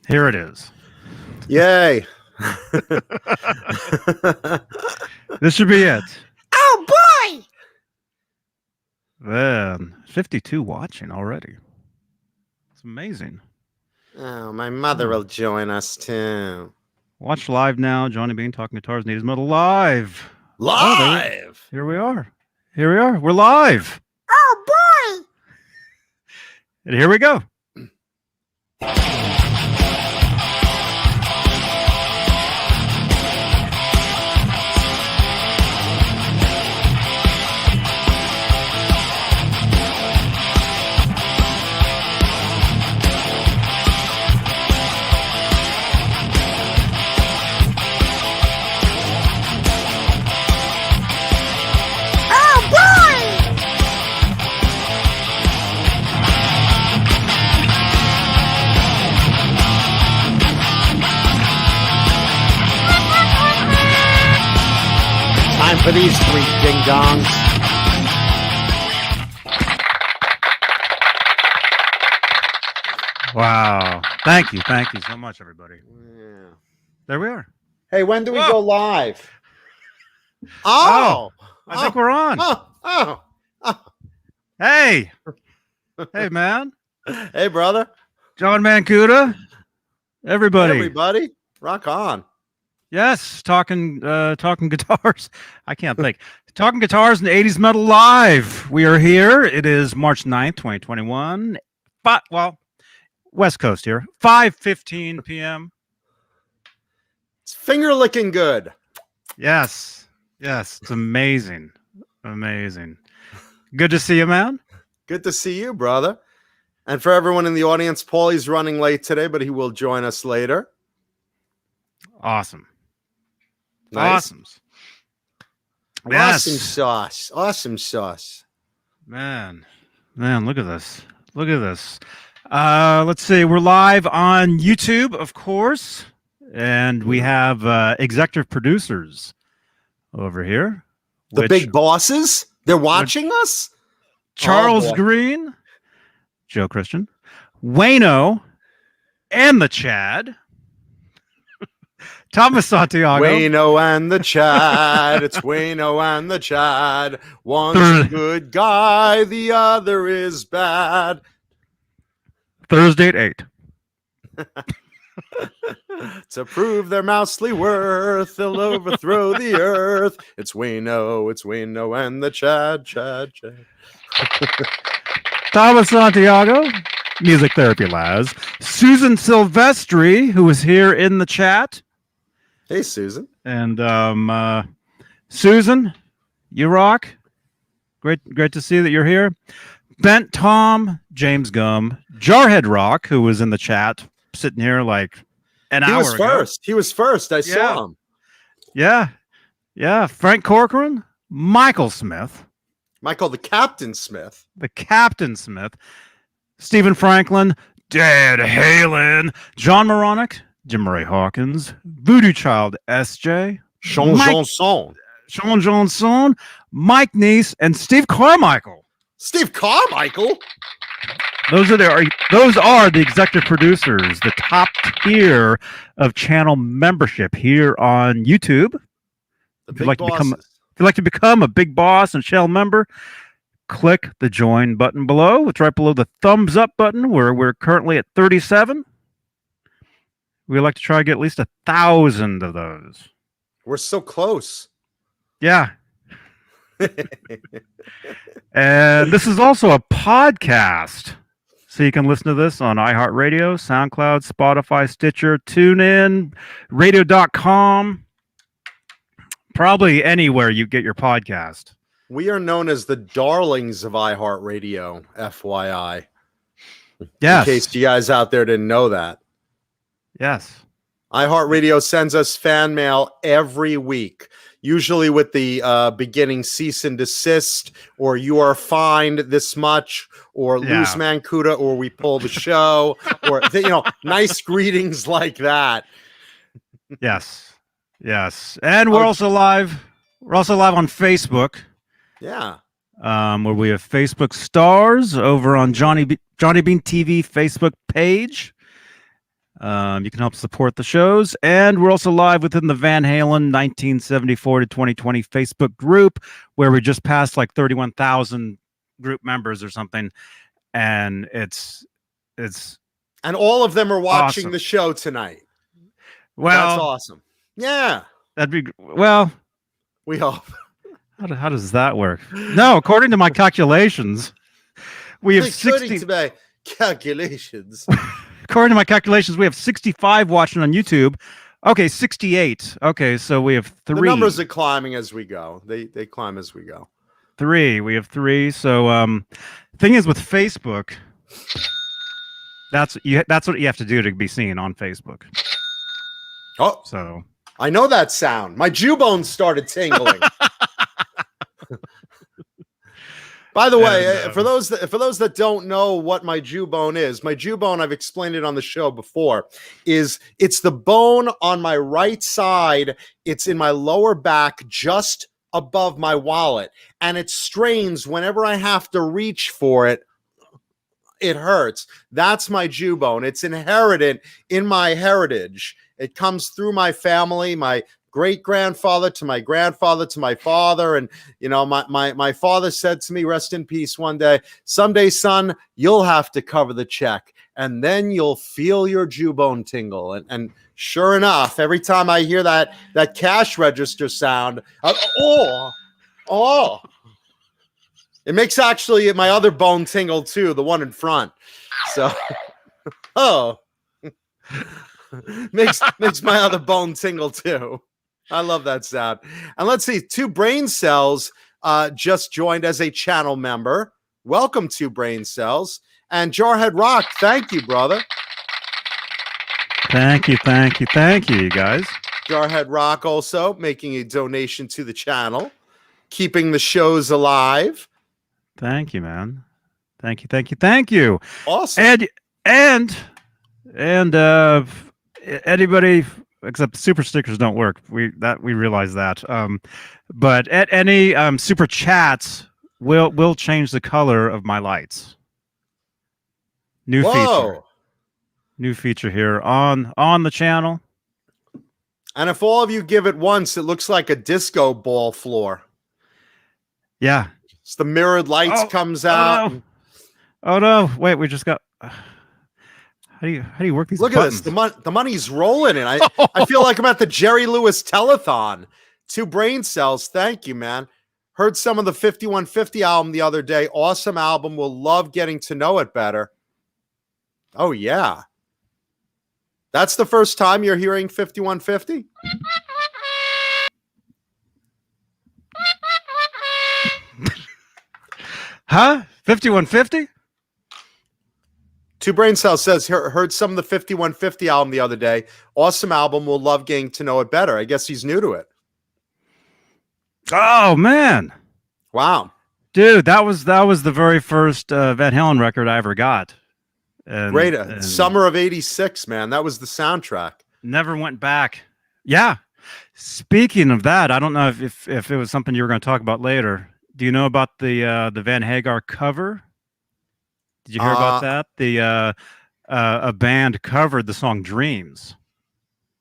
Here it is. Yay. This should be it. Oh, boy. Man, 52 watching already. It's amazing. Oh, my mother will join us, too. Watch live now. Johnny Beane talking guitars and 80's metal live. Live. Here we are. Here we are. We're live. Oh, boy. And here we go. Time for these three ding-dongs. Wow. Thank you. Thank you so much, everybody. Yeah. There we are. Hey, when do we Whoa. go live? I think we're on. Oh. Hey. Hey, man. Hey, brother. John Mancuda. Everybody. Everybody. Rock on. Yes, talking guitars. I can't think. Talking guitars and 80's metal live. We are here. It is March 9th, 2021. West Coast here. 5:15 p.m. It's finger licking good. Yes. Yes, it's amazing. Amazing. Good to see you, man. Good to see you, brother. And for everyone in the audience, Paulie's running late today, but he will join us later. Awesome. Nice. Awesome. Awesome sauce. Awesome sauce. Man, look at this. Look at this. Let's see. We're live on YouTube, of course. And we have executive producers over here. The big bosses? They're watching us? Charles Green, Joe Christian, Wayno, and the Chad. Thomas Santiago. Wayno and the Chad. It's Wayno and the Chad. One's a good guy, the other is bad. Thursday at 8. To prove their mousely worth, they'll overthrow the earth. It's Wayno and the Chad. Thomas Santiago, Music Therapy Laz. Susan Silvestri, who is here in the chat. Hey, Susan. And Susan, you rock. Great to see that you're here. Bent Tom, James Gum, Jarhead Rock, who was in the chat, sitting here like an hour ago. He was first. I saw him. Yeah. Frank Corcoran, Michael Smith. Michael the Captain Smith. The Captain Smith. Stephen Franklin, Dad Halen, John Moronic, Jim Ray Hawkins, Voodoo Child SJ, Sean Johnson, Mike Neese, and Steve Carmichael. Steve Carmichael? Those are the executive producers, the top tier of channel membership here on YouTube. If you'd like to become a big boss and channel member, click the join button below. It's right below the thumbs up button where we're currently at 37. We'd like to try to get at least 1,000 of those. We're so close. Yeah. And this is also a podcast. So you can listen to this on iHeartRadio, SoundCloud, Spotify, Stitcher, TuneIn, radio.com. Probably anywhere you get your podcast. We are known as the darlings of iHeartRadio, FYI. Yes. In case you guys out there didn't know that. Yes. iHeartRadio sends us fan mail every week, usually with the beginning cease and desist, or you are fined this much, or lose Mancuda, or we pull the show, or nice greetings like that. Yes. And we're also live. We're also live on Facebook. Yeah. Where we have Facebook stars over on Johnny Beane TV Facebook page. You can help support the shows, and we're also live within the Van Halen 1974 to 2020 Facebook group, where we just passed like 31,000 group members or something, and it's and all of them are watching awesome. The show tonight. Well, that's awesome. Yeah, that'd be well. We hope. How does that work? No, according to my calculations, we have 60 calculations. According to my calculations, we have 65 watching on YouTube. Okay, 68. Okay, so we have 3. The numbers are climbing as we go. They climb as we go. 3. We have 3. So thing is with Facebook, that's what you have to do to be seen on Facebook. Oh, so I know that sound. My Jawbone started tingling. By the way, for those that don't know what my Jawbone is, my Jawbone, I've explained it on the show before, it's the bone on my right side. It's in my lower back, just above my wallet, and it strains whenever I have to reach for it. It hurts. That's my Jawbone. It's inherited in my heritage. It comes through my family, my great-grandfather to my grandfather to my father. And, you know, my father said to me, rest in peace, one day, someday, son, you'll have to cover the check, and then you'll feel your Jawbone tingle. And sure enough, every time I hear that cash register sound, it makes actually my other bone tingle too, the one in front. So, makes my other bone tingle too. I love that sound. And let's see, 2 Brain Cells just joined as a channel member. Welcome to Brain Cells. And Jarhead Rock, thank you, brother. Thank you, you guys. Jarhead Rock also making a donation to the channel, keeping the shows alive. Thank you, man. Thank you. Awesome. And anybody except super stickers don't work. We realize that. But at any super chats will change the color of my lights. New feature here on the channel. And if all of you give it once, it looks like a disco ball floor. Yeah. It's the mirrored lights comes out. Oh no! Wait, we just got. How do you work these? Look buttons? at this. The money's rolling, and I feel like I'm at the Jerry Lewis telethon. 2 Brain Cells. Thank you, man. Heard some of the 5150 album the other day. Awesome album. Will love getting to know it better. Oh yeah, that's the first time you're hearing 5150. Huh? 5150? 2 Brain Cells says, heard some of the 5150 album the other day. Awesome album. Will love getting to know it better. I guess he's new to it. Oh, man. Wow. Dude, that was the very first Van Halen record I ever got. Great. Summer of '86, man. That was the soundtrack. Never went back. Yeah. Speaking of that, I don't know if it was something you were going to talk about later. Do you know about the Van Hagar cover? Did you hear about that? A band covered the song "Dreams."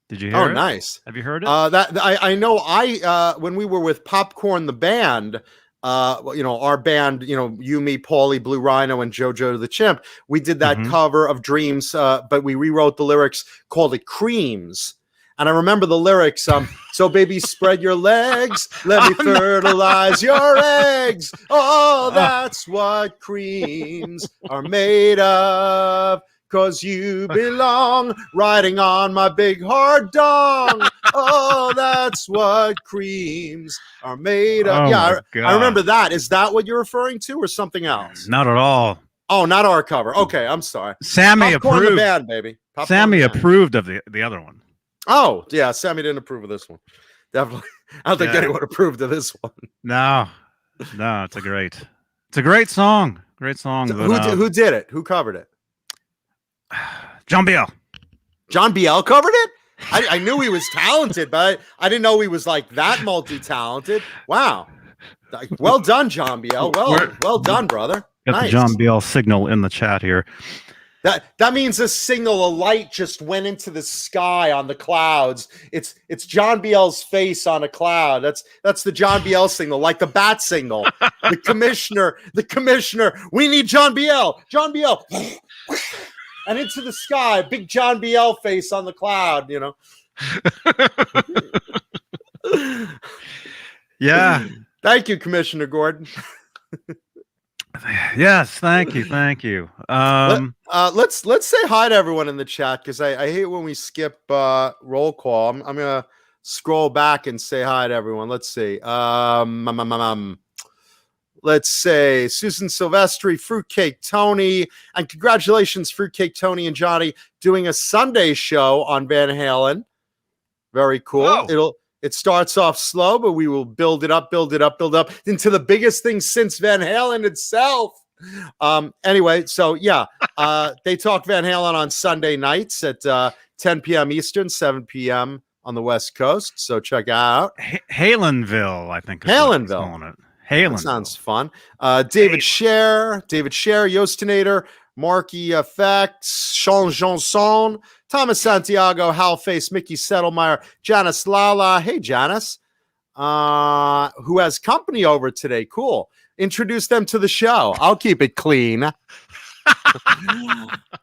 Did you hear it? Oh, nice. Have you heard it? I know. When we were with Popcorn the band, our band, you, me, Paulie, Blue Rhino, and JoJo the Chimp, we did that cover of Dreams, but we rewrote the lyrics, called it Creams. And I remember the lyrics, so baby, spread your legs, let me fertilize your eggs. Oh, that's what creams are made of, 'cause you belong riding on my big hard dong. Oh, that's what creams are made of. I remember that. Is that what you're referring to, or something else? Not at all. Oh, not our cover. Okay, I'm sorry. Sammy Popcorn approved. the band, baby. Popcorn Sammy the band. approved of the other one. Oh, yeah. Sammy didn't approve of this one. Definitely. I don't think anyone approved of this one. No, it's a great song. Great song. Who did it? Who covered it? John Biel. John Biel covered it? I knew he was talented, but I didn't know he was like that multi-talented. Wow. Well done, John Biel. Well done, brother. Got the John Biel signal in the chat here. That means a signal, a light just went into the sky on the clouds. It's John Biel's face on a cloud. That's the John Biel signal, like the bat signal. The commissioner, we need John Biel. And into the sky, big John Biel face on the cloud, you know. Yeah. Thank you, Commissioner Gordon. Yes, thank you. Let's say hi to everyone in the chat, because I hate when we skip roll call. I'm gonna scroll back and say hi to everyone. Let's see. Let's say Susan Silvestri, Fruitcake Tony, and congratulations, Fruitcake Tony and Johnny, doing a Sunday show on Van Halen. Very cool. Whoa. It starts off slow, but we will build it up into the biggest thing since Van Halen itself. Anyway, so yeah, they talk Van Halen on Sunday nights at 10 p.m. Eastern, 7 p.m. on the West Coast. So check out Halenville, I think. Halenville. That sounds fun. David Scher, Yostinator, Marky Effects, Sean Janson, Thomas Santiago, Halface, Mickey Settlemeyer, Janice Lala. Hey, Janice, who has company over today. Cool. Introduce them to the show. I'll keep it clean.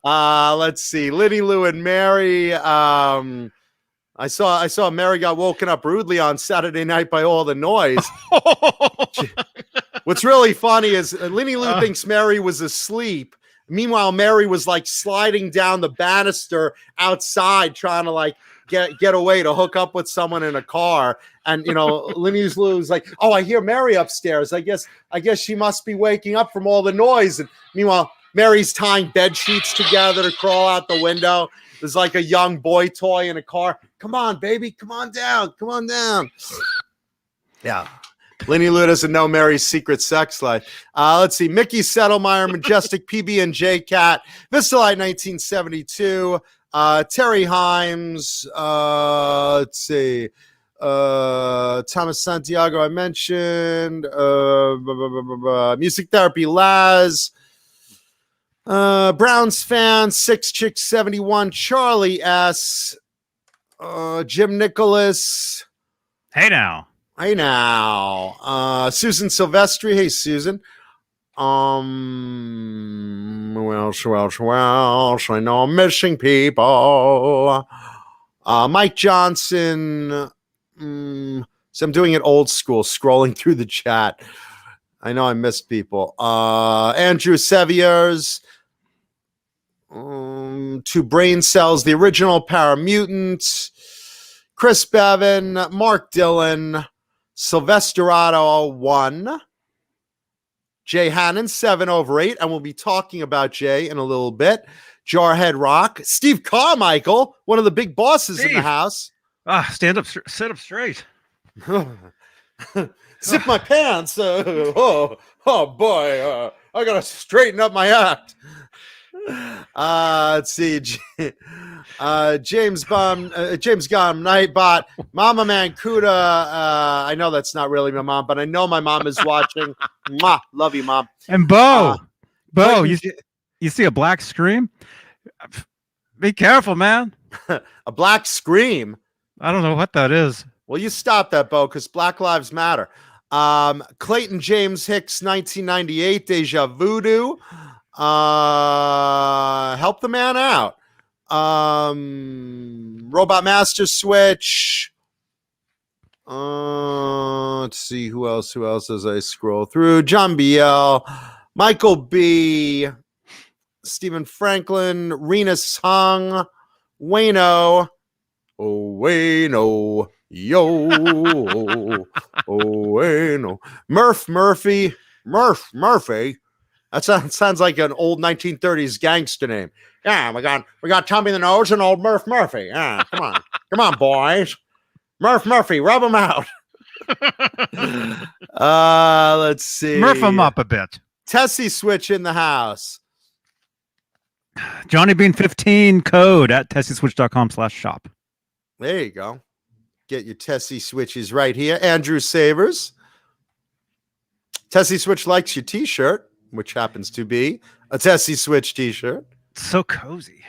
Let's see. Liddy, Lou, and Mary. I saw Mary got woken up rudely on Saturday night by all the noise. What's really funny is Liddy Lou thinks Mary was asleep. Meanwhile, Mary was like sliding down the banister outside, trying to like get away to hook up with someone in a car. And you know, Liddy Lou's like, "Oh, I hear Mary upstairs. I guess she must be waking up from all the noise." And meanwhile, Mary's tying bed sheets together to crawl out the window. There's like a young boy toy in a car. Come on, baby. Come on down. Yeah. Lenny Lou doesn't know Mary's secret sex life. Let's see. Mickey Settlemeyer, Majestic PB&J Cat, Vistalite 1972, Terry Himes. Let's see. Thomas Santiago, I mentioned. Music Therapy Laz. Browns fan, 6Chick71, Charlie S. Jim Nicholas. Hey now. Susan Silvestri. Hey, Susan. Welsh. I know I'm missing people. Mike Johnson. So I'm doing it old school, scrolling through the chat. I know I missed people. Andrew Seviers. Two Brain Cells, the original Paramutant. Chris Bevan, Mark Dillon, Sylvesterado 1, Jay Hannon 7/8, and we'll be talking about Jay in a little bit. Jarhead Rock, Steve Carmichael, one of the big bosses in the house. Stand up, sit up straight. Zip my pants. Oh boy, I gotta straighten up my act. Let's see. James Gum, Nightbot, Mama Mancuda. I know that's not really my mom, but I know my mom is watching. Mwah, love you, Mom. And Bo, you see a black scream? Be careful, man. A black scream? I don't know what that is. Well, you stop that, Bo, because Black Lives Matter. Clayton James Hicks, 1998, Deja Voodoo. Help the man out. Robot Master Switch. Let's see who else as I scroll through. John Biel, Michael B, Stephen Franklin, Rena Sung, Wayno, Wayno, yo, Wayno, Murphy. That sounds like an old 1930s gangster name. Yeah, we got Tommy the Nose and old Murphy. Yeah, come on, boys. Murphy, rub him out. Let's see. Murph him up a bit. Tessie Switch in the house. Johnny Bean 15 code at tessieswitch.com/shop. There you go. Get your Tessie Switches right here. Andrew Savers. Tessie Switch likes your t-shirt, which happens to be a Tessie Switch t-shirt. So cozy.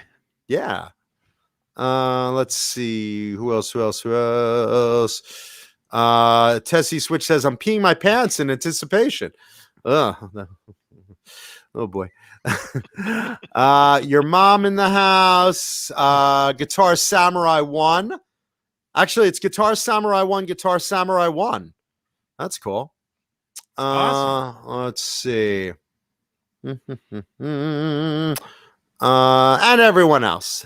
Yeah. Let's see. Who else? Tessie Switch says, I'm peeing my pants in anticipation. Oh boy. Your mom in the house. Guitar Samurai 1. Actually, it's Guitar Samurai 1, Guitar Samurai 1. That's cool. Awesome. Let's see. And everyone else.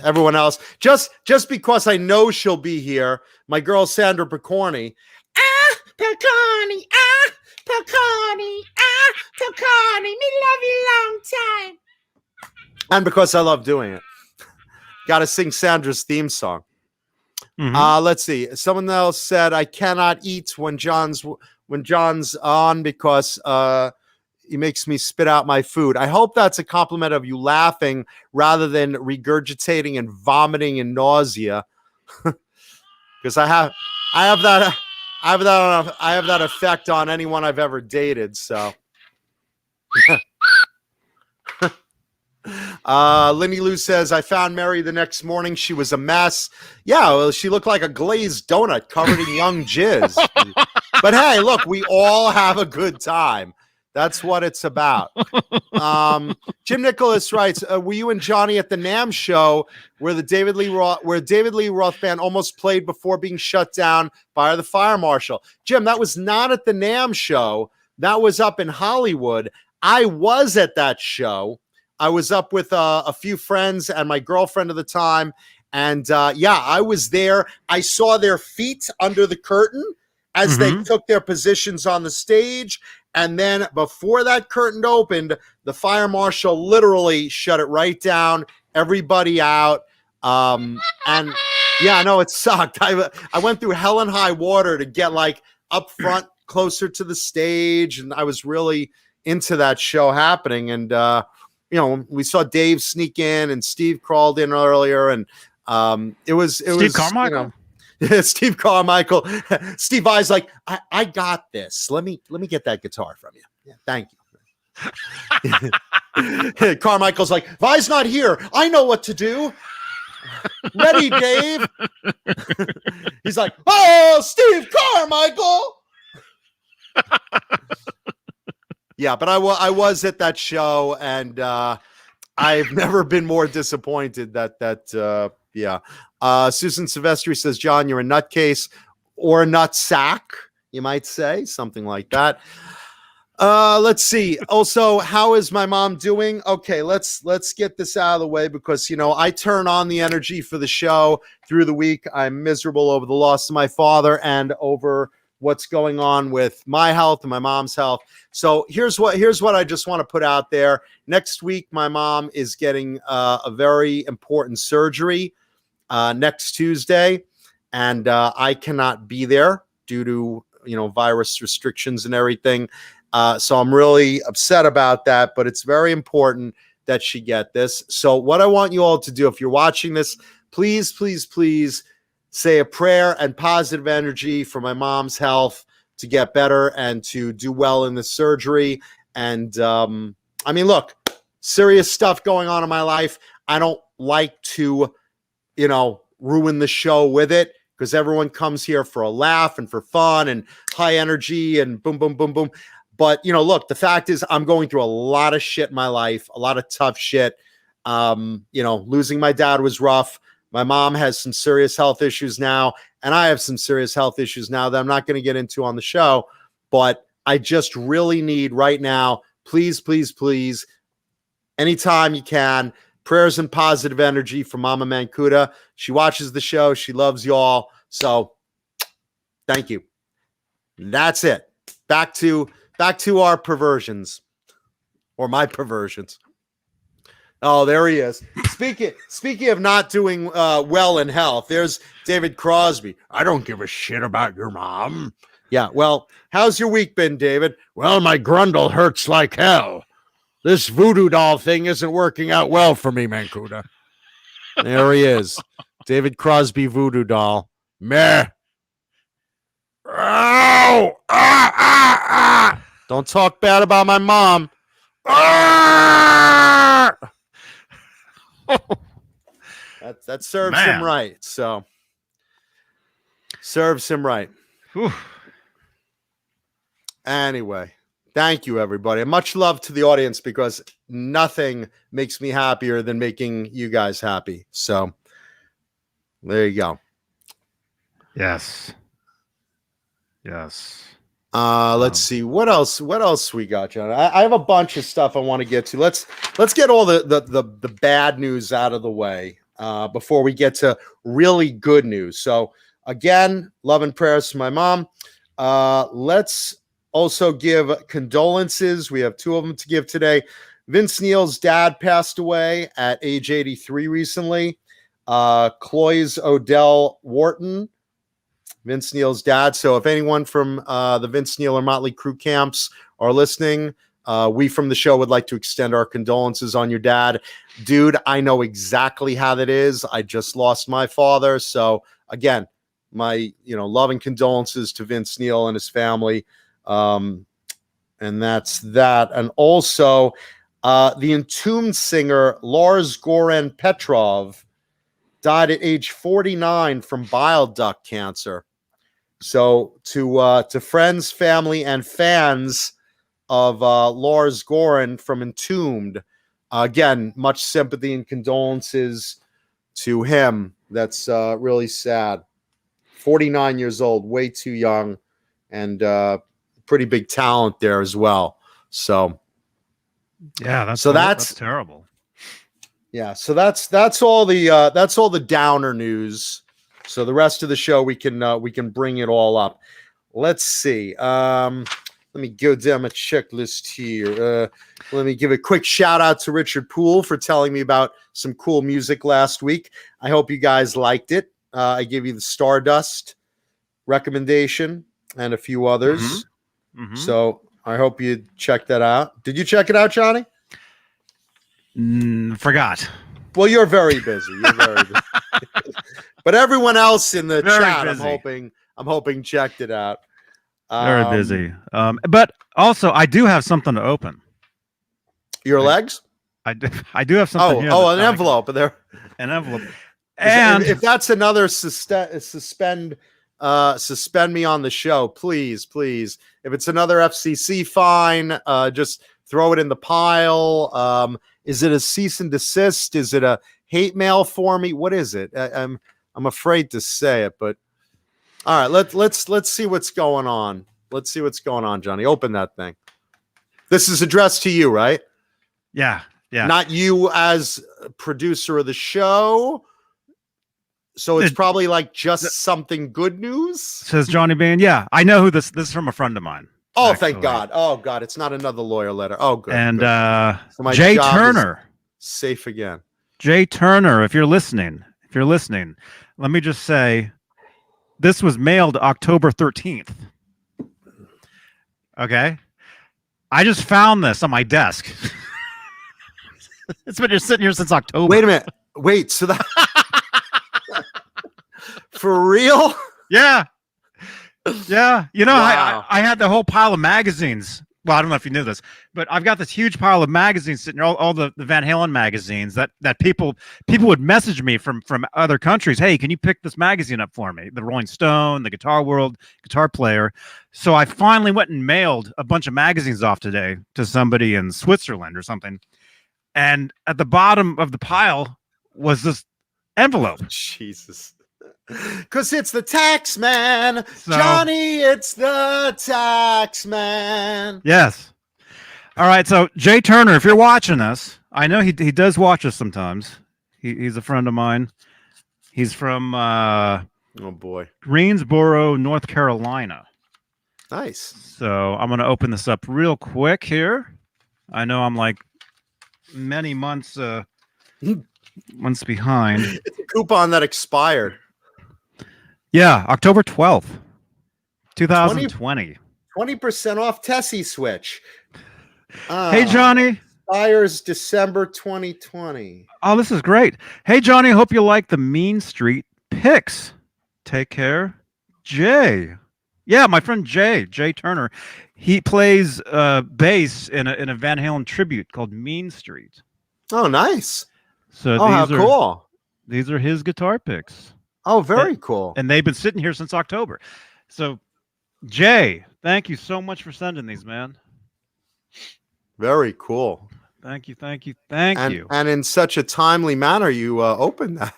Just because I know she'll be here, my girl Sandra Picorni. Picorni, Picorni, Picorni, me love you long time. And because I love doing it. Got to sing Sandra's theme song. Let's see. Someone else said I cannot eat when John's on because he makes me spit out my food. I hope that's a compliment of you laughing rather than regurgitating and vomiting and nausea. Because I have that effect on anyone I've ever dated. So. Lindy Lou says, I found Mary the next morning. She was a mess. Yeah, well, she looked like a glazed donut covered in young jizz. But hey, look, we all have a good time. That's what it's about. Jim Nicholas writes, were you and Johnny at the NAMM show where David Lee Roth band almost played before being shut down by the fire marshal? Jim, that was not at the NAMM show. That was up in Hollywood. I was at that show. I was up with a few friends and my girlfriend at the time. And I was there. I saw their feet under the curtain as they took their positions on the stage. And then before that curtain opened, the fire marshal literally shut it right down, everybody out. And yeah, no, it sucked. I went through hell and high water to get like up front closer to the stage. And I was really into that show happening. And, we saw Dave sneak in and Steve crawled in earlier. And it was Steve Carmichael. Steve Carmichael. Steve Vai's like, I got this. Let me get that guitar from you. Yeah, thank you. Carmichael's like, Vai's not here. I know what to do. Ready, Dave? He's like, oh, Steve Carmichael. Yeah, but I was at that show, and I've never been more disappointed that. Susan Silvestri says, John, you're a nutcase or a nut sack, you might say, something like that. Let's see. Also, how is my mom doing? Okay, let's get this out of the way because, I turn on the energy for the show through the week. I'm miserable over the loss of my father and over what's going on with my health and my mom's health. So here's what I just want to put out there. Next week, my mom is getting a very important surgery next Tuesday, and I cannot be there due to virus restrictions and everything. So I'm really upset about that, but it's very important that she get this. So what I want you all to do, if you're watching this, please, please, please say a prayer and positive energy for my mom's health to get better and to do well in the surgery. And look, serious stuff going on in my life. I don't like to ruin the show with it because everyone comes here for a laugh and for fun and high energy and boom, boom, boom, boom. But, look, the fact is I'm going through a lot of shit in my life, a lot of tough shit. Losing my dad was rough. My mom has some serious health issues now, and I have some serious health issues now that I'm not going to get into on the show. But I just really need right now, please, please, please, anytime you can, prayers and positive energy for Mama Mancuda. She watches the show. She loves y'all. So thank you. That's it. Back to our perversions, or my perversions. Oh, there he is. Speaking of not doing well in health, there's David Crosby. I don't give a shit about your mom. Yeah, well, how's your week been, David? Well, my grundle hurts like hell. This voodoo doll thing isn't working out well for me, Mancuda. There he is. David Crosby voodoo doll. Meh. Ow! Ah! Don't talk bad about my mom. Ah! That serves him right. So serves him right. Whew. Anyway, thank you, everybody. And much love to the audience, because nothing makes me happier than making you guys happy. So there you go. Yes. Yes. Let's see what else we got, John. I have a bunch of stuff I want to get to. Let's get all the bad news out of the way before we get to really good news. So again, love and prayers to my mom. Let's also give condolences. We have two of them to give today. Vince Neil's dad passed away at age 83 recently. Cloy's Odell Wharton, Vince Neil's dad. So if anyone from the Vince Neil or Motley Crue camps are listening, we from the show would like to extend our condolences on your dad. Dude, I know exactly how that is. I just lost my father. So again, my love and condolences to Vince Neil and his family. And that's that. And also the Entombed singer Lars Goran Petrov died at age 49 from bile duct cancer. So to friends, family, and fans of Lars Goran from Entombed, again, much sympathy and condolences to him. That's really sad. 49 years old, way too young, and pretty big talent there as well. So yeah, that's terrible. Yeah, so that's all the downer news. So the rest of the show we can bring it all up. Let's see. Let me go down my checklist here. Let me give a quick shout out to Richard Poole for telling me about some cool music last week. I hope you guys liked it. I gave you the Stardust recommendation and a few others. Mm-hmm. Mm-hmm. So I hope you checked that out. Did you check it out, Johnny? Forgot. Well, you're very busy. But everyone else in the very chat, busy. I'm hoping checked it out. Very busy. But also, I do have something to open. Your legs? I do have something. Here an envelope there. An envelope. And if that's another suspend me on the show, please. If it's another FCC fine, just throw it in the pile. Is it a cease and desist? Is it a hate mail for me? What is it? I'm afraid to say it, but all right, let's see what's going on. Let's see what's going on, Johnny. Open that thing. This is addressed to you, right? Yeah. Not you as producer of the show. So it's probably like just something good news. Says Johnny Beane. Yeah, I know who this is from. A friend of mine. Oh, actually. Thank God. Oh God, it's not another lawyer letter. Oh, good. And good. So Jay Turner, safe again. Jay Turner, if you're listening, let me just say, this was mailed October 13th. Okay, I just found this on my desk. It's been just sitting here since October. Wait a minute. Wait, so that for real? Yeah. Wow. I had the whole pile of magazines. Well, I don't know if you knew this, but I've got this huge pile of magazines sitting, all the Van Halen magazines that people would message me from other countries. Hey, can you pick this magazine up for me? The Rolling Stone, the Guitar World, Guitar Player. So I finally went and mailed a bunch of magazines off today to somebody in Switzerland or something. And at the bottom of the pile was this envelope. Jesus. Because it's the tax man, Johnny. It's the tax man. Yes. All right. So Jay Turner, if you're watching us, I know he does watch us sometimes. He's a friend of mine. He's from Greensboro, North Carolina. Nice. So I'm going to open this up real quick here. I know I'm like many months behind. It's a coupon that expired. Yeah, October 12th, 2020. 20% off Tessie Switch. Hey, Johnny. Expires December 2020. Oh, this is great. Hey, Johnny, hope you like the Mean Street picks. Take care. Jay. Yeah, my friend Jay Turner. He plays bass in a Van Halen tribute called Mean Street. Oh, nice. So Oh, how cool! These are his guitar picks. Oh, very cool. And they've been sitting here since October. So, Jay, thank you so much for sending these, man. Very cool. Thank you. And in such a timely manner, you opened that.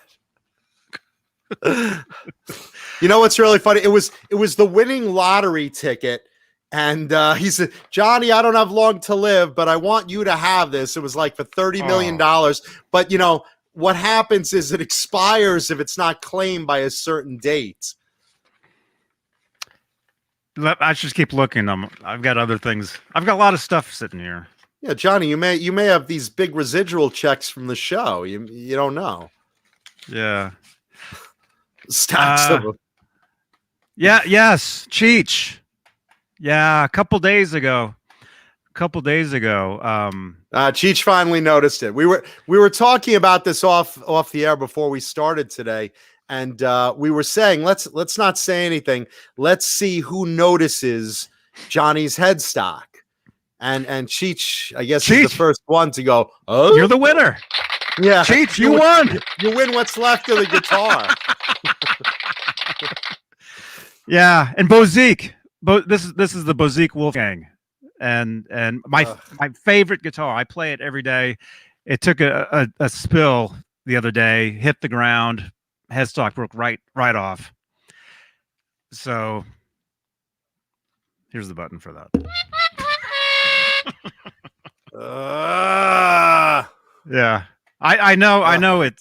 You know what's really funny? It was the winning lottery ticket. And he said, Johnny, I don't have long to live, but I want you to have this. It was like for $30 million. But, you know, what happens is it expires if it's not claimed by a certain date. I just keep looking. I've got other things. I've got a lot of stuff sitting here. Yeah, Johnny, you may have these big residual checks from the show. You don't know. Yeah. Stacks of them. Yeah, yes. Cheech. Yeah, a couple days ago. Cheech finally noticed it. We were talking about this off the air before we started today, and we were saying let's not say anything. Let's see who notices Johnny's headstock. And Cheech, I guess, is the first one to go, oh, you're the winner. Yeah, Cheech, you won. You win what's left of the guitar. Yeah, and Bozique. This is the Bozique Wolfgang, and my favorite guitar. I play it every day. It took a spill the other day, hit the ground, headstock broke right off. So here's the button for that. Yeah, I know it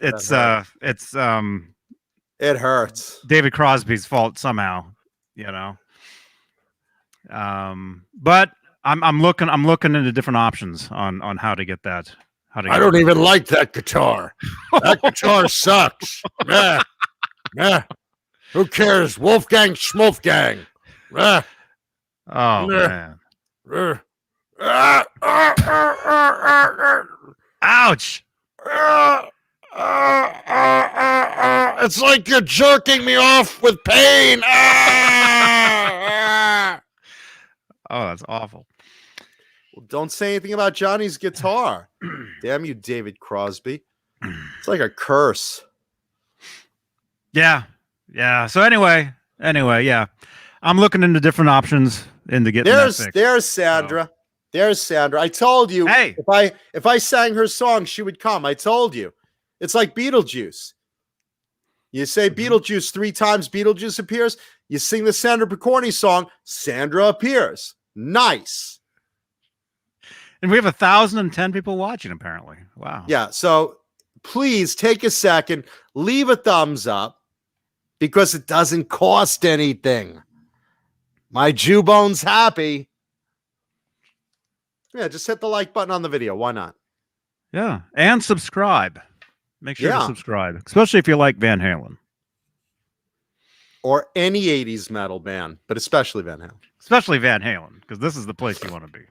hurts. David Crosby's fault somehow, you know. But I'm looking into different options on how to get that. I don't even like that guitar. That guitar sucks. Yeah. Who cares? Wolfgang Schmolfgang. Oh man. Ouch. It's like you're jerking me off with pain. Oh, that's awful. Well, don't say anything about Johnny's guitar. Damn you, David Crosby. It's like a curse. Yeah. So anyway, yeah. I'm looking into different options into getting that fixed. There's Sandra. Oh. There's Sandra. I told you, hey, if I sang her song, she would come. I told you. It's like Beetlejuice. You say Beetlejuice 3 times, Beetlejuice appears. You sing the Sandra Picorni song, Sandra appears. Nice. And we have 1,010 people watching, apparently. Wow. Yeah. So please take a second, leave a thumbs up, because it doesn't cost anything. My Jewbone's happy. Yeah, just hit the like button on the video. Why not? Yeah. And subscribe. Make sure to subscribe, especially if you like Van Halen. Or any 80s metal band, but especially Van Halen. Especially Van Halen, because this is the place you want to be.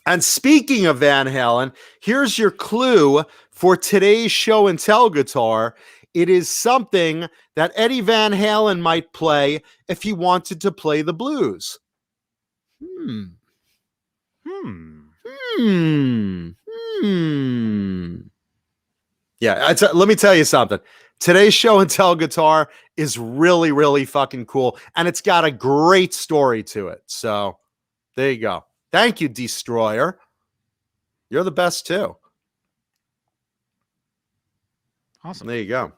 And speaking of Van Halen, here's your clue for today's show and tell guitar. It is something that Eddie Van Halen might play if he wanted to play the blues. Yeah, let me tell you something. Today's show and tell guitar is really, really fucking cool. And it's got a great story to it. So there you go. Thank you, Destroyer. You're the best too. Awesome. There you go.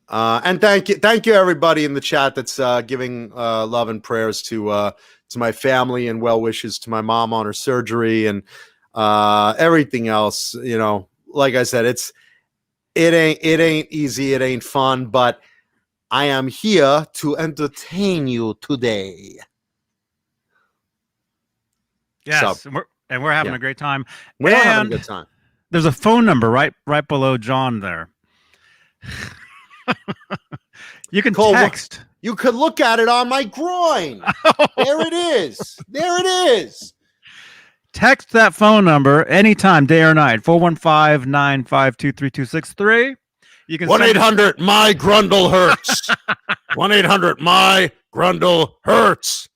And thank you everybody in the chat that's giving love and prayers to my family and well wishes to my mom on her surgery and everything else. You know, like I said, it ain't easy, it ain't fun, but I am here to entertain you today. Yes, so, and we're having a great time. We're having a good time. There's a phone number right below John there. You can text. You could look at it on my groin. There it is. There it is. Text that phone number anytime, day or night. 415-952-3263. You can 1-800 my grundle hurts. 1-800 my grundle hurts.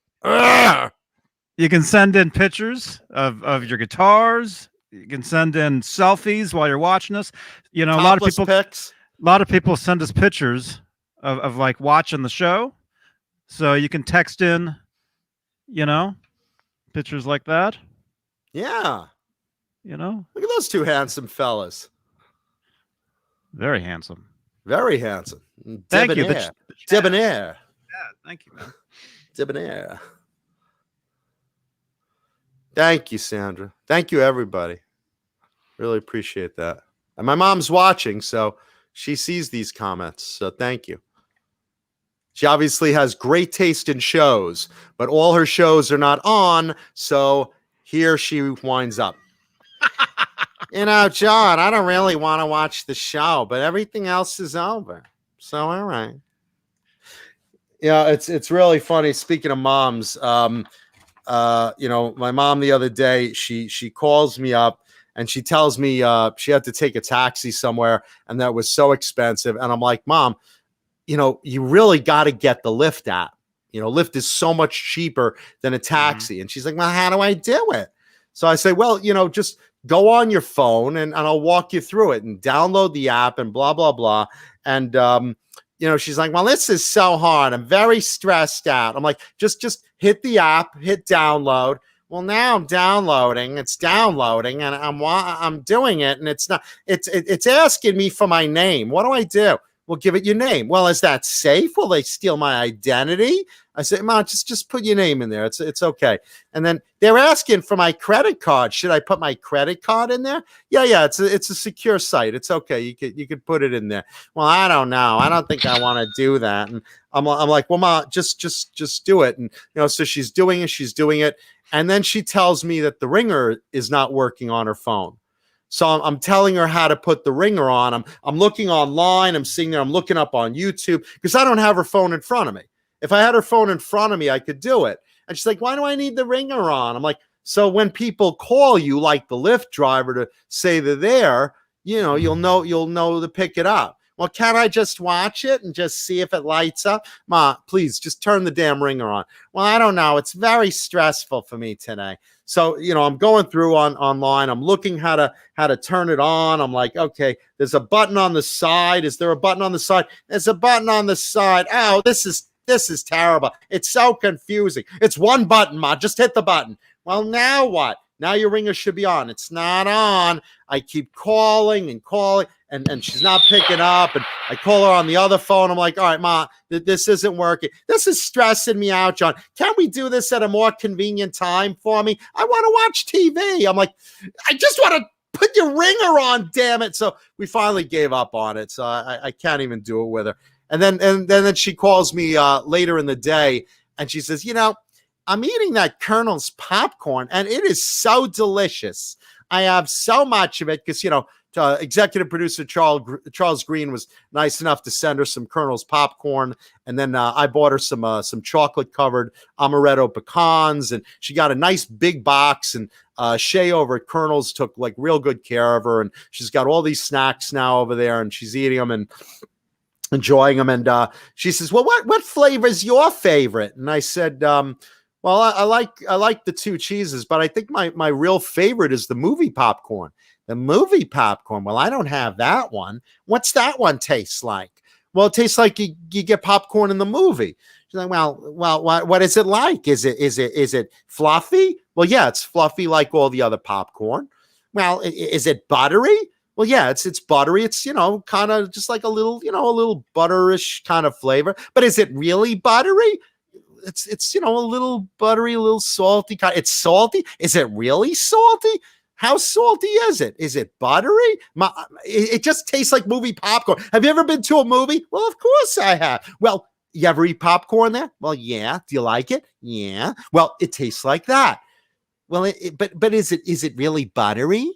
You can send in pictures of your guitars, You can send in selfies while you're watching us. You know, Topless a pics. lot of people send us pictures of like watching the show. So you can text in, you know, pictures like that. Yeah. You know, Look at those two handsome fellas. very handsome. Very handsome. Thank you. Debonair. Yeah, thank you, man. Debonair. Thank you, Sandra. Thank you, everybody. Really appreciate that. And my mom's watching, so she sees these comments. So thank you. She obviously has great taste in shows, but all her shows are not on. So here she winds up. You know, John, I don't really want to watch the show, but everything else is over. So, all right. Yeah, it's really funny. Speaking of moms, you know, my mom the other day, she calls me up and she tells me she had to take a taxi somewhere and that was so expensive. And I'm like, Mom, you know, you really got to get the Lyft app. You know, Lyft is so much cheaper than a taxi. And she's like, well, how do I do it? So I say, well, you know, just go on your phone and I'll walk you through it and download the app and blah, blah, blah. And, you know, she's like, well, this is so hard. I'm very stressed out. I'm like, just hit the app, hit download. Well, now I'm downloading. It's downloading and I'm doing it. And it's asking me for my name. What do I do? Well, give it your name. Well, is that safe? Will they steal my identity? I said, Mom, just put your name in there. It's okay. And then they're asking for my credit card. Should I put my credit card in there? Yeah. It's a secure site. It's okay. You could put it in there. Well, I don't know. I don't think I want to do that. And I'm like, well, Ma, just do it. And you know, so she's doing it. And then she tells me that the ringer is not working on her phone. So I'm telling her how to put the ringer on. I'm looking online. I'm seeing there. I'm looking up on YouTube because I don't have her phone in front of me. If I had her phone in front of me, I could do it. And she's like, why do I need the ringer on? I'm like, so when people call you, like the Lyft driver, to say they're there, you know, you'll know to pick it up. Well, can't I just watch it and just see if it lights up? Ma, please just turn the damn ringer on. Well, I don't know. It's very stressful for me today. So, you know, I'm going through online. I'm looking how to turn it on. I'm like, okay, there's a button on the side. Is there a button on the side? There's a button on the side. Oh, this is terrible. It's so confusing. It's one button, Ma. Just hit the button. Well, now what? Now your ringer should be on. It's not on. I keep calling and she's not picking up. And I call her on the other phone. I'm like, all right, Ma, this isn't working. This is stressing me out, John. Can't we do this at a more convenient time for me? I want to watch TV. I'm like, I just want to put your ringer on, damn it. So we finally gave up on it. So I can't even do it with her. And then she calls me later in the day and she says, you know, I'm eating that Colonel's popcorn and it is so delicious. I have so much of it because, you know, executive producer Charles Green was nice enough to send her some Colonel's popcorn. And then I bought her some chocolate covered amaretto pecans and she got a nice big box. And Shay over at Colonel's took like real good care of her. And she's got all these snacks now over there and she's eating them and enjoying them. And she says, well, what flavor is your favorite? And I said, well, I like the two cheeses, but I think my real favorite is the movie popcorn. The movie popcorn. Well, I don't have that one. What's that one taste like? Well, it tastes like you get popcorn in the movie. She's like, well, what is it like? Is it fluffy? Well, yeah, it's fluffy like all the other popcorn. Well, is it buttery? Well, yeah, it's buttery. It's, you know, kind of just like a little butterish kind of flavor. But is it really buttery? It's you know, a little buttery, a little salty. It's salty. Is it really salty? How salty is it? Is it buttery? It just tastes like movie popcorn. Have you ever been to a movie? Well, of course I have. Well, you ever eat popcorn there? Well, yeah. Do you like it? Yeah. Well, it tastes like that. Well, but is it really buttery?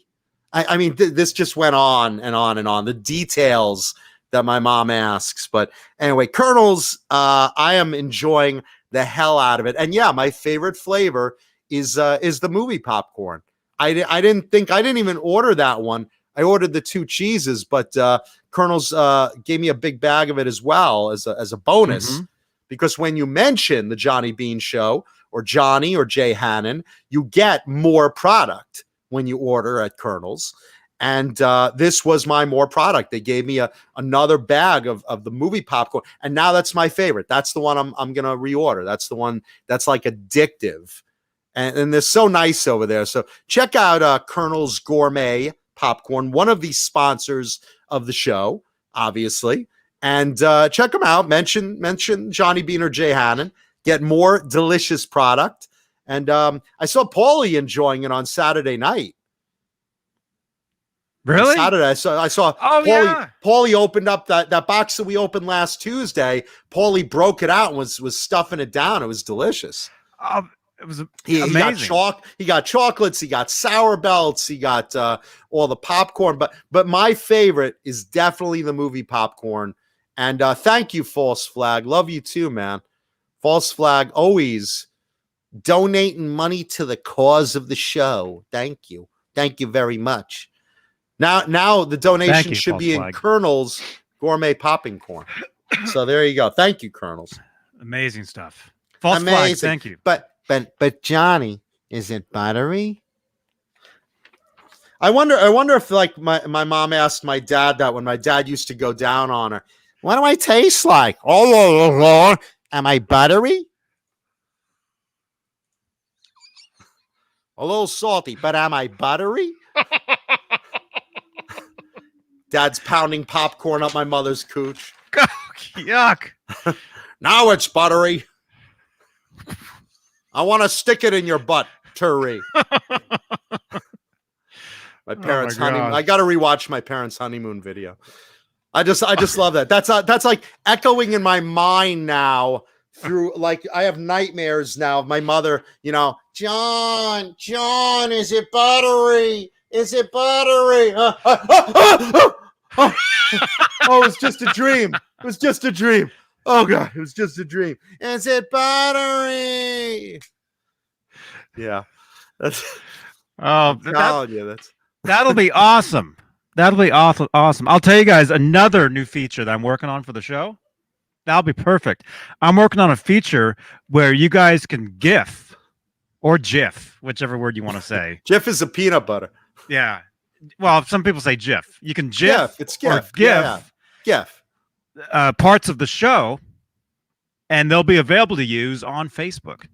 I mean, this just went on and on and on. The details that my mom asks. But anyway, Colonel's, I am enjoying the hell out of it. And yeah, my favorite flavor is the movie popcorn. I didn't even order that one. I ordered the two cheeses, but Colonel's gave me a big bag of it as well as a bonus. Because when you mention the Johnny Beane Show or Johnny or Jay Hannon, you get more product when you order at Colonel's. And this was my more product. They gave me another bag of the movie popcorn. And now that's my favorite. That's the one I'm going to reorder. That's the one that's like addictive. And they're so nice over there. So check out Colonel's Gourmet Popcorn, one of the sponsors of the show, obviously. And check them out. Mention Johnny Beane or Jay Hannon. Get more delicious product. And I saw Paulie enjoying it on Saturday night. Really? Saturday, I saw Paulie opened up that box that we opened last Tuesday. Paulie broke it out and was stuffing it down. It was delicious. It was amazing. He got chocolates. He got sour belts. He got all the popcorn. But my favorite is definitely the movie popcorn. And thank you, False Flag. Love you too, man. False Flag always donating money to the cause of the show. Thank you. Thank you very much. Now the donation should be in Colonel's Gourmet Popping Corn. So there you go. Thank you, Colonel's. Amazing stuff. False Flag, thank you. But Johnny, is it buttery? I wonder if like my mom asked my dad that when my dad used to go down on her. What do I taste like? Oh, am I buttery? A little salty, but am I buttery? Dad's pounding popcorn up my mother's cooch. Yuck. Now it's buttery. I want to stick it in your butt, Turi. My parents' honeymoon. I got to rewatch my parents' honeymoon video. I just love that. That's like echoing in my mind now through, like, I have nightmares now of my mother, John, is it buttery? Is it buttery? Oh, it was just a dream. It was just a dream. Oh, God, it was just a dream. Is it buttery? Yeah. That'll be awesome. That'll be awesome. I'll tell you guys another new feature that I'm working on for the show. That'll be perfect. I'm working on a feature where you guys can GIF or GIF, whichever word you want to say. GIF is a peanut butter. Yeah. Well, some people say GIF. You can GIF. It's GIF. GIF. Parts of the show, and they'll be available to use on Facebook.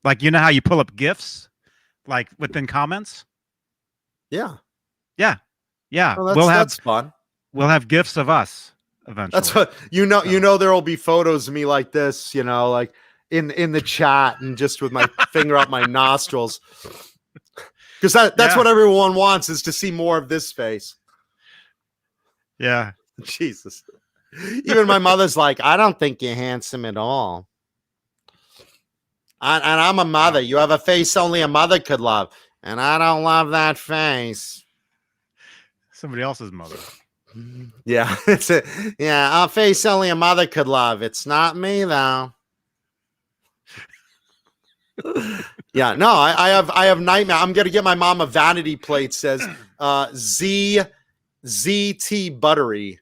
Like, how you pull up GIFs, like within comments? Yeah. Well, that's fun. We'll have GIFs of us eventually. That's what there will be photos of me like this, like in the chat and just with my finger up my nostrils. Because that's what everyone wants, is to see more of this face. Yeah. Jesus. Even my mother's like, I don't think you're handsome at all. And I'm a mother. You have a face only a mother could love. And I don't love that face. Somebody else's mother. Yeah. A face only a mother could love. It's not me, though. Yeah, no, I have nightmare. I'm gonna get my mom a vanity plate says ZT buttery.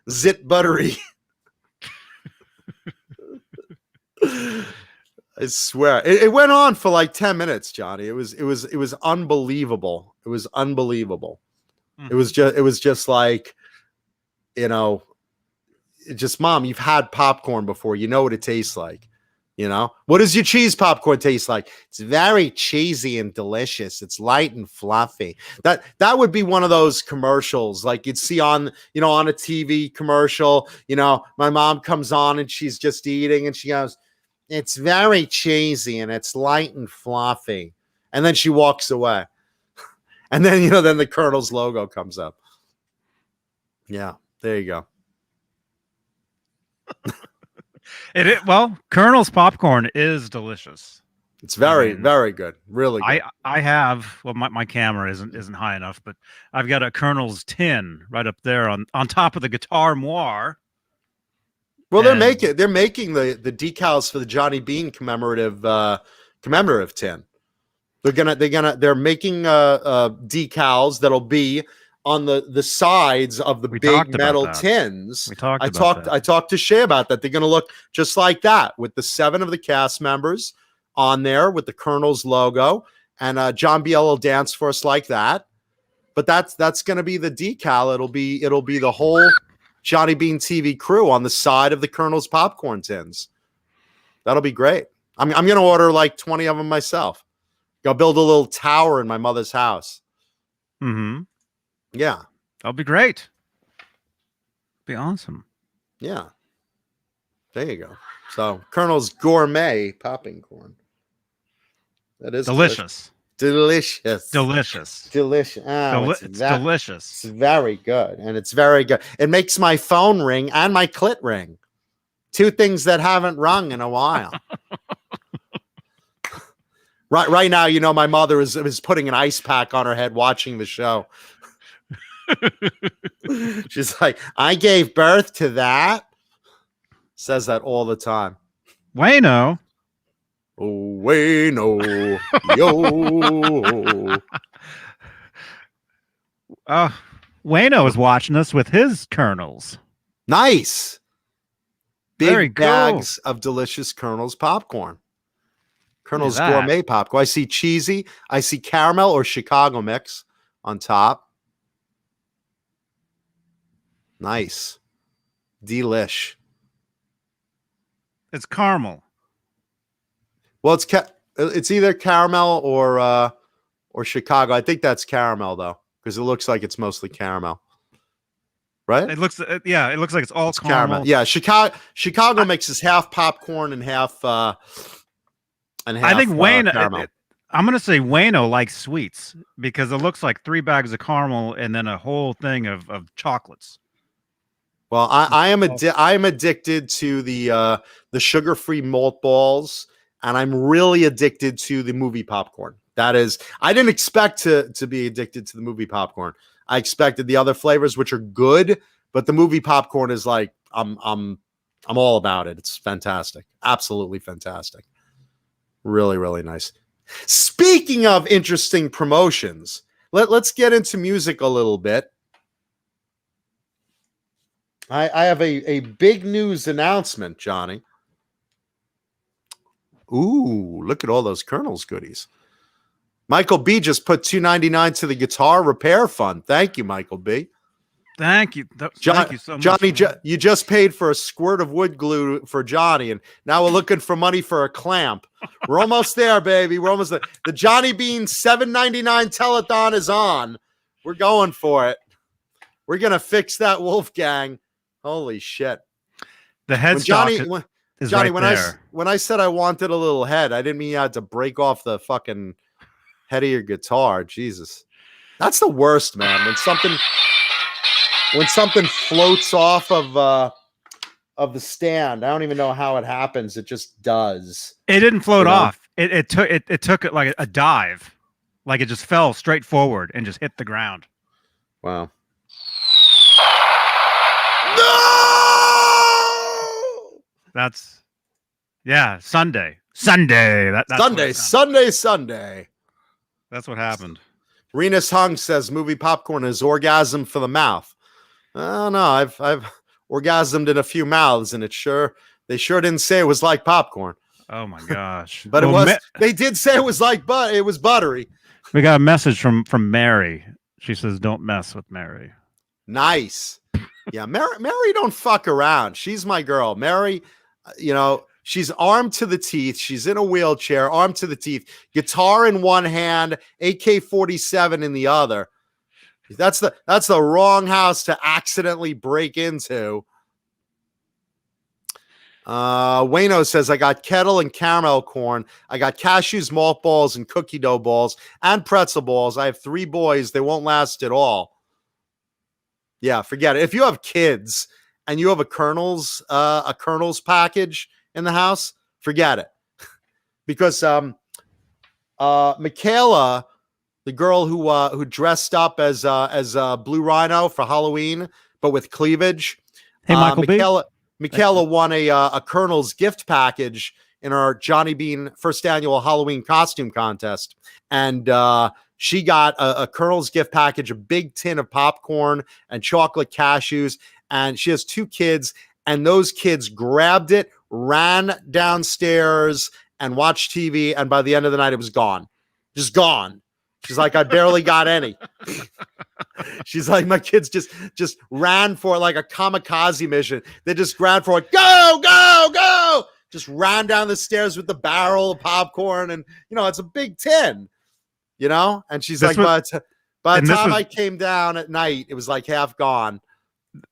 Zit buttery. I swear. It went on for like 10 minutes, Johnny. It was unbelievable. It was unbelievable. Mm-hmm. It was just like, Mom, you've had popcorn before. You know what it tastes like. What does your cheese popcorn taste like? It's very cheesy and delicious. It's light and fluffy. That would be one of those commercials like you'd see on a TV commercial. My mom comes on and she's just eating and she goes, it's very cheesy and it's light and fluffy. And then she walks away. And then, then the Colonel's logo comes up. Yeah, there you go. Well, Colonel's popcorn is delicious. It's very good. Really good. I have, well, my camera isn't high enough, but I've got a Colonel's tin right up there on top of the guitar moire. Well, they're making the decals for the Johnny Beane commemorative tin. They're making decals that'll be on the sides of the big metal tins. I talked to Shay about that. They're going to look just like that with the 7 of the cast members on there with the Colonel's logo. and John Biel will dance for us like that. But that's going to be the decal. It'll be the whole Johnny Beane TV crew on the side of the Colonel's popcorn tins. That'll be great. I'm going to order like 20 of them myself. Go build a little tower in my mother's house. Mm-hmm. Yeah. That'll be great. Be awesome. Yeah. There you go. So Colonel's gourmet popping corn. That is delicious. Delicious. Delicious. Delicious. Oh, it's delicious. It's very good. And it's very good. It makes my phone ring and my clit ring. Two things that haven't rung in a while. Right now, you know, my mother is putting an ice pack on her head watching the show. She's like, I gave birth to that. Says that all the time. Wayno. Oh, Wayno. Yo. Wayno is watching us with his kernels. Nice. Big Very bags of delicious Colonel's popcorn. Colonel's gourmet popcorn. I see cheesy. I see caramel or Chicago mix on top. Nice. Delish. It's caramel. Well, it's either caramel or Chicago. I think that's caramel though, because it looks like it's mostly caramel. Right? It looks like it's all caramel. Yeah, Chicago mixes half popcorn and half I think Wayno. Caramel. I'm gonna say Wayno likes sweets because it looks like 3 bags of caramel and then a whole thing of chocolates. Well, I am addicted to the sugar-free malt balls, and I'm really addicted to the movie popcorn. That is, I didn't expect to be addicted to the movie popcorn. I expected the other flavors, which are good, but the movie popcorn is like I'm all about it. It's fantastic, absolutely fantastic, really, really nice. Speaking of interesting promotions, let's get into music a little bit. I have a big news announcement, Johnny. Ooh, look at all those Colonel's goodies. Michael B just put $2.99 to the guitar repair fund. Thank you, Michael B. Thank you. Thank you so much. Johnny, you just paid for a squirt of wood glue for Johnny, and now we're looking for money for a clamp. We're almost there, baby. We're almost there. The Johnny Beane $7.99 telethon is on. We're going for it. We're going to fix that Wolfgang. Holy shit. The headstock is Johnny, right there. when I said I wanted a little head, I didn't mean you had to break off the fucking head of your guitar. Jesus. That's the worst, man. When something floats off of the stand, I don't even know how it happens. It just does. It didn't float off. It took it like a dive. Like it just fell straight forward and just hit the ground. Wow. That's Sunday. That's Sunday. That's what happened. Renus Hung says movie popcorn is orgasm for the mouth. I don't know. I've orgasmed in a few mouths, and they sure didn't say it was like popcorn. Oh my gosh. But they did say it was like it was buttery. We got a message from Mary. She says, "Don't mess with Mary." Nice. Yeah, Mary don't fuck around. She's my girl. Mary, you know, she's armed to the teeth. She's in a wheelchair, armed to the teeth, guitar in one hand, AK-47 in the other. That's the wrong house to accidentally break into. Wayno says, I got kettle and caramel corn. I got cashews, malt balls, and cookie dough balls, and pretzel balls. I have 3 boys. They won't last at all. Yeah, forget it. If you have kids and you have a Colonel's package in the house, forget it. Because Michaela, the girl who dressed up as Blue Rhino for Halloween, but with cleavage. Hey, Michael Michaela won a Colonel's gift package in our Johnny Beane first annual Halloween costume contest. And she got a Colonel's gift package, a big tin of popcorn and chocolate cashews. And she has 2 kids, and those kids grabbed it, ran downstairs, and watched TV. And by the end of the night, it was gone. just gone. She's like, I barely got any. She's like, my kids just ran for it like a kamikaze mission. They just ran for it. Go, go, go. Just ran down the stairs with the barrel of popcorn. And, it's a big tin, And she's like, by the time I came down at night, it was like half gone.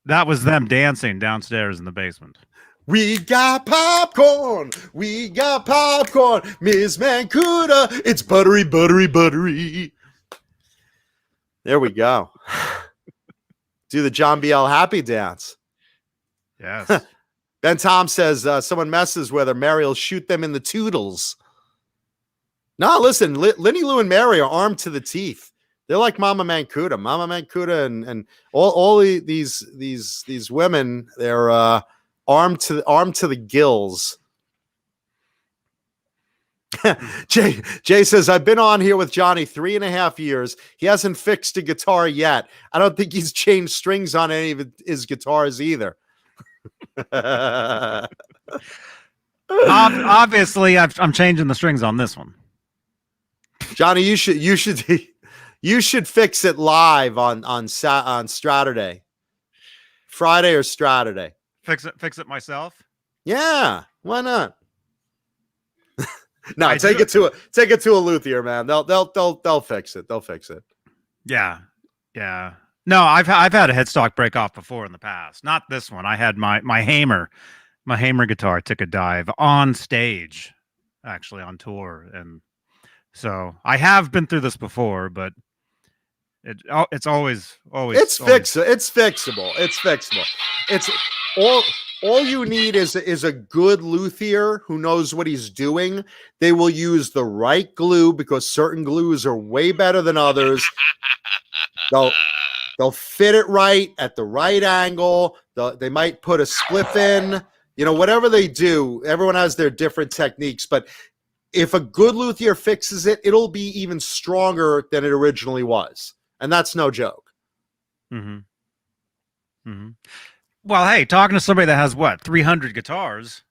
That was them dancing downstairs in the basement. We got popcorn. We got popcorn. Miss Mancuda. It's buttery, buttery, buttery. There we go. Do the John B.L. Happy dance. Yes. Ben Tom says someone messes with her. Mary will shoot them in the toodles. No, listen. Lenny Lou and Mary are armed to the teeth. They're like Mama Mancuda. Mama Mancuda and all these women, they're armed to the gills. Jay says, I've been on here with Johnny 3.5 years. He hasn't fixed a guitar yet. I don't think he's changed strings on any of his guitars either. Obviously, I'm changing the strings on this one. Johnny, you should fix it live on Saturday, Friday or Saturday. Fix it myself. Yeah, why not? No, take it to a luthier, man. They'll fix it. They'll fix it. Yeah. No, I've had a headstock break off before in the past. Not this one. I had my Hamer guitar took a dive on stage, actually on tour, and so I have been through this before, but it's always it's fixable. It's fixable. It's fixable. It's all you need is a good luthier who knows what he's doing. They will use the right glue because certain glues are way better than others. They'll fit it right at the right angle. They might put a spliff in. Whatever they do, everyone has their different techniques. But if a good luthier fixes it, it'll be even stronger than it originally was. And that's no joke. Mm-hmm. Mm-hmm. Well, hey, talking to somebody that has 300 guitars?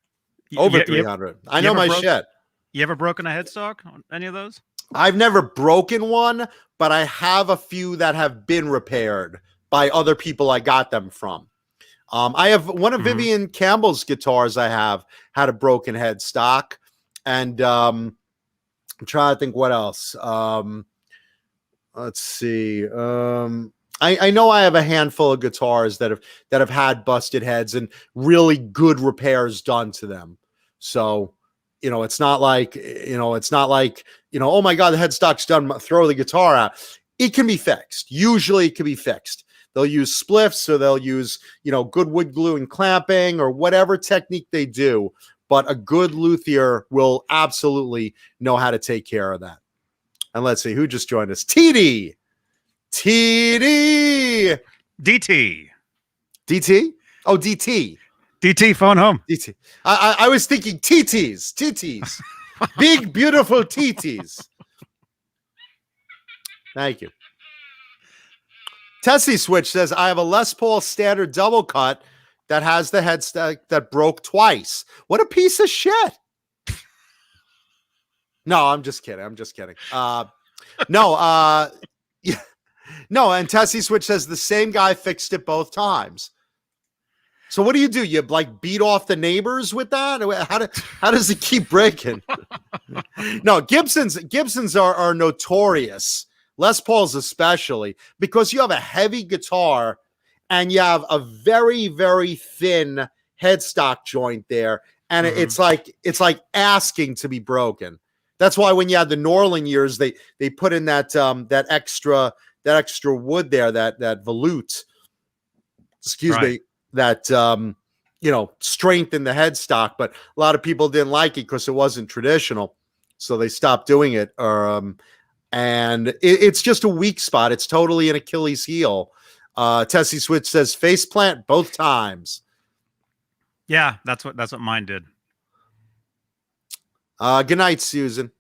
Over 300. I know my shit. You ever broken a headstock on any of those? I've never broken one, but I have a few that have been repaired by other people I got them from. I have one of Vivian Campbell's guitars I have had a broken headstock. And I'm trying to think what else. Let's see. I know I have a handful of guitars that have had busted heads and really good repairs done to them. So, it's not like, oh my God, the headstock's done, throw the guitar out. It can be fixed. Usually it can be fixed. They'll use spliffs or they'll use, good wood glue and clamping or whatever technique they do. But a good luthier will absolutely know how to take care of that. And let's see who just joined us. TD. DT. Oh, DT. DT, phone home. DT. I was thinking TTs. Big, beautiful TTs. Thank you. Tessie Switch says, I have a Les Paul standard double cut that has the headstock that broke twice. What a piece of shit. No, I'm just kidding. Yeah. No, and Tessie Switch says the same guy fixed it both times. So what do? You beat off the neighbors with that? How does it keep breaking? No, Gibsons are notorious. Les Pauls especially, because you have a heavy guitar and you have a very, very thin headstock joint there, and it's like asking to be broken. That's why when you had the Norlin years, they put in that extra wood there, that volute. Excuse me, that strengthened the headstock, but a lot of people didn't like it because it wasn't traditional, so they stopped doing it. And it's just a weak spot. It's totally an Achilles heel. Tessie Switch says faceplant both times. Yeah, that's what mine did. Good night, Susan.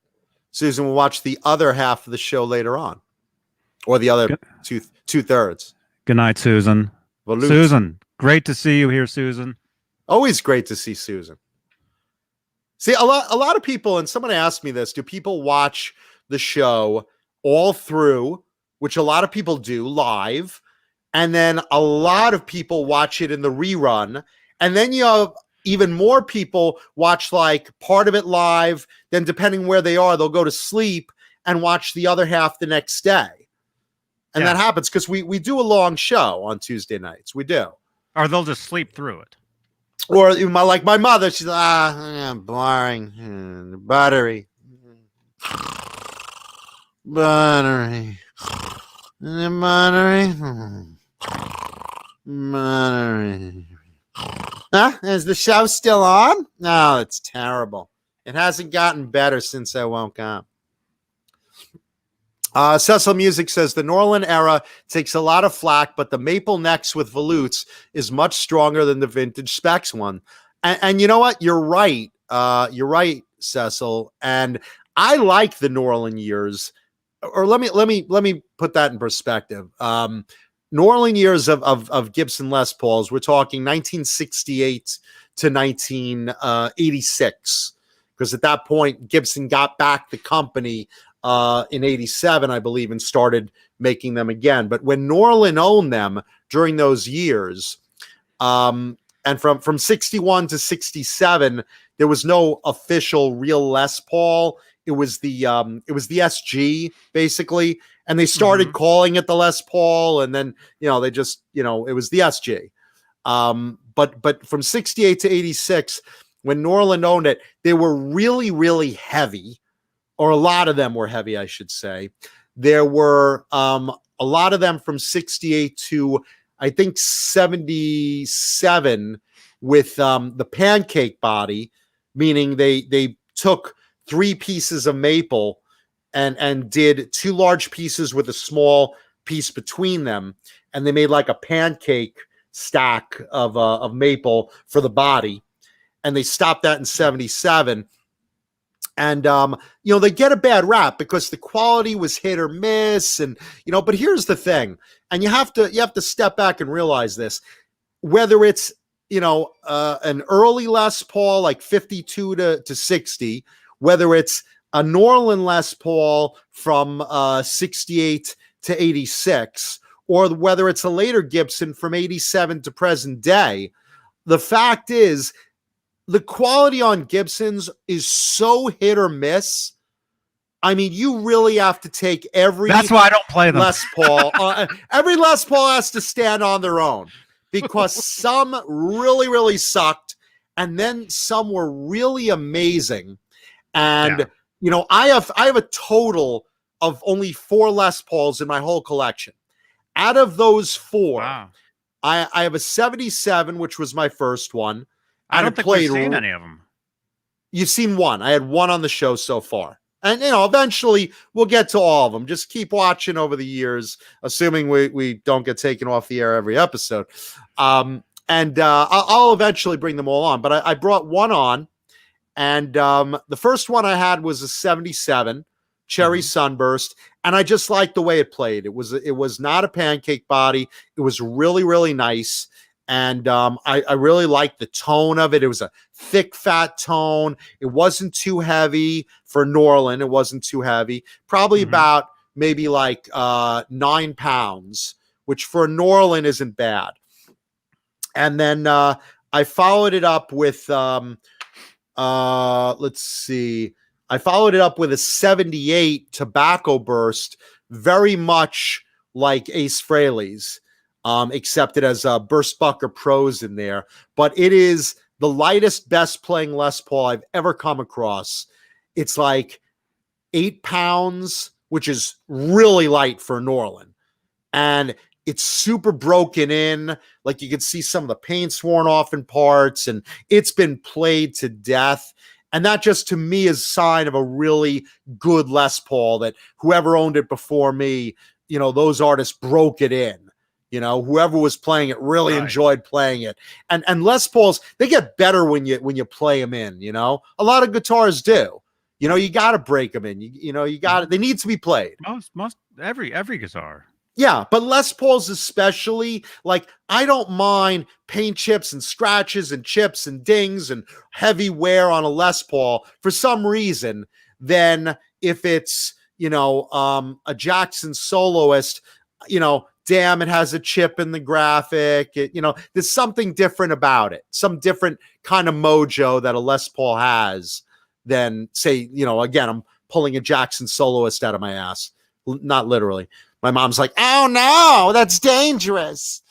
Susan will watch the other half of the show later on, or the other two-thirds. Good night, Susan. Volute. Susan, great to see you here, Susan. Always great to see Susan. See, a lot of people, and someone asked me this: do people watch the show all through, which a lot of people do live, and then a lot of people watch it in the rerun, and then you have even more people watch like part of it live, then depending where they are, they'll go to sleep and watch the other half the next day. And that happens because we do a long show on Tuesday nights. We do. Or they'll just sleep through it. Or my mother, she's boring. Buttery. Buttery. Huh? Is the show still on? No, it's terrible. It hasn't gotten better since I woke up. Cecil Music says the Norlin era takes a lot of flack, but the maple necks with volutes is much stronger than the vintage specs one. And you know what? You're right. You're right, Cecil. And I like the Norlin years. Or let me put that in perspective. Norlin years of Gibson Les Pauls, we're talking 1968 to 1986, because at that point Gibson got back the company in 87, I believe, and started making them again. But when Norlin owned them during those years, and from 61 to 67, there was no official real Les Paul. It was the SG basically, and they started calling it the Les Paul, and then they just it was the SG. But from 68 to 86, when Norlin owned it, they were really, really heavy, or a lot of them were heavy, I should say. There were a lot of them from 68 to I think 77 with the pancake body, meaning they took 3 pieces of maple and did 2 large pieces with a small piece between them, and they made like a pancake stack of maple for the body, and they stopped that in 77. And they get a bad rap because the quality was hit or miss, and but here's the thing, and you have to step back and realize this: whether it's an early Les Paul like 52 to 60, whether it's a Norlin Les Paul from 68 to 86, or whether it's a later Gibson from 87 to present day, the fact is the quality on Gibsons is so hit or miss. I mean, you really have to take every. That's why I don't play them. Les Paul. Every Les Paul has to stand on their own, because some really, really sucked, and then some were really amazing. And I have a total of only 4 Les Pauls in my whole collection. Out of those 4, wow. I have a 77, which was my first one. I don't think we've seen any of them. You've seen one. I had one on the show so far. And, eventually we'll get to all of them. Just keep watching over the years, assuming we don't get taken off the air every episode. I'll eventually bring them all on. But I brought one on. And the first one I had was a 77 Cherry Sunburst. And I just liked the way it played. It was not a pancake body. It was really, really nice. And I really liked the tone of it. It was a thick, fat tone. It wasn't too heavy for Norlin. It wasn't too heavy. Probably about maybe like 9 pounds, which for Norlin isn't bad. And then I followed it up with, let's see. I followed it up with a 78 Tobacco Burst, very much like Ace Frehley's. Except it has Burst Bucker Pros in there. But it is the lightest, best playing Les Paul I've ever come across. It's like 8 pounds, which is really light for Norlin. And it's super broken in. Like you can see some of the paint's worn off in parts, and it's been played to death. And that just to me is a sign of a really good Les Paul, that whoever owned it before me, those artists broke it in. Whoever was playing it really enjoyed playing it. And Les Pauls, they get better when you play them in, A lot of guitars do. You got to break them in. You got it. They need to be played. Most every guitar. Yeah, but Les Pauls especially, like, I don't mind paint chips and scratches and chips and dings and heavy wear on a Les Paul for some reason than if it's, a Jackson soloist, damn, it has a chip in the graphic. There's something different about it. Some different kind of mojo that a Les Paul has than, say, again, I'm pulling a Jackson soloist out of my ass. Not literally. My mom's like, oh no, that's dangerous.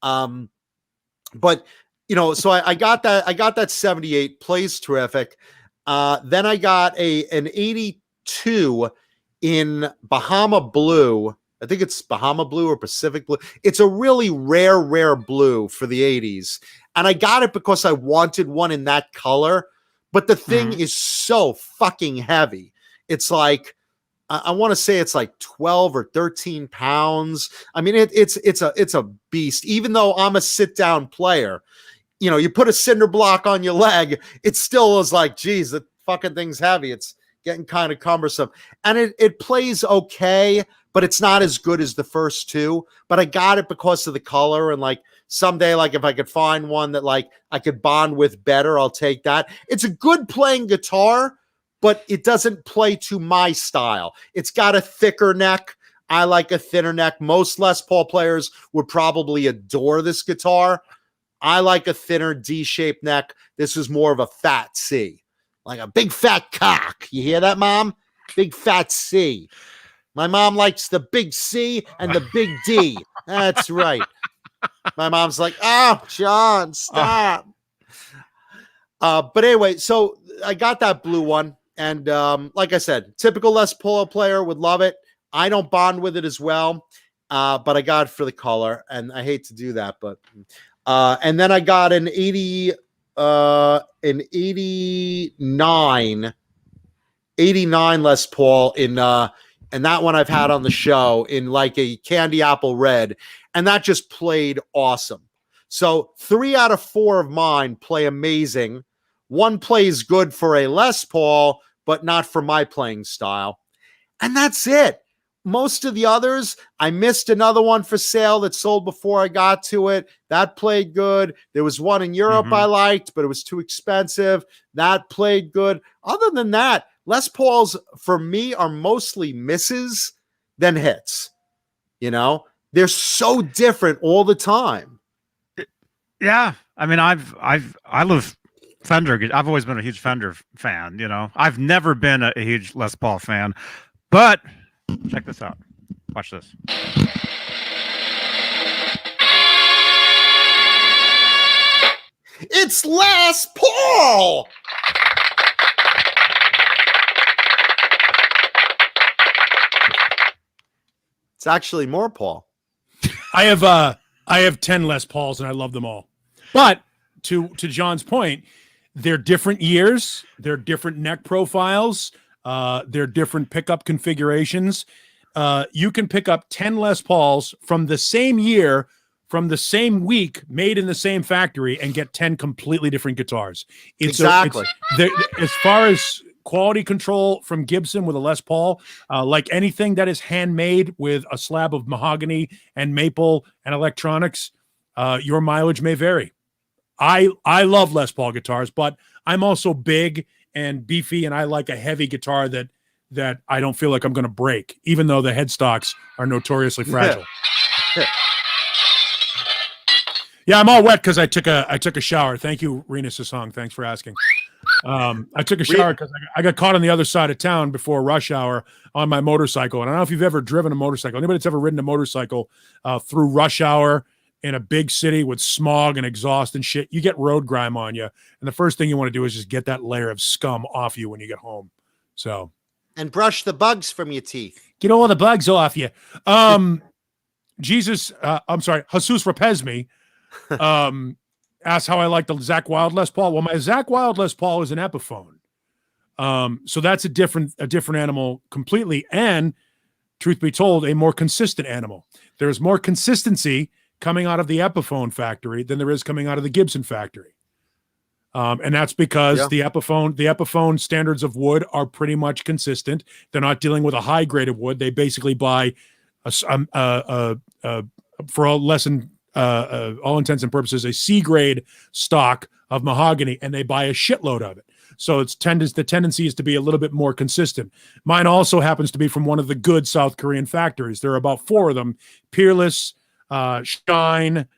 But so I got that 78, plays terrific. Then I got an 82 in Bahama Blue. I think it's Bahama Blue or Pacific Blue. It's a really rare blue for the 80s. And I got it because I wanted one in that color. But the thing is so fucking heavy. It's like, I want to say it's like 12 or 13 pounds. I mean, it's a beast. Even though I'm a sit-down player, you put a cinder block on your leg, it still is like, geez, the fucking thing's heavy. It's getting kind of cumbersome. And it plays okay, but it's not as good as the first two. But I got it because of the color. And like someday, like if I could find one that like I could bond with better, I'll take that. It's a good playing guitar, but it doesn't play to my style. It's got a thicker neck. I like a thinner neck. Most Les Paul players would probably adore this guitar. I like a thinner D-shaped neck. This is more of a fat C, like a big fat cock. You hear that, Mom? Big fat C. My mom likes the big C and the big D. That's right. My mom's like, oh, John, stop. But anyway, so I got that blue one. And like I said, typical Les Paul player would love it. I don't bond with it as well, but I got it for the color. And I hate to do that, but... and then I got an 89 Les Paul and that one I've had on the show in like a candy apple red, and that just played awesome. So 3 out of 4 of mine play amazing. One plays good for a Les Paul, but not for my playing style. And that's it. Most of the others, I missed another one for sale that sold before I got to it. That played good. There was one in Europe I liked, but it was too expensive. That played good. Other than that, Les Pauls for me are mostly misses than hits. They're so different all the time. Yeah, I mean, I love Fender. I've always been a huge Fender fan. I've never been a huge Les Paul fan, but. Check this out. Watch this. It's Les Paul. It's actually more Paul. I have 10 Les Pauls and I love them all. But to John's point, they're different years, they're different neck profiles. They're different pickup configurations. You can pick up 10 Les Pauls from the same year, from the same week, made in the same factory, and get 10 completely different guitars. Exactly. As far as quality control from Gibson with a Les Paul, like anything that is handmade with a slab of mahogany and maple and electronics, your mileage may vary. I love Les Paul guitars, but I'm also big and beefy, and I like a heavy guitar that I don't feel like I'm going to break, even though the headstocks are notoriously fragile. Yeah, I'm all wet because I took a shower. Thank you, Rena Sasong. Thanks for asking. I took a shower because I got caught on the other side of town before rush hour on my motorcycle. And I don't know if you've ever driven a motorcycle. Anybody that's ever ridden a motorcycle through rush hour in a big city with smog and exhaust and shit, you get road grime on you. And the first thing you want to do is just get that layer of scum off you when you get home. So, and brush the bugs from your teeth. Get all the bugs off you. Jesus Rapesme asked how I like the Zakk Wylde Les Paul. Well, my Zakk Wylde Les Paul is an Epiphone. So that's a different animal completely. And truth be told, a more consistent animal. There's more consistency coming out of the Epiphone factory than there is coming out of the Gibson factory. And that's because the Epiphone standards of wood are pretty much consistent. They're not dealing with a high grade of wood. They basically buy for less than all intents and purposes, a C grade stock of mahogany, and they buy a shitload of it. So the tendency is to be a little bit more consistent. Mine also happens to be from one of the good South Korean factories. There are about 4 of them: Peerless, Shine,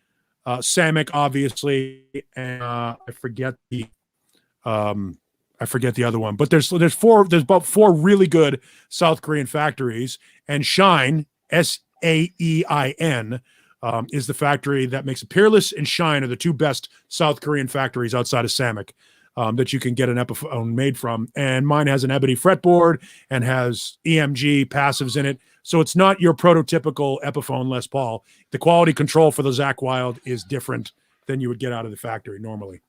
Samek, obviously, and I forget the other one. But there's about 4 really good South Korean factories, and Shine, SAEIN, is the factory that makes it. Peerless and Shine are the 2 best South Korean factories outside of Samek that you can get an Epiphone made from. And mine has an ebony fretboard and has EMG passives in it. So it's not your prototypical Epiphone Les Paul. The quality control for the Zakk Wylde is different than you would get out of the factory normally.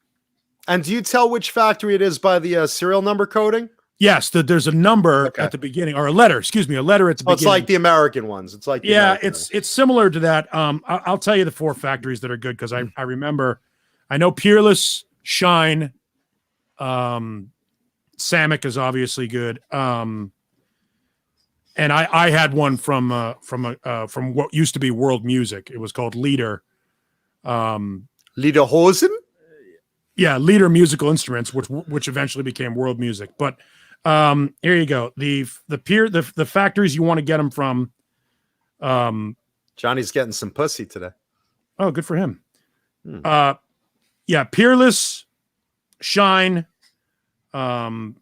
And do you tell which factory it is by the serial number coding? Yes, there's a number at the beginning, or a letter at the beginning. It's like the American ones. It's like it's similar to that. I'll tell you the 4 factories that are good because I remember. I know Peerless, Shine, Samek is obviously good. And I had one from what used to be World Music. It was called Leader. Lederhosen? Yeah, Leader Musical Instruments, which eventually became World Music. But here you go. The factories you want to get them from. Johnny's getting some pussy today. Oh, good for him. Yeah, Peerless, Shine, the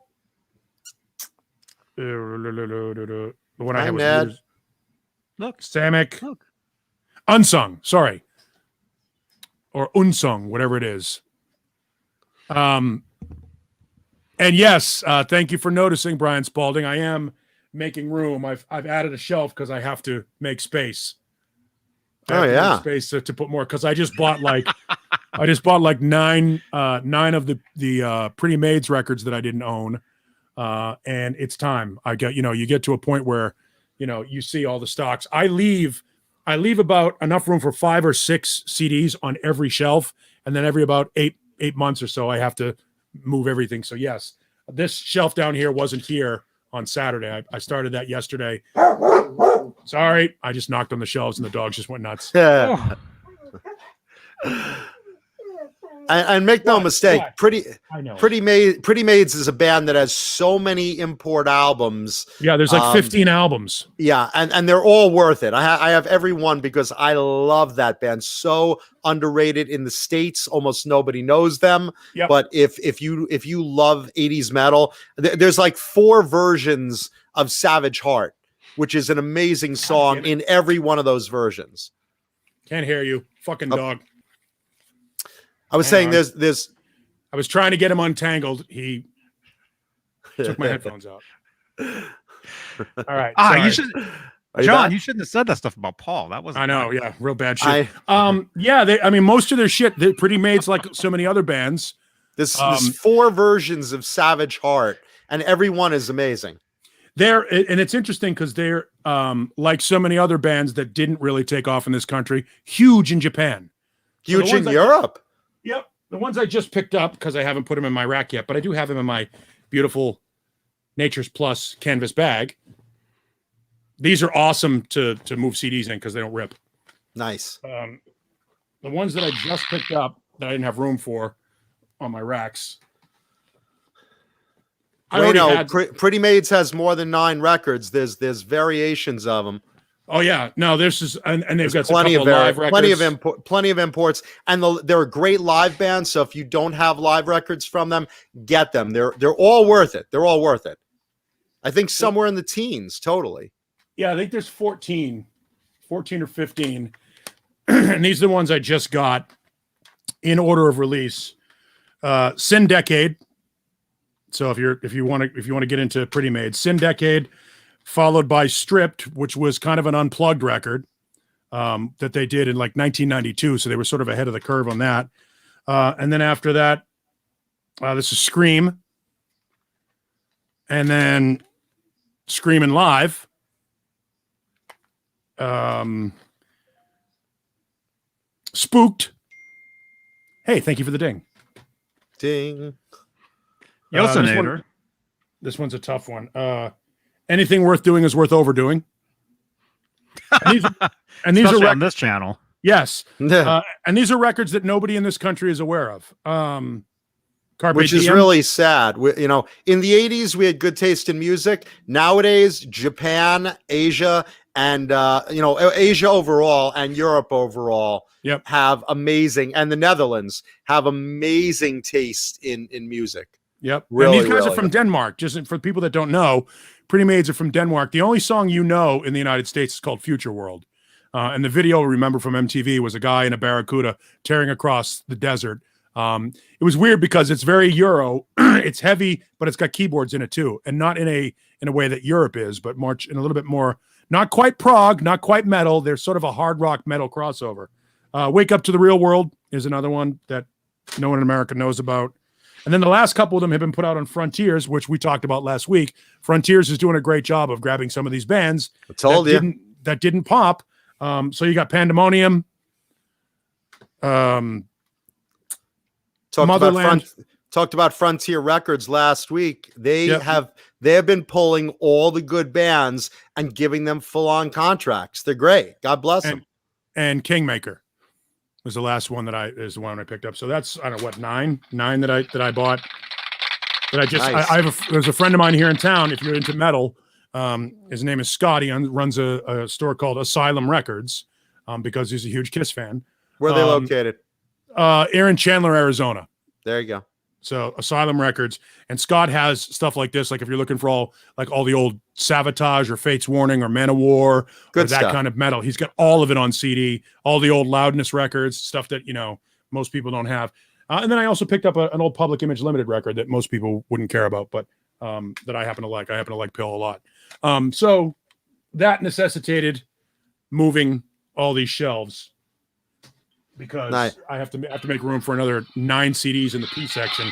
one I had was Samek, Unsung, sorry, or Unsung, whatever it is. And yes, thank you for noticing, Brian Spalding. I am making room. I've added a shelf because I have to make space. Space to put more, because I just bought like nine of the Pretty Maids records that I didn't own, and it's time. You get to a point where you see all the stocks. I leave about enough room for 5 or 6 CDs on every shelf, and then every about eight months or so I have to move everything. So yes, this shelf down here wasn't here on Saturday. I started that yesterday. Sorry, I just knocked on the shelves and the dogs just went nuts. Yeah. And make no mistake, Pretty Maids is a band that has so many import albums. Yeah, there's like 15 albums. Yeah, and they're all worth it. I have every one because I love that band. So underrated in the States, almost nobody knows them. Yep. But if you love 80s metal, there's like 4 versions of Savage Heart, which is an amazing song in every one of those versions. Can't hear you, fucking dog. I was saying there's I was trying to get him untangled. He took my headphones out. All right. You should, John, you shouldn't have said that stuff about Paul. That was I know, yeah, real bad shit. Most of their shit, they're Pretty Maids, like so many other bands. There's 4 versions of Savage Heart, and every one is amazing. And it's interesting because they're like so many other bands that didn't really take off in this country, huge in Japan. Huge in Europe. Yep. The ones I just picked up, because I haven't put them in my rack yet, but I do have them in my beautiful Nature's Plus canvas bag. These are awesome to move CDs in because they don't rip. Nice. The ones that I just picked up that I didn't have room for on my racks. Pretty Maids has more than 9 records. There's variations of them. Oh yeah, no, this is and they've got plenty of live records, plenty of imports, and they're a great live band. So if you don't have live records from them, get them. They're all worth it. They're all worth it. I think somewhere in the teens, totally. Yeah, I think there's 14 or 15, and these are the ones I just got in order of release. Sin Decade. So if you want to get into Pretty Maids, Sin Decade. Followed by Stripped, which was kind of an unplugged record that they did in like 1992. So they were sort of ahead of the curve on that. And then after that, this is Scream. And then Screamin' Live. Spooked. Hey, thank you for the ding. Ding. Yosenator. This one's a tough one. Anything worth doing is worth overdoing. And these are on this channel. Yes. And these are records that nobody in this country is aware of. Which is really sad. In the 80s, we had good taste in music. Nowadays, Japan, Asia, and Asia overall and Europe overall have amazing, and the Netherlands have amazing taste in music. Yep. Really, and these guys are from Denmark. Just for people that don't know, Pretty Maids are from Denmark. The only song in the United States is called Future World. And the video, remember, from MTV was a guy in a Barracuda tearing across the desert. It was weird because it's very Euro. It's heavy, but it's got keyboards in it too, and not in a way that Europe is, but much in a little bit more, not quite prog, not quite metal. There's sort of a hard rock metal crossover. Wake Up to the Real World is another one that no one in America knows about. And then the last couple of them have been put out on Frontiers, which we talked about last week. Frontiers is doing a great job of grabbing some of these bands that didn't pop. So you got Pandemonium, Talked about Frontier Records last week. They have been pulling all the good bands and giving them full-on contracts. They're great. God bless them. And Kingmaker was the last one is the one I picked up. So that's, I don't know what, nine that I bought. That I just there's a friend of mine here in town. If you're into metal, his name is Scott. He runs a store called Asylum Records because he's a huge Kiss fan. Where are they located? In Chandler, Arizona. There you go. So Asylum Records, and Scott has stuff like this. Like if you're looking for all the old Savatage or Fate's Warning or Man of War or that kind of metal, he's got all of it on CD. All the old Loudness records, stuff that most people don't have. And then I also picked up an old Public Image Limited record that most people wouldn't care about, but that I happen to like. I happen to like Pill a lot. So that necessitated moving all these shelves, because I have to make room for another 9 CDs in the P section.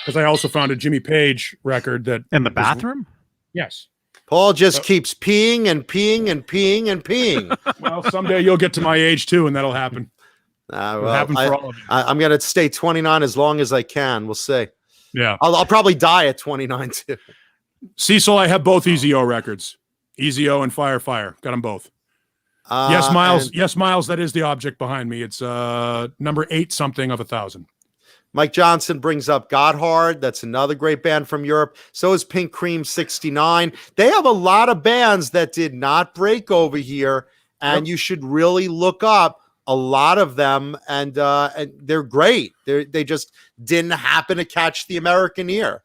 Because I also found a Jimmy Page record that in the bathroom. Yes, Paul just keeps peeing and peeing and peeing and peeing. Well, someday you'll get to my age too, and that'll happen. It'll happen for all of you. I'm gonna stay 29 as long as I can. We'll see. Yeah, I'll probably die at 29 too. Cecil, I have both EZO records, EZO and Fire. Got them both. Yes, Miles. Yes, Miles. That is the object behind me. It's number 8 something of 1,000. Mike Johnson brings up Gotthard. That's another great band from Europe. So is Pink Cream 69. They have a lot of bands that did not break over here, and you should really look up a lot of them. And they're great. They just didn't happen to catch the American ear.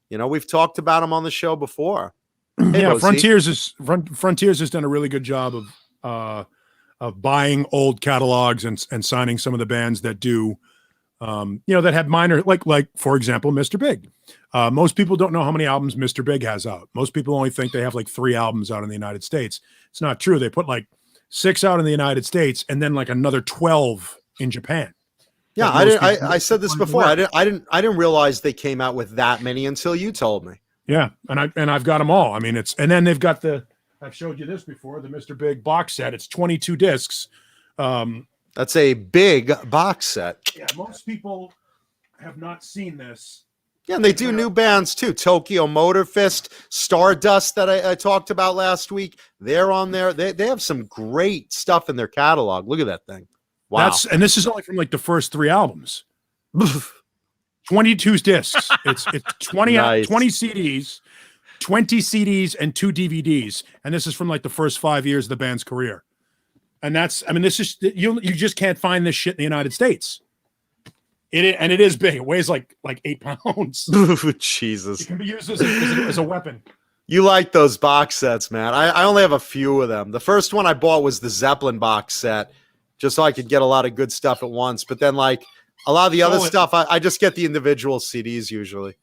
We've talked about them on the show before. Hey, yeah, Frontiers has done a really good job of buying old catalogs and signing some of the bands that do, that have minor, like for example, Mr. Big. Most people don't know how many albums Mr. Big has out. Most people only think they have 3 albums out in the United States. It's not true. They put 6 out in the United States and then another 12 in Japan. Yeah, I said this before. I didn't realize they came out with that many until you told me. Yeah, and I've got them all. I mean, and then they've got I've showed you this before, the Mr. Big box set. It's 22 discs. That's a big box set. Yeah, most people have not seen this. Yeah, and they do new bands too. Tokyo Motor Fist, Stardust that I talked about last week. They're on there. They have some great stuff in their catalog. Look at that thing. Wow. And this is only from the first 3 albums. 22 discs. It's 20 Nice. 20 CDs, 20 CDs and 2 DVDs. And this is from the first 5 years of the band's career. And this is you just can't find this shit in the United States. It is big. It weighs like 8 pounds. Jesus. It can be used as a weapon. You like those box sets, man. I only have a few of them. The first one I bought was the Zeppelin box set, just so I could get a lot of good stuff at once. But then a lot of the other stuff, I just get the individual CDs usually.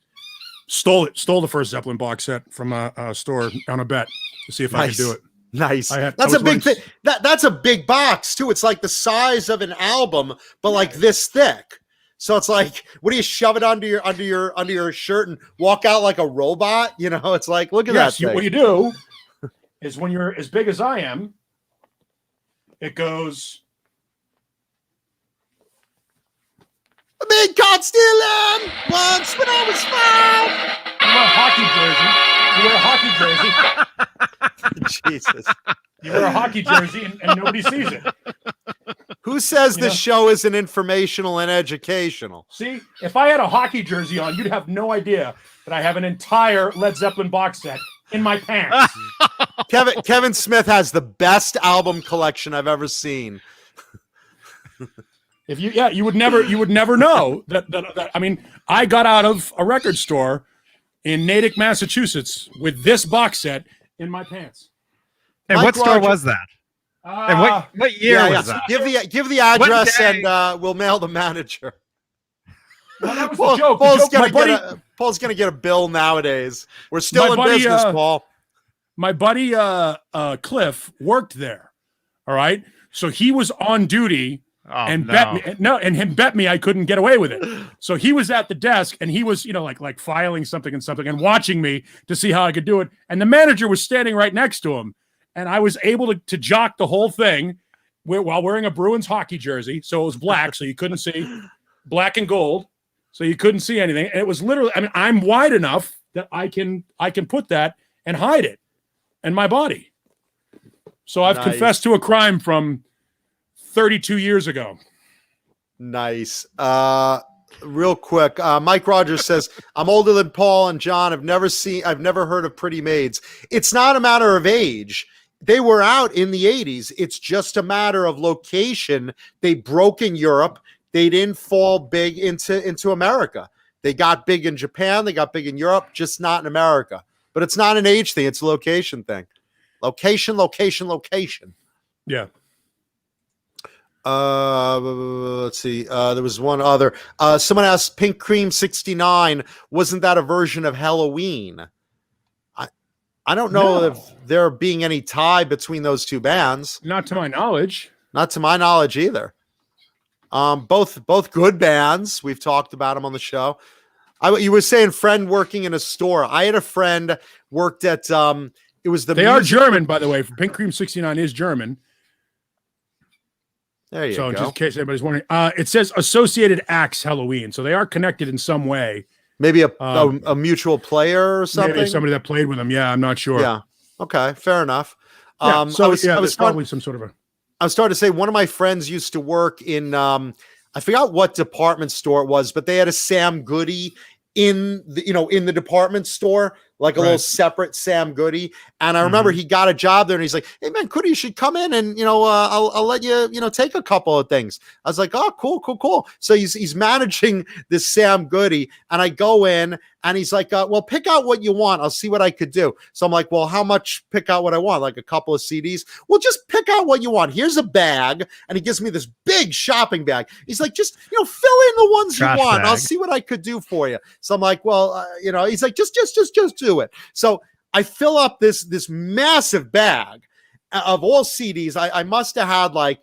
Stole the first Zeppelin box set from a store on a bet to see if I could do it. Nice. That's a big thing. That's a big box too. It's the size of an album, but this thick. So it's what do you shove it under your shirt and walk out like a robot? It's look at that thing. What you do is when you're as big as I am, it goes. A big caught stealing once when I was 5. You wear a hockey jersey. Jesus. You wear a hockey jersey and nobody sees it. Who says this show isn't informational and educational? See, if I had a hockey jersey on, you'd have no idea that I have an entire Led Zeppelin box set in my pants. Kevin Smith has the best album collection I've ever seen. If you would never know that. I mean, I got out of a record store in Natick, Massachusetts, with this box set in my pants. And what store was that? And what year was that? Give the address and we'll mail the manager. Well, that was the joke. Paul's gonna get a bill nowadays. We're still in business, Paul. My buddy Cliff worked there. All right, so he was on duty bet me I couldn't get away with it. So he was at the desk and he was like filing something and watching me to see how I could do it. And the manager was standing right next to him, and I was able to jock the whole thing while wearing a Bruins hockey jersey. So it was black, so you couldn't see, black and gold. So you couldn't see anything. And it was literally, I mean, I'm wide enough that I can put that and hide it in my body. So I've confessed to a crime from 32 years ago. Nice. Real quick, Mike Rogers says, I'm older than Paul and John. I've never heard of Pretty Maids. It's not a matter of age. They were out in the 80s. It's just a matter of location. They broke in Europe. They didn't fall big into America. They got big in Japan. They got big in Europe, just not in America. But it's not an age thing. It's a location thing. Location. Yeah. Let's see. There was one other. Someone asked, Pink Cream 69, wasn't that a version of Halloween? I don't know if there being any tie between those two bands. Not to my knowledge. Not to my knowledge either. Both good bands. We've talked about them on the show. You were saying friend working in a store. I had a friend worked at it was the. They are German, by the way. Pink Cream 69 is German. There you go. So just in case anybody's wondering, it says Associated Acts Halloween, so they are connected in some way. Maybe a mutual player or something. Maybe somebody that played with them. Yeah, I'm not sure. Yeah. Okay. Fair enough. Yeah, there's probably some sort of a. I was starting to say one of my friends used to work in I forgot what department store it was, but they had a Sam Goody in the department store, like a little separate Sam Goody. And I remember he got a job there and he's like, hey man, Goody, you should come in and, I'll let you, take a couple of things. I was like, oh, cool. So he's managing this Sam Goody, and I go in and he's like, well, pick out what you want. I'll see what I could do. So I'm like, well, how much pick out what I want? Like a couple of CDs? Well, just pick out what you want. Here's a bag. And he gives me this big shopping bag. He's like, just, fill in the ones you want. I'll see what I could do for you. So I'm like, well, he's like, just do it. So I fill up this massive bag of all CDs. I must have had like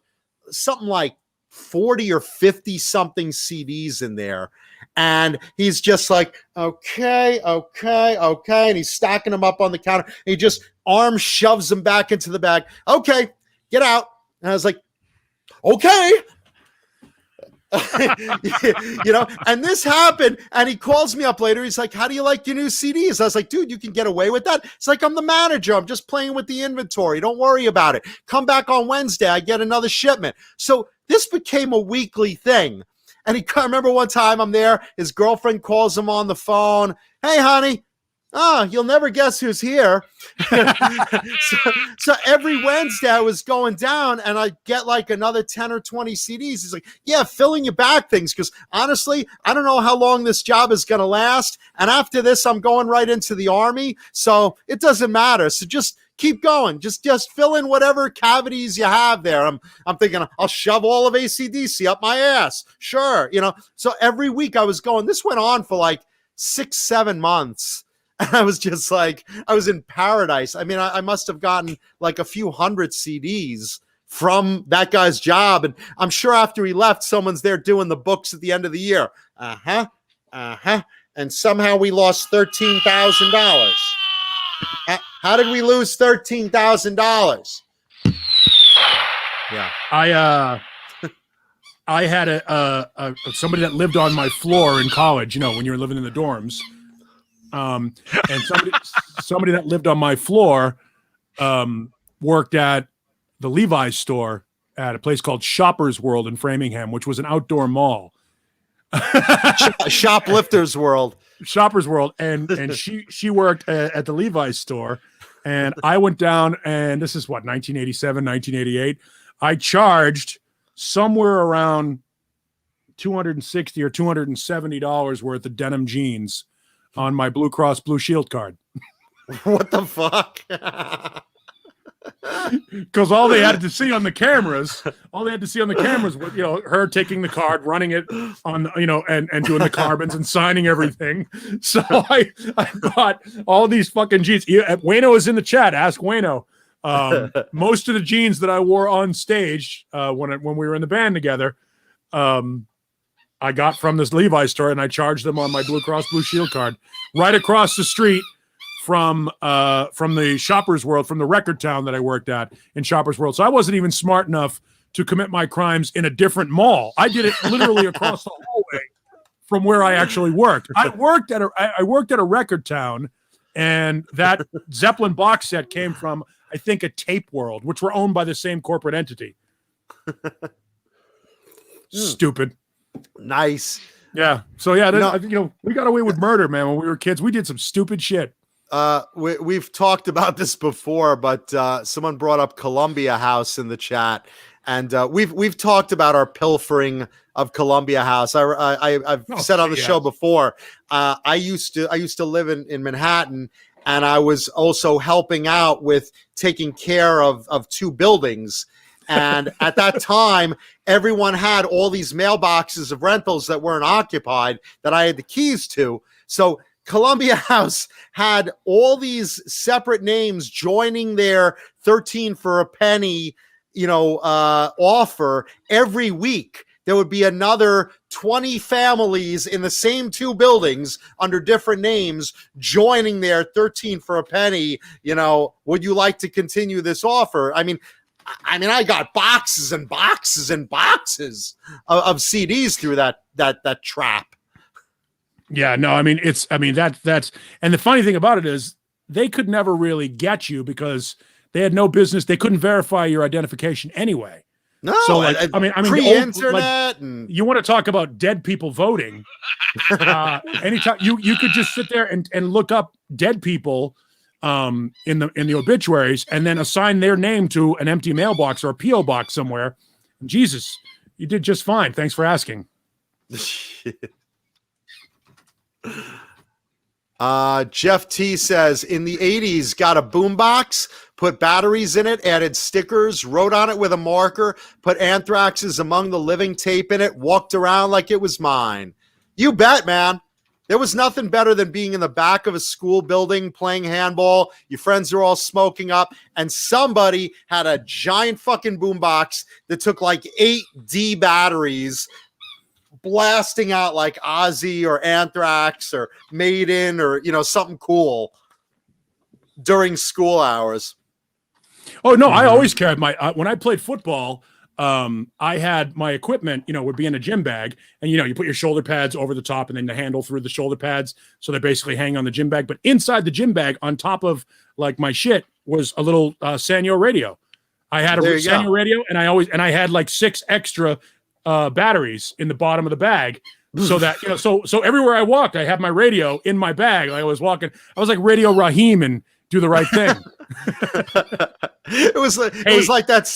something like 40 or 50 something CDs in there. And he's just like, okay. And he's stacking them up on the counter. And he just arm shoves them back into the bag. Okay, get out. And I was like, okay. And this happened, and he calls me up later. He's like, how do you like your new CDs? I was like, dude, you can get away with that. It's like, I'm the manager. I'm just playing with the inventory. Don't worry about it. Come back on Wednesday. I get another shipment. So this became a weekly thing. And I remember one time I'm there, his girlfriend calls him on the phone. Hey, honey. You'll never guess who's here. so every Wednesday I was going down and I get like another 10 or 20 CDs. He's like, yeah, filling your back things. Because honestly, I don't know how long this job is going to last. And after this, I'm going right into the Army. So it doesn't matter. So just keep going. Just fill in whatever cavities you have there. I'm thinking I'll shove all of AC/DC up my ass. Sure. So every week I was going, this went on for like 6-7 months. And I was just like, I was in paradise. I mean, I must have gotten like a few hundred CDs from that guy's job. And I'm sure after he left, someone's there doing the books at the end of the year. And somehow we lost $13,000. How did we lose $13,000? Yeah. I had a somebody that lived on my floor in college, when you were living in the dorms. And somebody that lived on my floor worked at the Levi's store at a place called Shoppers World in Framingham, which was an outdoor mall. Shoplifters World. Shoppers World, and she worked at the Levi's store, and I went down, and this is what, 1987, 1988. I charged somewhere around $260 or $270 worth of denim jeans on my Blue Cross Blue Shield card. What the fuck? Because all they had to see on the cameras was, you know, her taking the card, running it on, you know, and doing the carbons and signing everything. So I bought all these fucking jeans. Wayno is in the chat. Ask Wayno. Most of the jeans that I wore on stage when we were in the band together, I got from this Levi's store, and I charged them on my Blue Cross Blue Shield card right across the street from the Shoppers World, from the record town that I worked at in Shoppers World. So I wasn't even smart enough to commit my crimes in a different mall. I did it literally across the hallway from where I actually worked. I worked at a record town, and that Zeppelin box set came from, I think, a Tape World, which were owned by the same corporate entity. Stupid. Nice. Yeah. So yeah, you know, we got away with murder, man. When we were kids, we did some stupid shit. We've talked about this before, but someone brought up Columbia House in the chat, and we've talked about our pilfering of Columbia House. I've said on the show before. I used to live in Manhattan, and I was also helping out with taking care of two buildings. And at that time, everyone had all these mailboxes of rentals that weren't occupied that I had the keys to. So Columbia House had all these separate names joining their 13 for a penny, you know, offer every week. There would be another 20 families in the same two buildings under different names joining their 13 for a penny. You know, would you like to continue this offer? I mean, I got boxes and boxes and boxes of CDs through that trap. Yeah, no, I mean, that's, and the funny thing about it is they could never really get you because they had no business. They couldn't verify your identification anyway. No, so like, I mean, pre-internet, and you want to talk about dead people voting? Anytime you could just sit there and look up dead people in the obituaries and then assign their name to an empty mailbox or a PO box somewhere. Jesus, you did just fine. Thanks for asking. Jeff T says, in the 80s, got a boombox, put batteries in it, added stickers, wrote on it with a marker, put Anthrax's Among the Living tape in it, walked around like it was mine. You bet, man. There was nothing better than being in the back of a school building playing handball. Your friends are all smoking up, and somebody had a giant fucking boombox that took like 8 D batteries, blasting out like Ozzy or Anthrax or Maiden or, you know, something cool during school hours. Oh no, I always carried my when I played football. I had my equipment, you know, would be in a gym bag, and, you know, you put your shoulder pads over the top and then the handle through the shoulder pads. So they basically hang on the gym bag, but inside the gym bag on top of like my shit was a little Sanyo radio. I had a Sanyo radio, and I had like 6 extra batteries in the bottom of the bag. So that, you know, so everywhere I walked, I had my radio in my bag. Like I was walking, I was like Radio Raheem and Do the Right Thing. It was like that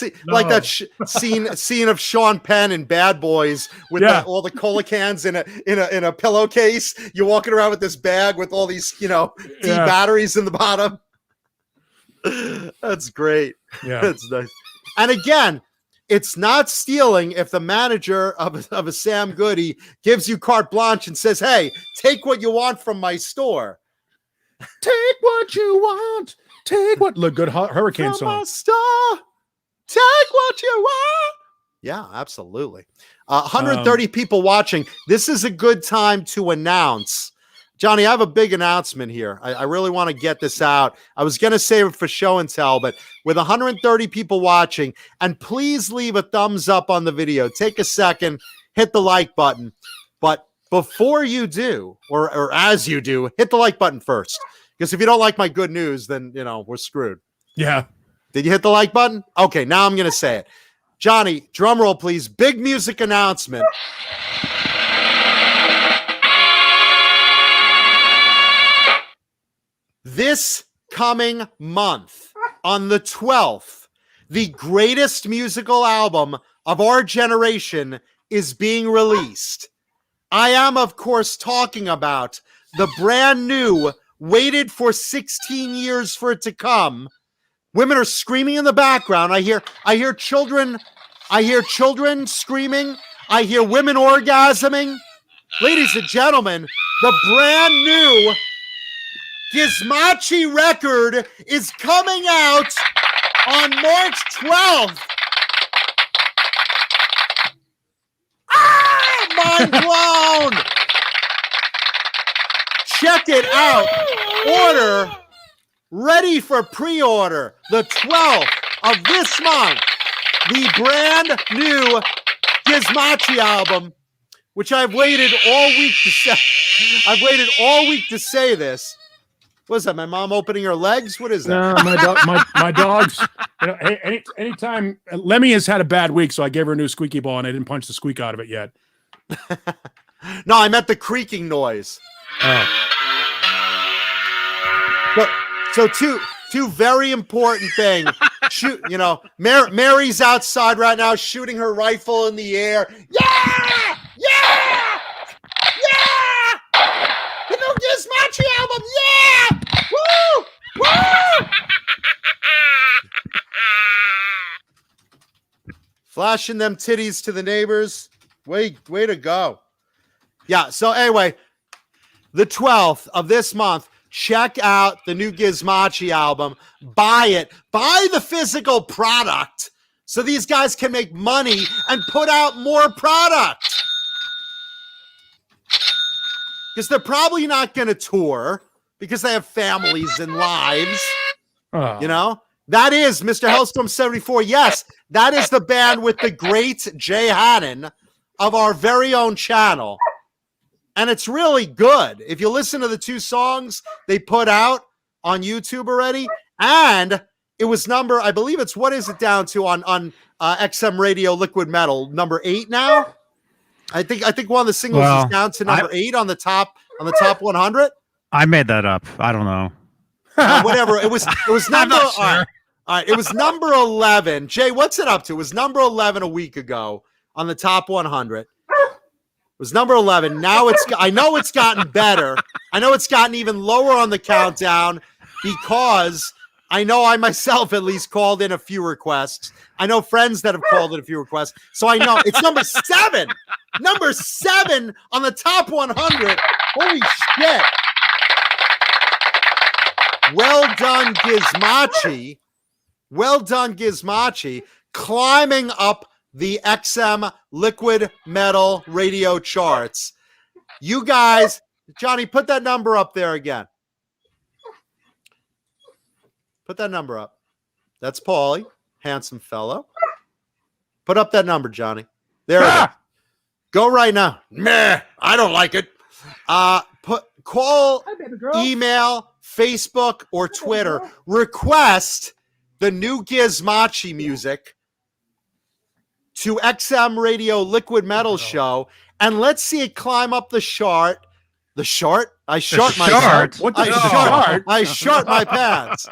scene of Sean Penn in Bad Boys with all the cola cans in a pillowcase. You're walking around with this bag with all these, you know, D batteries in the bottom. That's great. Yeah, that's nice. And again, it's not stealing if the manager of a Sam Goody gives you carte blanche and says, "Hey, take what you want from my store." Take what you want. Take what? Look, good hurricane song. My store. Take what you want. Yeah, absolutely. 130 people watching. This is a good time to announce. Johnny, I have a big announcement here. I really want to get this out. I was going to save it for show and tell, but with 130 people watching, and please leave a thumbs up on the video. Take a second, hit the like button. But before you do, or as you do, hit the like button first. Because if you don't like my good news, then, you know, we're screwed. Yeah. Did you hit the like button? Okay, now I'm going to say it. Johnny, drum roll, please. Big music announcement. This coming month, on the 12th, the greatest musical album of our generation is being released. I am, of course, talking about the brand new, waited for 16 years for it to come. Women are screaming in the background. I hear children screaming. I hear women orgasming. Ladies and gentlemen, the brand new Gizmochi record is coming out on March 12th. Mind blown. Check it out. Order. Ready for pre-order. The 12th of this month. The brand new Gizmochi album, which I've waited all week to say. I've waited all week to say this. What is that? My mom opening her legs? What is that? No, my dogs. You know, anytime Lemmy has had a bad week, so I gave her a new squeaky ball, and I didn't punch the squeak out of it yet. No, I meant the creaking noise. Oh. So two very important things. Shoot, you know, Mary's outside right now shooting her rifle in the air. Yeah! Yeah! Yeah! The new Gizmochi album, yeah! Woo! Woo! Flashing them titties to the neighbors. Way to go. Yeah, so anyway, the 12th of this month, check out the new Gizmochi album. Buy it. Buy the physical product so these guys can make money and put out more product. Because they're probably not going to tour because they have families and lives. You know? That is Mr. Hellstorm 74. Yes, that is the band with the great Jay Hannon of our very own channel. And it's really good. If you listen to the two songs they put out on YouTube already, and it was I believe it's, what is it down to on XM Radio Liquid Metal, number 8 now? I think one of the singles is down to number 8 on the top 100. I made that up. I don't know. Whatever. It was number sure. All right, it was number 11. Jay, what's it up to? It was number 11 a week ago on the top 100. It was number 11. Now I know it's gotten better. I know it's gotten even lower on the countdown because I know I myself at least called in a few requests. I know friends that have called in a few requests. So I know it's number 7. Number 7 on the top 100. Holy shit. Well done, Gizmochi. Well done, Gizmochi. Climbing up the XM Liquid Metal radio charts. You guys, Johnny, put that number up there again. Put that number up. That's Paulie, handsome fellow. Put up that number, Johnny. There it is. Go right now. Meh, I don't like it. Call, email, Facebook, or Twitter. Request the new Gizmochi music to XM Radio Liquid Metal Show, and let's see it climb up the chart. The chart? I short my chart. What the chart? I short my pants.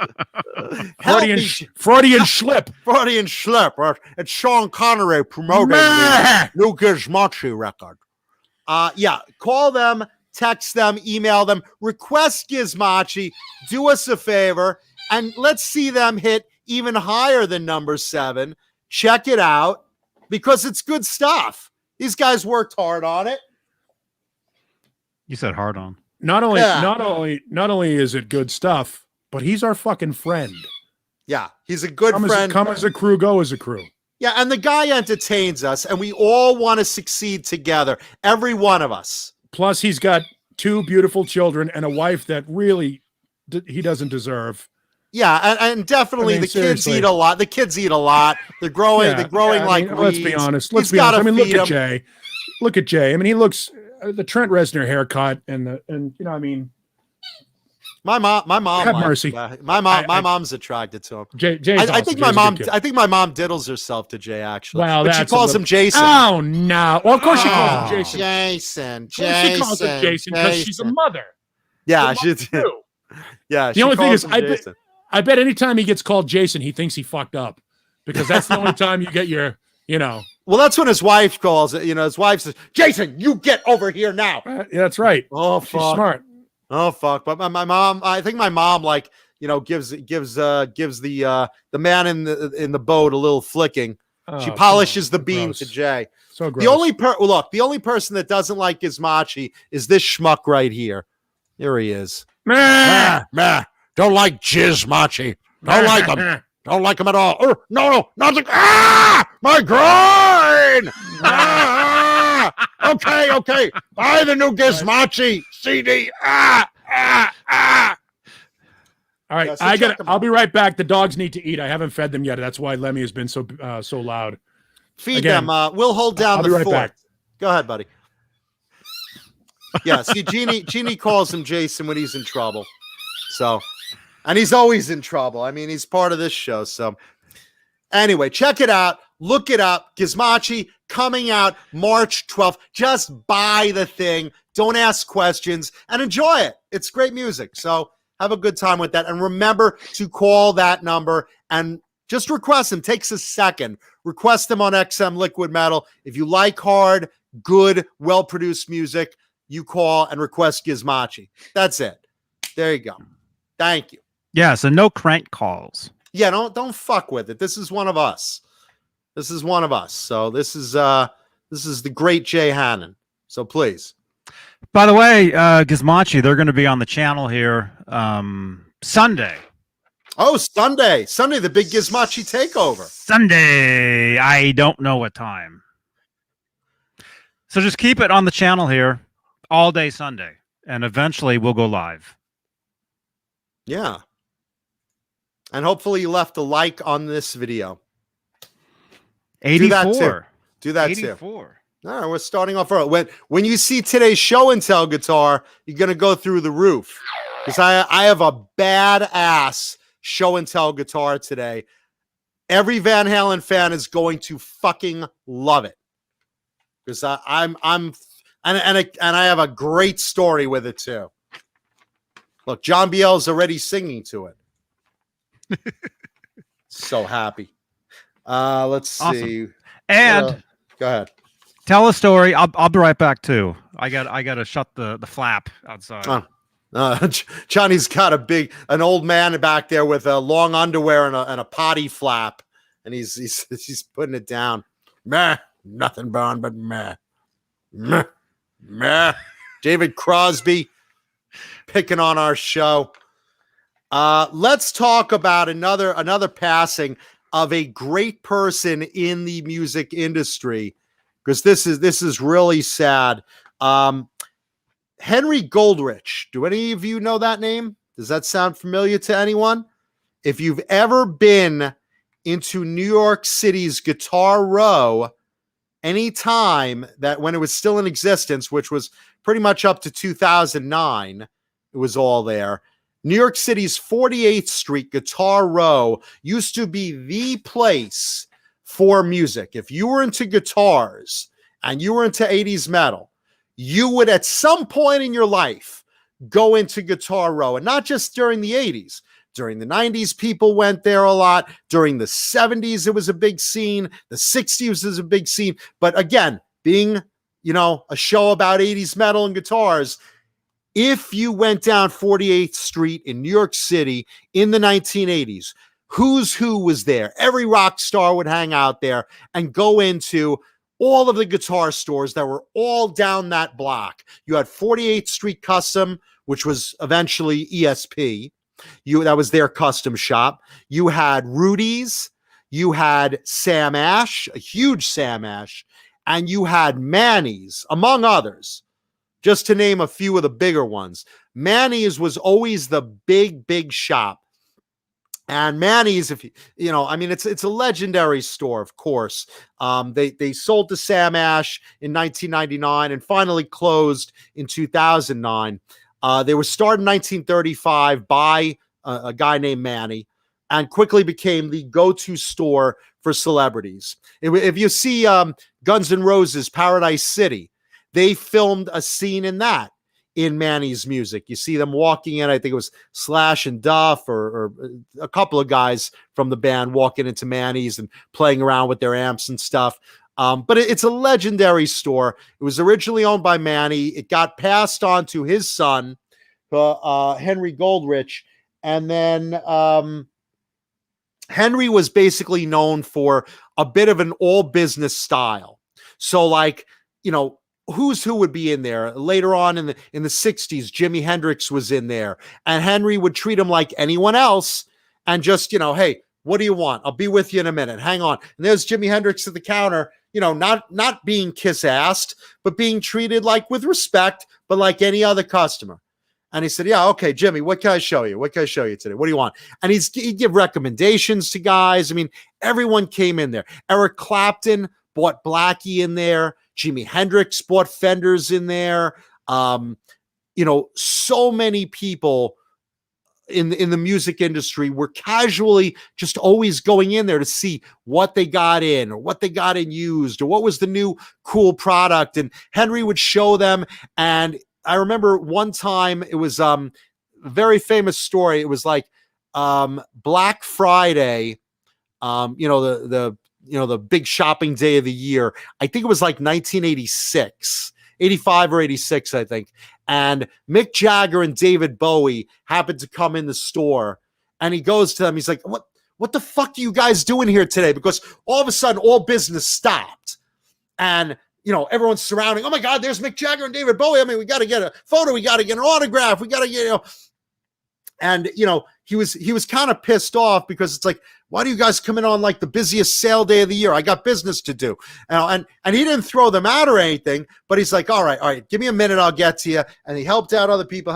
Freudian slip. Freudian slip. It's Sean Connery promoting the new Gizmochi record. Yeah, call them, text them, email them, request Gizmochi, do us a favor, and let's see them hit even higher than number 7. Check it out because it's good stuff. These guys worked hard on it. You said hard on. Not only is it good stuff, but he's our fucking friend. Yeah, he's a good friend. Come as a crew, go as a crew. Yeah, and the guy entertains us, and we all want to succeed together. Every one of us. Plus, he's got 2 beautiful children and a wife that really he doesn't deserve. Yeah, and definitely the kids eat a lot. The kids eat a lot. They're growing. They're growing like weeds. Let's be honest. Let's be honest. I mean, look at Jay. Look at Jay. I mean, he looks the Trent Reznor haircut and you know, I mean, My mom Have likes mercy. him. My mom's attracted to him. I think my mom diddles herself to Jay, actually. Well, but she calls him Jason. Oh no! Well, of course she calls him Jason. Jason. She calls him Jason because she's a mother. Yeah, she did. Yeah. The only thing is, I bet anytime he gets called Jason, he thinks he fucked up because that's the only time you get your, Well, that's when his wife calls it. His wife says, "Jason, you get over here now." Yeah, that's right. Oh, she's fuck. smart. Oh fuck! But my mom, I think my mom gives the man in the boat a little flicking. She polishes the bean gross. to Jay. So gross. The only person that doesn't like Gizmachi is this schmuck right here. Here he is. Meh. Don't like Gizmachi. Don't like him. Don't like him at all. Oh, no, nothing. My groin. Okay. Buy the new Gizmachi CD. All right, Yeah, I'll be right back. The dogs need to eat. I haven't fed them yet. That's why Lemmy has been so loud. Feed them. We'll hold down I'll the be right fort. back. Go ahead, buddy. Yeah, see, Jeannie calls him Jason when he's in trouble. So, and he's always in trouble. I mean, he's part of this show. So, anyway, check it out. Look it up. Gizmachi coming out March 12th. Just buy the thing. Don't ask questions and enjoy it. It's great music. So, have a good time with that. And remember to call that number and just request him. Takes a second. Request him on XM Liquid Metal. If you like hard, good, well-produced music, you call and request Gizmachi. That's it. There you go. Thank you. Yes, and no crank calls. Yeah, don't fuck with it. This is one of us. So this is the great Jay Hannon. So please. By the way, Gizmachi, they're going to be on the channel here Sunday. Oh, Sunday, the big Gizmachi takeover. Sunday. I don't know what time. So just keep it on the channel here all day Sunday, and eventually we'll go live. Yeah. And hopefully you left a like on this video. 84. Do that 84. too. All right, we're starting off early. When you see today's show and tell guitar, you're gonna go through the roof. Because I have a badass show and tell guitar today. Every Van Halen fan is going to fucking love it. Because I have a great story with it too. Look, John Biel's already singing to it. So happy. Let's see. And go ahead. Tell a story. I'll be right back too. I got to shut the flap outside. Johnny's got an old man back there with a long underwear and a potty flap, and he's putting it down. Meh, nothing Bond but meh, meh, meh. David Crosby picking on our show. Let's talk about another passing of a great person in the music industry, because this is really sad. Henry Goldrich. Do any of you know that name? Does that sound familiar to anyone? If you've ever been into New York City's Guitar Row, any time that when it was still in existence, which was pretty much up to 2009, it was all there. New York City's 48th Street Guitar Row used to be the place for music. If you were into guitars and you were into 80s metal, you would at some point in your life go into Guitar Row. And not just during the 80s. During the 90s, people went there a lot. During the 70s, it was a big scene. The 60s was a big scene. But again, being, a show about 80s metal and guitars, if you went down 48th Street in New York City in the 1980s, who's who was there? Every rock star would hang out there and go into all of the guitar stores that were all down that block. You had 48th Street Custom, which was eventually ESP. That was their custom shop. You had Rudy's. You had Sam Ash, a huge Sam Ash. And you had Manny's, among others. Just to name a few of the bigger ones. Manny's was always the big shop. And Manny's, it's a legendary store, of course. They sold to Sam Ash in 1999 and finally closed in 2009. They were started in 1935 by a guy named Manny, and quickly became the go-to store for celebrities. If you see Guns N' Roses' Paradise City, they filmed a scene in that in Manny's music. You see them walking in, I think it was Slash and Duff or a couple of guys from the band walking into Manny's and playing around with their amps and stuff. But it's a legendary store. It was originally owned by Manny. It got passed on to his son, Henry Goldrich. And then Henry was basically known for a bit of an all business style. So like, you know, who's who would be in there later on in the 60s. Jimi Hendrix was in there, and Henry would treat him like anyone else and just, you know, hey, what do you want? I'll be with you in a minute. Hang on. And there's Jimi Hendrix at the counter, you know, not being kiss-assed, but being treated like with respect, but like any other customer. And he said, yeah, okay, Jimmy, what can I show you? What can I show you today? What do you want? And he'd give recommendations to guys. I mean, everyone came in there. Eric Clapton bought Blackie in there. Jimi Hendrix bought Fenders in there. You know, so many people in the music industry were casually just always going in there to see what they got in or what they got in used or what was the new cool product. And Henry would show them. And I remember one time it was a very famous story. It was like Black Friday, you know, the big shopping day of the year. I think it was like 1986, 85 or 86, I think. And Mick Jagger and David Bowie happened to come in the store, and he goes to them. He's like, what the fuck are you guys doing here today? Because all of a sudden all business stopped. And you know, everyone's surrounding. Oh my God, there's Mick Jagger and David Bowie. I mean, we got to get a photo. We got to get an autograph. We got to get, you know. And, you know, he was kind of pissed off because it's like, why do you guys come in on like the busiest sale day of the year? I got business to do. And he didn't throw them out or anything, but he's like, all right, give me a minute. I'll get to you. And he helped out other people,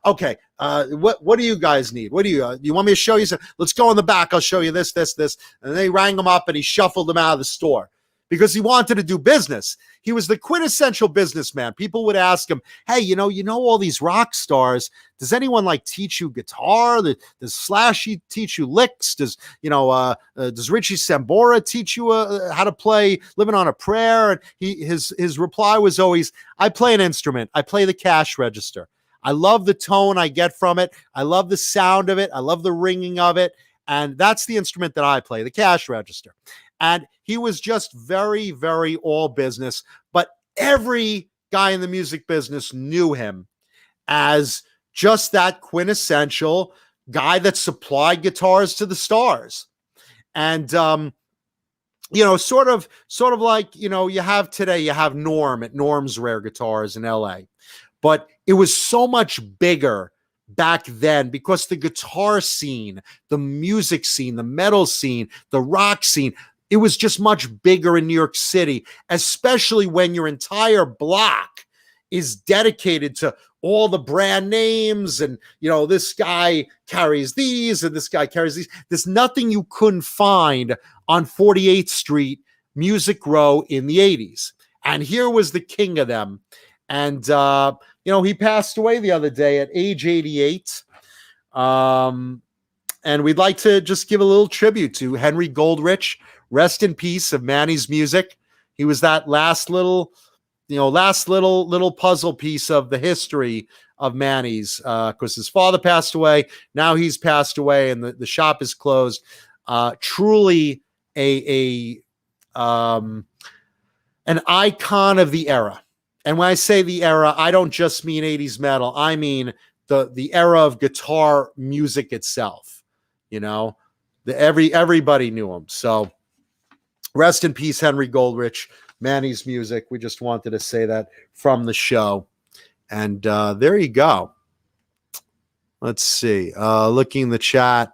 okay. What do you guys need? What do you want me to show you? So let's go in the back. I'll show you this. And they rang him up and he shuffled them out of the store, because he wanted to do business. He was the quintessential businessman. People would ask him, hey, you know all these rock stars. Does anyone like teach you guitar? Does Slashy teach you licks? Does Richie Sambora teach you how to play Living on a Prayer? And his reply was always, I play an instrument. I play the cash register. I love the tone I get from it. I love the sound of it. I love the ringing of it. And that's the instrument that I play, the cash register. And he was just very, very all business. But every guy in the music business knew him as just that quintessential guy that supplied guitars to the stars. And, you know, sort of like, you know, you have today, you have Norm at Norm's Rare Guitars in LA. But it was so much bigger back then because the guitar scene, the music scene, the metal scene, the rock scene, it was just much bigger in New York City, especially when your entire block is dedicated to all the brand names. And, you know, this guy carries these and this guy carries these. There's nothing you couldn't find on 48th Street, Music Row in the 80s. And here was the king of them. And, you know, he passed away the other day at age 88. And we'd like to just give a little tribute to Henry Goldrich. Rest in peace of Manny's music. He was that last little puzzle piece of the history of Manny's, because his father passed away. Now he's passed away and the shop is closed. Truly an icon of the era. And when I say the era, I don't just mean 80s metal. I mean the era of guitar music itself. You know, everybody knew him. So rest in peace, Henry Goldrich, Manny's music. We just wanted to say that from the show. And there you go. Let's see. Looking in the chat.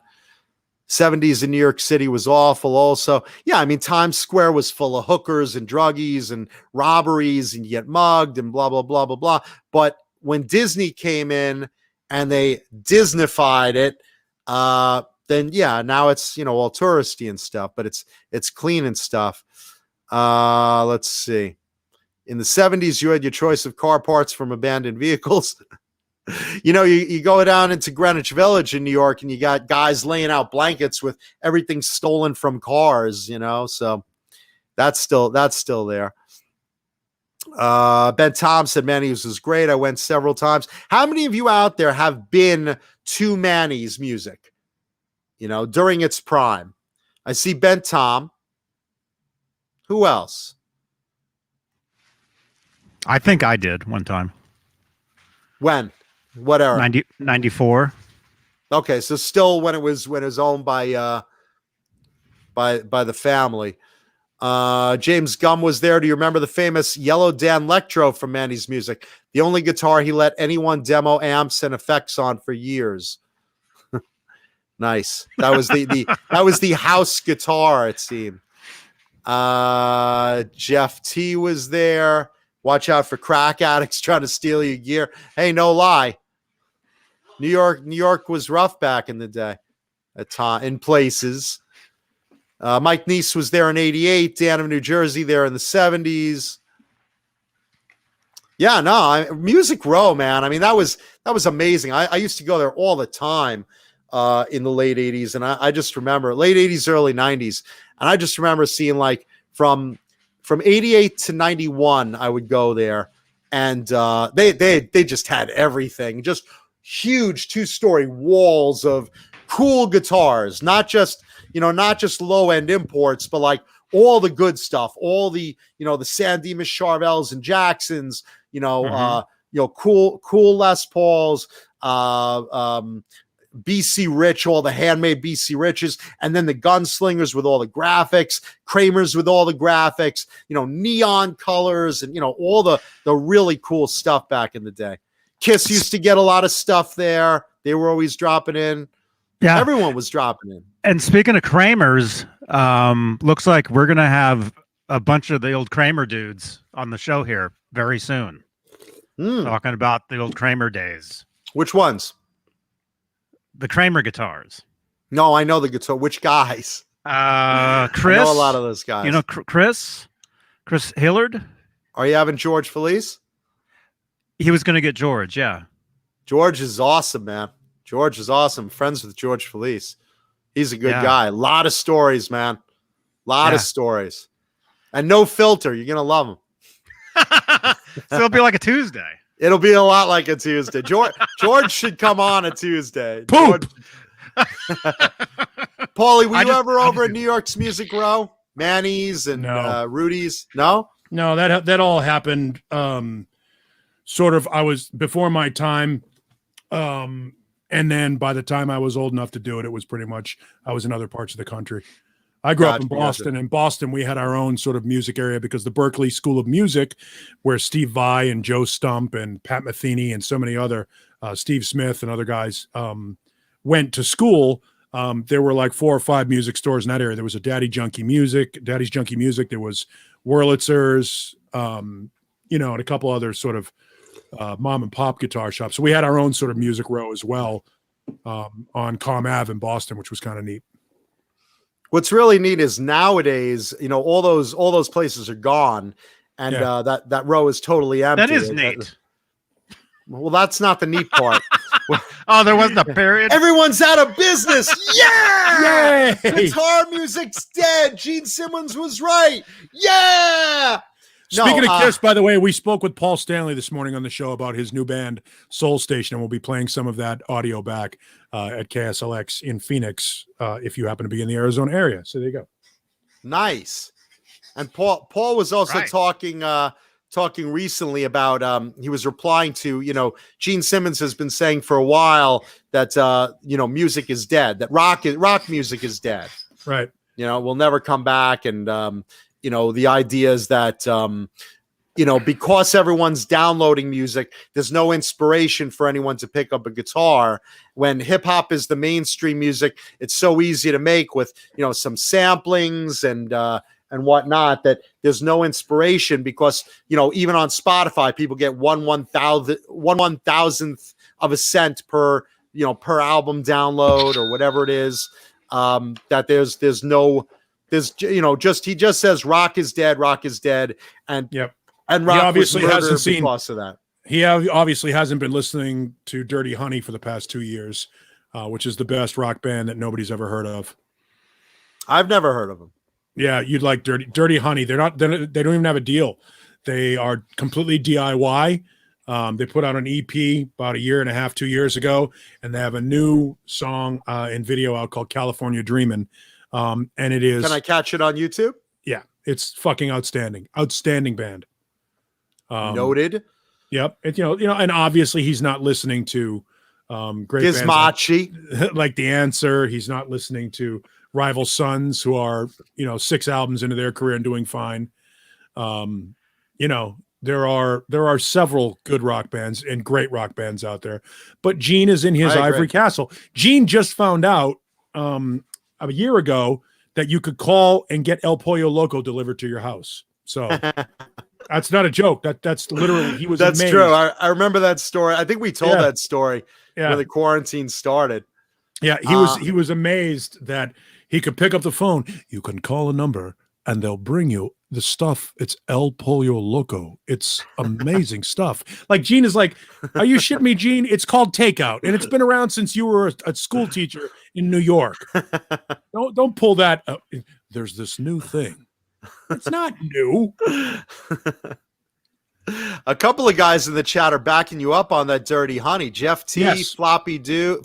70s in New York City was awful also. Yeah, I mean, Times Square was full of hookers and druggies and robberies and you get mugged and blah, blah, blah, blah, blah. But when Disney came in and they Disneyfied it, then yeah, now it's, you know, all touristy and stuff, but it's clean and stuff. Let's see. In the 70s, you had your choice of car parts from abandoned vehicles. You know, you go down into Greenwich Village in New York and you got guys laying out blankets with everything stolen from cars, you know, so that's still there. Ben Thompson, Manny's was great. I went several times. How many of you out there have been to Manny's music, you know, during its prime? I see Ben Tom. Who else? I think I did one time. When? What era? 94. Okay, so still when it was owned by the family. James Gum was there. Do you remember the famous Yellow Dan Lectro from Manny's music? The only guitar he let anyone demo amps and effects on for years. Nice. That was the house guitar, it seemed. Geoff T was there. Watch out for crack addicts trying to steal your gear. Hey, no lie. New York was rough back in the day in places. Mike Neese was there in 88. Dan of New Jersey there in the 70s. Yeah, no, Music Row, man. I mean, that was amazing. I used to go there all the time in the late 80s. And I just remember late 80s, early 90s. And I just remember seeing like from 88 to 91, I would go there. And they just had everything. Just huge 2-story walls of cool guitars, not just low end imports, but like all the good stuff, all the, the San Dimas Charvels and Jacksons, cool Les Pauls, BC Rich, all the handmade BC Riches, and then the Gunslingers with all the graphics, Kramers with all the graphics, neon colors, and all the really cool stuff back in the day. Kiss used to get a lot of stuff there. They were always dropping in. Yeah, everyone was dropping in. And speaking of Kramers, looks like we're gonna have a bunch of the old Kramer dudes on the show here very soon. Talking about the old Kramer days. Which ones? The Kramer guitars. No, I know the guitar. Which guys? Chris. I know a lot of those guys. You know Chris Hillard. Are you having George Felice? He was going to get George. Yeah. George is awesome, man. George is awesome. Friends with George Felice. He's a good guy. A lot of stories, man. A lot of stories. And no filter. You're going to love him. So it'll be like a Tuesday. It'll be a lot like a Tuesday. George should come on a Tuesday. Poop. Paulie, were you ever over at New York's Music Row? Manny's and Rudy's? No? No, that all happened sort of, I was before my time. And then by the time I was old enough to do it, it was pretty much, I was in other parts of the country. I grew up in Boston. Gotcha. In Boston, we had our own sort of music area because the Berklee School of Music, where Steve Vai and Joe Stump and Pat Metheny and so many other, Steve Smith and other guys went to school. There were like 4 or 5 music stores in that area. There was a Daddy's Junkie Music. There was Wurlitzer's, and a couple other sort of mom and pop guitar shops. So we had our own sort of music row as well on Calm Ave in Boston, which was kind of neat. What's really neat is nowadays, all those places are gone, and that row is totally empty. That is neat. Well, that's not the neat part. Oh, there wasn't a period. Everyone's out of business. Yeah! Yay! Guitar music's dead. Gene Simmons was right. Yeah! Speaking of Kiss, by the way, we spoke with Paul Stanley this morning on the show about his new band, Soul Station, and we'll be playing some of that audio back at KSLX in Phoenix if you happen to be in the Arizona area. So there you go. Nice. And Paul was also talking recently about he was replying to, Gene Simmons has been saying for a while that music is dead, that rock music is dead. Right. We'll never come back, and the idea is that, because everyone's downloading music, there's no inspiration for anyone to pick up a guitar. When hip hop is the mainstream music, it's so easy to make with, some samplings and whatnot, that there's no inspiration because, even on Spotify, people get 1/1000th of a cent per album download or whatever it is. That he just says rock is dead, and rock he obviously was hasn't seen because of that. He obviously hasn't been listening to Dirty Honey for the past 2 years, which is the best rock band that nobody's ever heard of. I've never heard of them. Yeah, you'd like Dirty Honey. They don't even have a deal. They are completely DIY. They put out an EP about 1.5 2 years ago, and they have a new song and video out called California Dreamin'. And it is. Can I catch it on YouTube? Yeah, it's fucking outstanding. Outstanding band. Noted. Yep. And, and obviously he's not listening to great Gizmachi, bands like The Answer. He's not listening to Rival Sons, who are 6 albums into their career and doing fine. There are several good rock bands and great rock bands out there, but Gene is in his ivory castle. Gene just found out a year ago that you could call and get El Pollo Loco delivered to your house. So that's not a joke. That's literally, he was That's amazed. true. I remember that story. I think we told that story when the quarantine started. Yeah, he was amazed that he could pick up the phone. You can call a number and they'll bring you the stuff. It's El Pollo Loco. It's amazing stuff. Like, Gene is like, are you shitting me, Gene? It's called takeout, and it's been around since you were a school teacher in New York. Don't pull that up. There's this new thing. It's not new. A couple of guys in the chat are backing you up on that Dirty Honey. Geoff T, Yes. Floppy Do.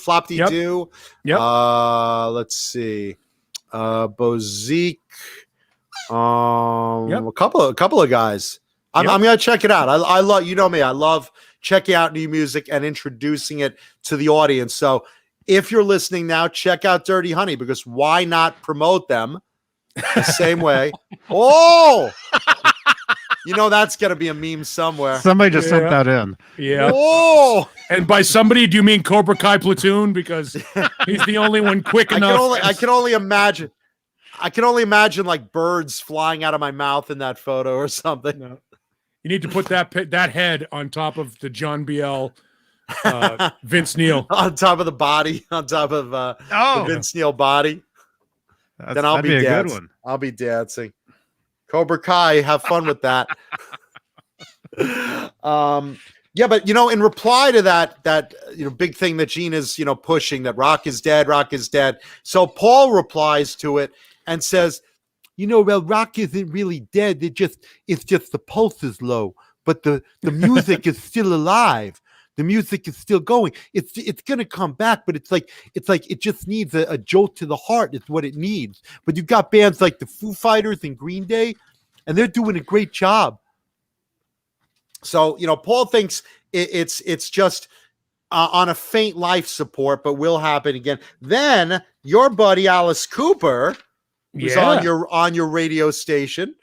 Yep. Let's see. Bozique. A couple of guys. I'm gonna check it out. I love, me. I love checking out new music and introducing it to the audience. So if you're listening now, check out Dirty Honey, because why not promote them the same way? Oh, that's gonna be a meme somewhere. Somebody just sent that in. Yeah. Oh, and by somebody, do you mean Cobra Kai Platoon? Because he's the only one quick enough. I can only imagine. Like birds flying out of my mouth in that photo or something. No. You need to put that head on top of the John Biel, Vince Neil. On top of the body, on top of the Vince Neil body. Then I'll be dancing. Good one. I'll be dancing. Cobra Kai, have fun with that. Yeah, but in reply to that big thing that Gene is pushing, that rock is dead. So Paul replies to it and says, well, rock isn't really dead. It's just the pulse is low, but the music is still alive. The music is still going. It's gonna come back, but it's like it just needs a jolt to the heart. It's what it needs. But you've got bands like the Foo Fighters and Green Day, and they're doing a great job. So Paul thinks it's just on a faint life support, but will happen again. Then your buddy Alice Cooper, who's on your radio station,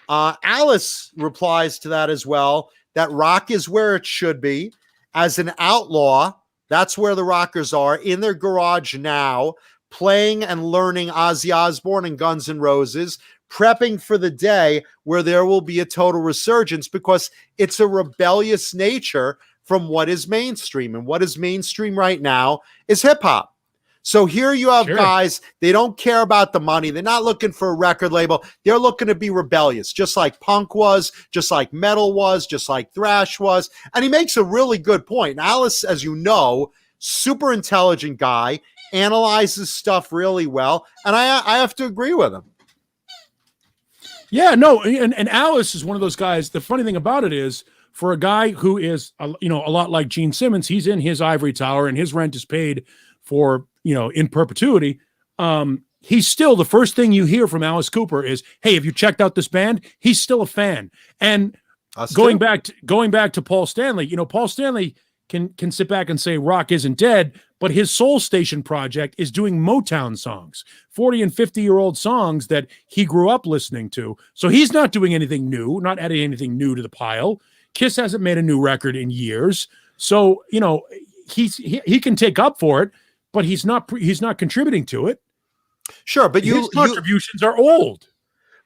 Alice replies to that as well, that rock is where it should be. As an outlaw, that's where the rockers are, in their garage now, playing and learning Ozzy Osbourne and Guns N' Roses, prepping for the day where there will be a total resurgence, because it's a rebellious nature from what is mainstream. And what is mainstream right now is hip hop. So here you have guys, they don't care about the money. They're not looking for a record label. They're looking to be rebellious, just like punk was, just like metal was, just like thrash was. And he makes a really good point. Alice, as you know, super intelligent guy, analyzes stuff really well. And I have to agree with him. Yeah, no. And Alice is one of those guys. The funny thing about it is, for a guy who is, a lot like Gene Simmons, he's in his ivory tower and his rent is paid for, in perpetuity. He's still, the first thing you hear from Alice Cooper is, hey, have you checked out this band? He's still a fan. And going back to Paul Stanley, Paul Stanley can sit back and say rock isn't dead, but his Soul Station project is doing Motown songs, 40 and 50-year-old songs that he grew up listening to. So he's not doing anything new, not adding anything new to the pile. Kiss hasn't made a new record in years. So, he can take up for it, but he's not contributing to it. Sure, but his contributions are old.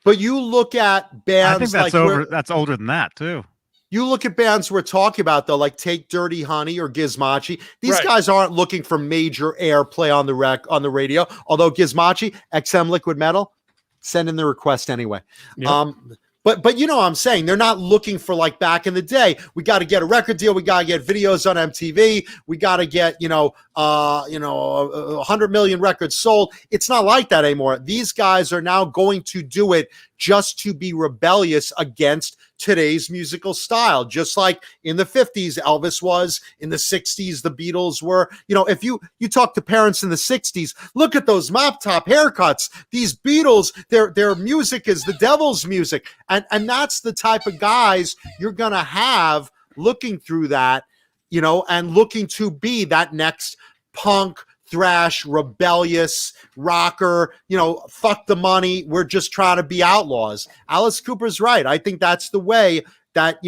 But you look at bands, I think that's older than that too. You look at bands we're talking about, though, like take Dirty Honey or Gizmachi. These guys aren't looking for major airplay on the radio. Although Gizmachi, XM Liquid Metal, send in the request anyway. Yep. But you know what I'm saying? They're not looking for like back in the day. We got to get a record deal. We got to get videos on MTV. We got to get, 100 million records sold. It's not like that anymore. These guys are now going to do it just to be rebellious against today's musical style. Just like in the 50s, Elvis was, in the 60s, the Beatles were. If you talk to parents in the 60s, look at those mop top haircuts. These Beatles, their music is the devil's music. And that's the type of guys you're going to have looking through that, and looking to be that next punk, thrash, rebellious rocker, fuck the money. We're just trying to be outlaws. Alice Cooper's right. I think that's the way that,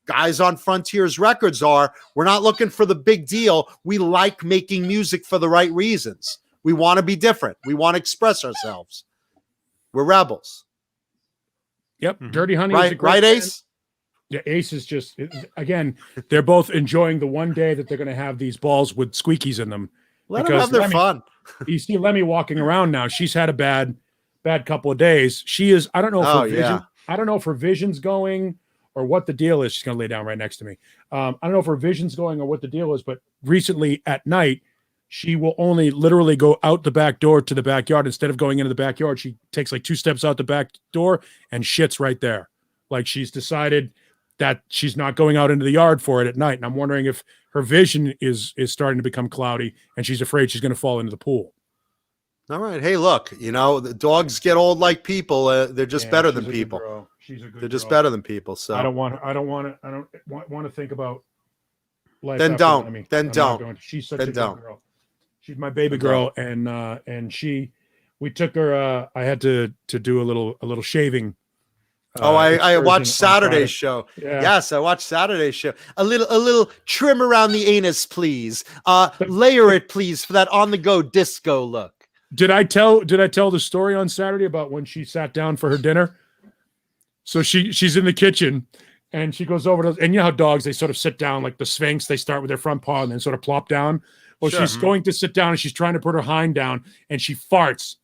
guys on Frontiers Records are. We're not looking for the big deal. We like making music for the right reasons. We want to be different. We want to express ourselves. We're rebels. Yep. Dirty Honey. Right, Ace? Yeah, Ace is just, again, they're both enjoying the one day that they're going to have these balls with squeakies in them. Let them have their fun. You see Lemmy walking around now. She's had a bad couple of days. She is, I don't know if I don't know if her vision's going or what the deal is. She's going to lay down right next to me. I don't know if her vision's going or what the deal is, but recently at night, she will only literally go out the back door to the backyard. Instead of going into the backyard, she takes like 2 steps out the back door and shits right there. Like she's decided that she's not going out into the yard for it at night. And I'm wondering if her vision is starting to become cloudy and she's afraid she's going to fall into the pool. All right. Hey, look, the dogs get old like people. They're just better than people. She's a good They're just girl. better than people. So I don't want to think about life. Then don't. Lemmy. Then I'm don't. not going to. She's such Then a good don't. girl. She's my baby girl. And we took her, I had to do a little shaving. I watched Saturday's show. Yeah. Yes, I watched Saturday's show. A little trim around the anus, please. Layer it, please, for that on-the-go disco look. Did I tell the story on Saturday about when she sat down for her dinner? So she's in the kitchen and she goes over to, and you know how dogs, they sort of sit down like the Sphinx. They start with their front paw and then sort of plop down. Well, Sure. She's going to sit down and she's trying to put her hind down and she farts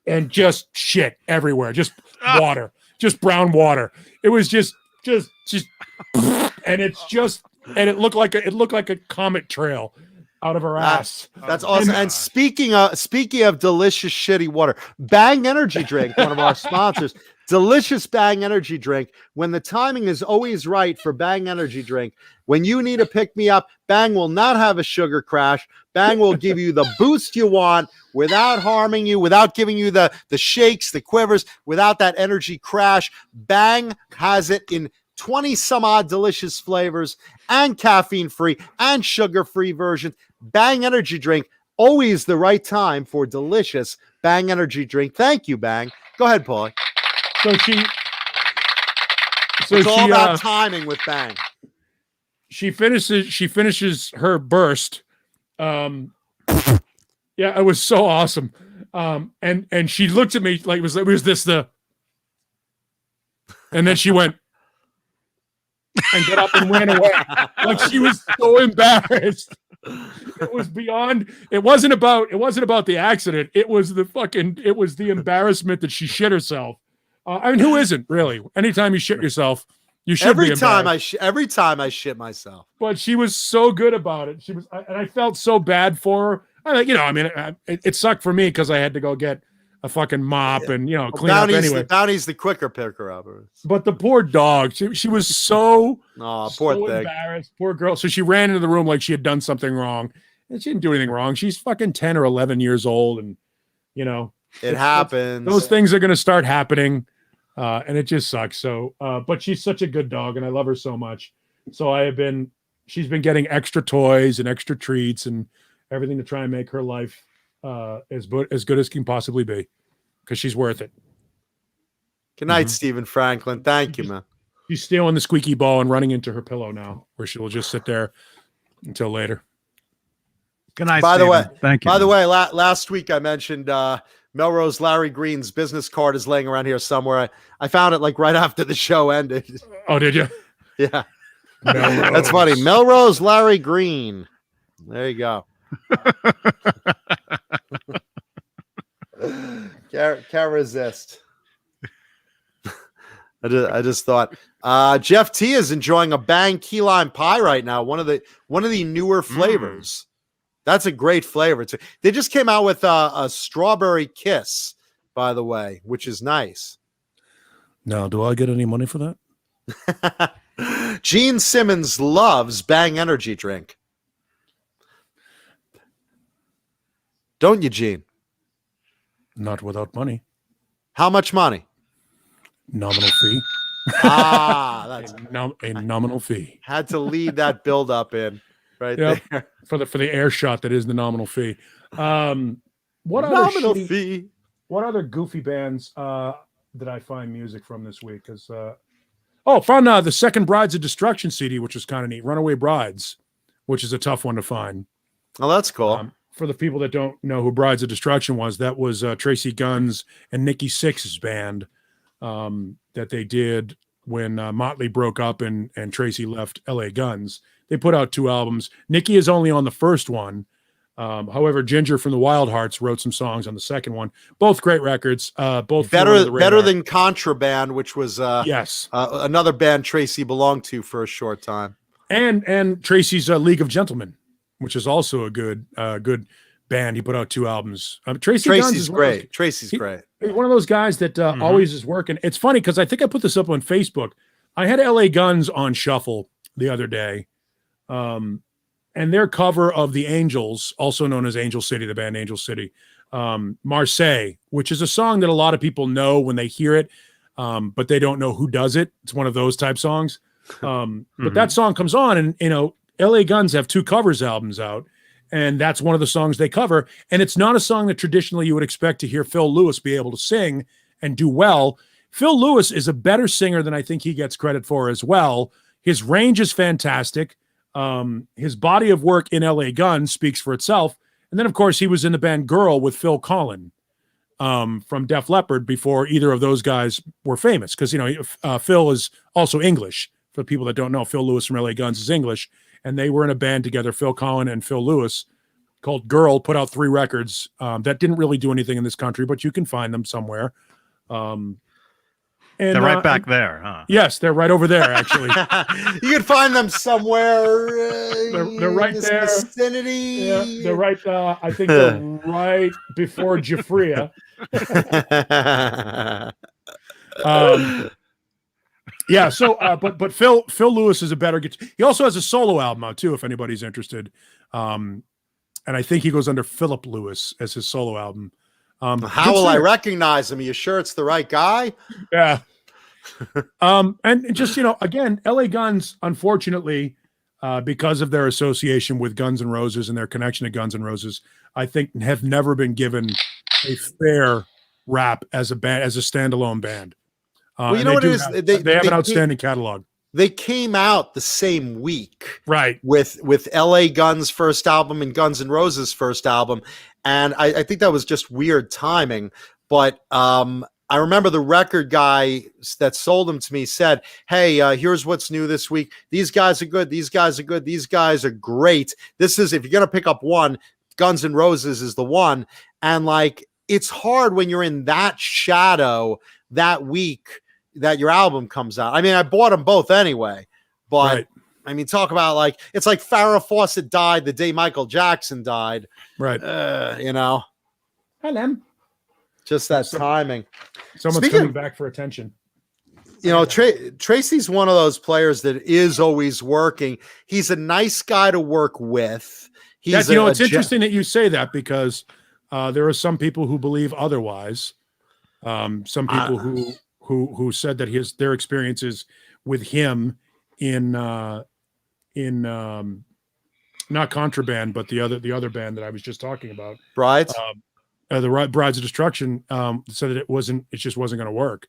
and just shit everywhere, just water. Just brown water. It was just, and it looked like a comet trail out of her ass. That's awesome. And speaking of delicious shitty water, Bang Energy Drink, one of our sponsors, delicious Bang Energy Drink. When the timing is always right for Bang Energy Drink, when you need a pick me up, Bang will not have a sugar crash. Bang will give you the boost you want without harming you, without giving you the shakes, the quivers, without that energy crash. Bang has it in 20 some odd delicious flavors and caffeine free and sugar free versions. Bang Energy Drink, always the right time for delicious Bang Energy Drink. Thank you, Bang. Go ahead, Paulie. It's all about timing with Bang. She finishes her burst. Yeah, it was so awesome. And she looked at me like was this the, and then she went and got up and ran away. Like she was so embarrassed. It was beyond, it wasn't about the accident. It was the embarrassment that she shit herself. I mean, who isn't really? Anytime you shit yourself, you should every be time I shit myself. But she was so good about it. And I felt so bad for her. It sucked for me because I had to go get a fucking mop and clean up anyway. Bounty's the quicker picker upper. But the poor dog, she was so thing. Embarrassed, poor girl. So she ran into the room like she had done something wrong, and she didn't do anything wrong. She's fucking 10 or 11 years old, and it happens. Those things are going to start happening. And it just sucks. So, but she's such a good dog and I love her so much. So she's been getting extra toys and extra treats and everything to try and make her life, as good as can possibly be, because she's worth it. Good night, Stephen Franklin. Thank you, man. She's stealing the squeaky ball and running into her pillow now, where she'll just sit there until later. Good night. By the way, thank you. By the way, last week I mentioned, Melrose Larry Green's business card is laying around here somewhere. I found it like right after the show ended. Oh, did you? Yeah. Melrose. That's funny. Melrose Larry Green. There you go. Can't resist. I just thought Geoff T is enjoying a Bang key lime pie right now. One of the newer flavors. That's a great flavor. They just came out with a strawberry kiss, by the way, which is nice. Now, do I get any money for that? Gene Simmons loves Bang energy drink. Don't you, Gene? Not without money. How much money? Nominal fee. That's a nominal fee. Had to lead that build up in there for the air shot that is the nominal fee. What other goofy bands did I find music from this week? Because found the second Brides of Destruction CD, which was kind of neat. Runaway Brides, which is a tough one to find. Oh, that's cool. For the people that don't know who Brides of Destruction was, that was Tracy Gunn's and Nikki Sixx's band that they did when Motley broke up and Tracy left LA Guns. They put out 2 albums. Nikki is only on the first one. However, Ginger from the Wild Hearts wrote some songs on the second one. Both great records. Both better than Contraband, which was yes, another band Tracy belonged to for a short time. And Tracy's League of Gentlemen, which is also a good band. He put out 2 albums. Tracy's great. Tracy's great. He's one of those guys that always is working. It's funny because I think I put this up on Facebook. I had LA Guns on shuffle the other day. And their cover of The Angels, also known as Angel City, the band Angel City, Marseille, which is a song that a lot of people know when they hear it, but they don't know who does it. It's one of those type songs. But that song comes on, and LA Guns have 2 covers albums out, and that's one of the songs they cover. And it's not a song that traditionally you would expect to hear Phil Lewis be able to sing and do well. Phil Lewis is a better singer than I think he gets credit for as well. His range is fantastic. His body of work in LA Guns speaks for itself. And then, of course, he was in the band Girl with Phil Collen from Def Leppard before either of those guys were famous. Because, Phil is also English. For people that don't know, Phil Lewis from LA Guns is English. And they were in a band together, Phil Collen and Phil Lewis, called Girl, put out 3 records that didn't really do anything in this country, but you can find them somewhere. And they're right back there, huh? Yes, they're right over there, actually. You can find them somewhere. They're right in there. This vicinity. Yeah, they're right. I think they're right before Jafria. Yeah. So, but Phil Lewis is a better guitar. He also has a solo album out too, if anybody's interested. And I think he goes under Philip Lewis as his solo album. How will I recognize him? Are you sure it's the right guy? Yeah. And just, again, LA Guns, unfortunately, because of their association with Guns N' Roses and their connection to Guns N' Roses, I think have never been given a fair rap as a band, as a standalone band. Well, you know what it is? They have an outstanding catalog. They came out the same week, right? With LA Guns' first album and Guns N' Roses' first album, and I think that was just weird timing. But I remember the record guy that sold them to me said, "Hey, here's what's new this week. These guys are good. These guys are good. These guys are great. This is, if you're gonna pick up one, Guns N' Roses is the one." And it's hard when you're in that shadow that week that your album comes out. I mean, I bought them both anyway, but right. I mean, talk about it's like Farrah Fawcett died the day Michael Jackson died. Right. Hello. Just that timing. Someone's coming back for attention. Tracy's one of those players that is always working. He's a nice guy to work with. It's interesting that you say that because there are some people who believe otherwise. Some people who said that their experiences with him in not Contraband, but the other band that I was just talking about, Brides, the Brides of Destruction, said that it just wasn't going to work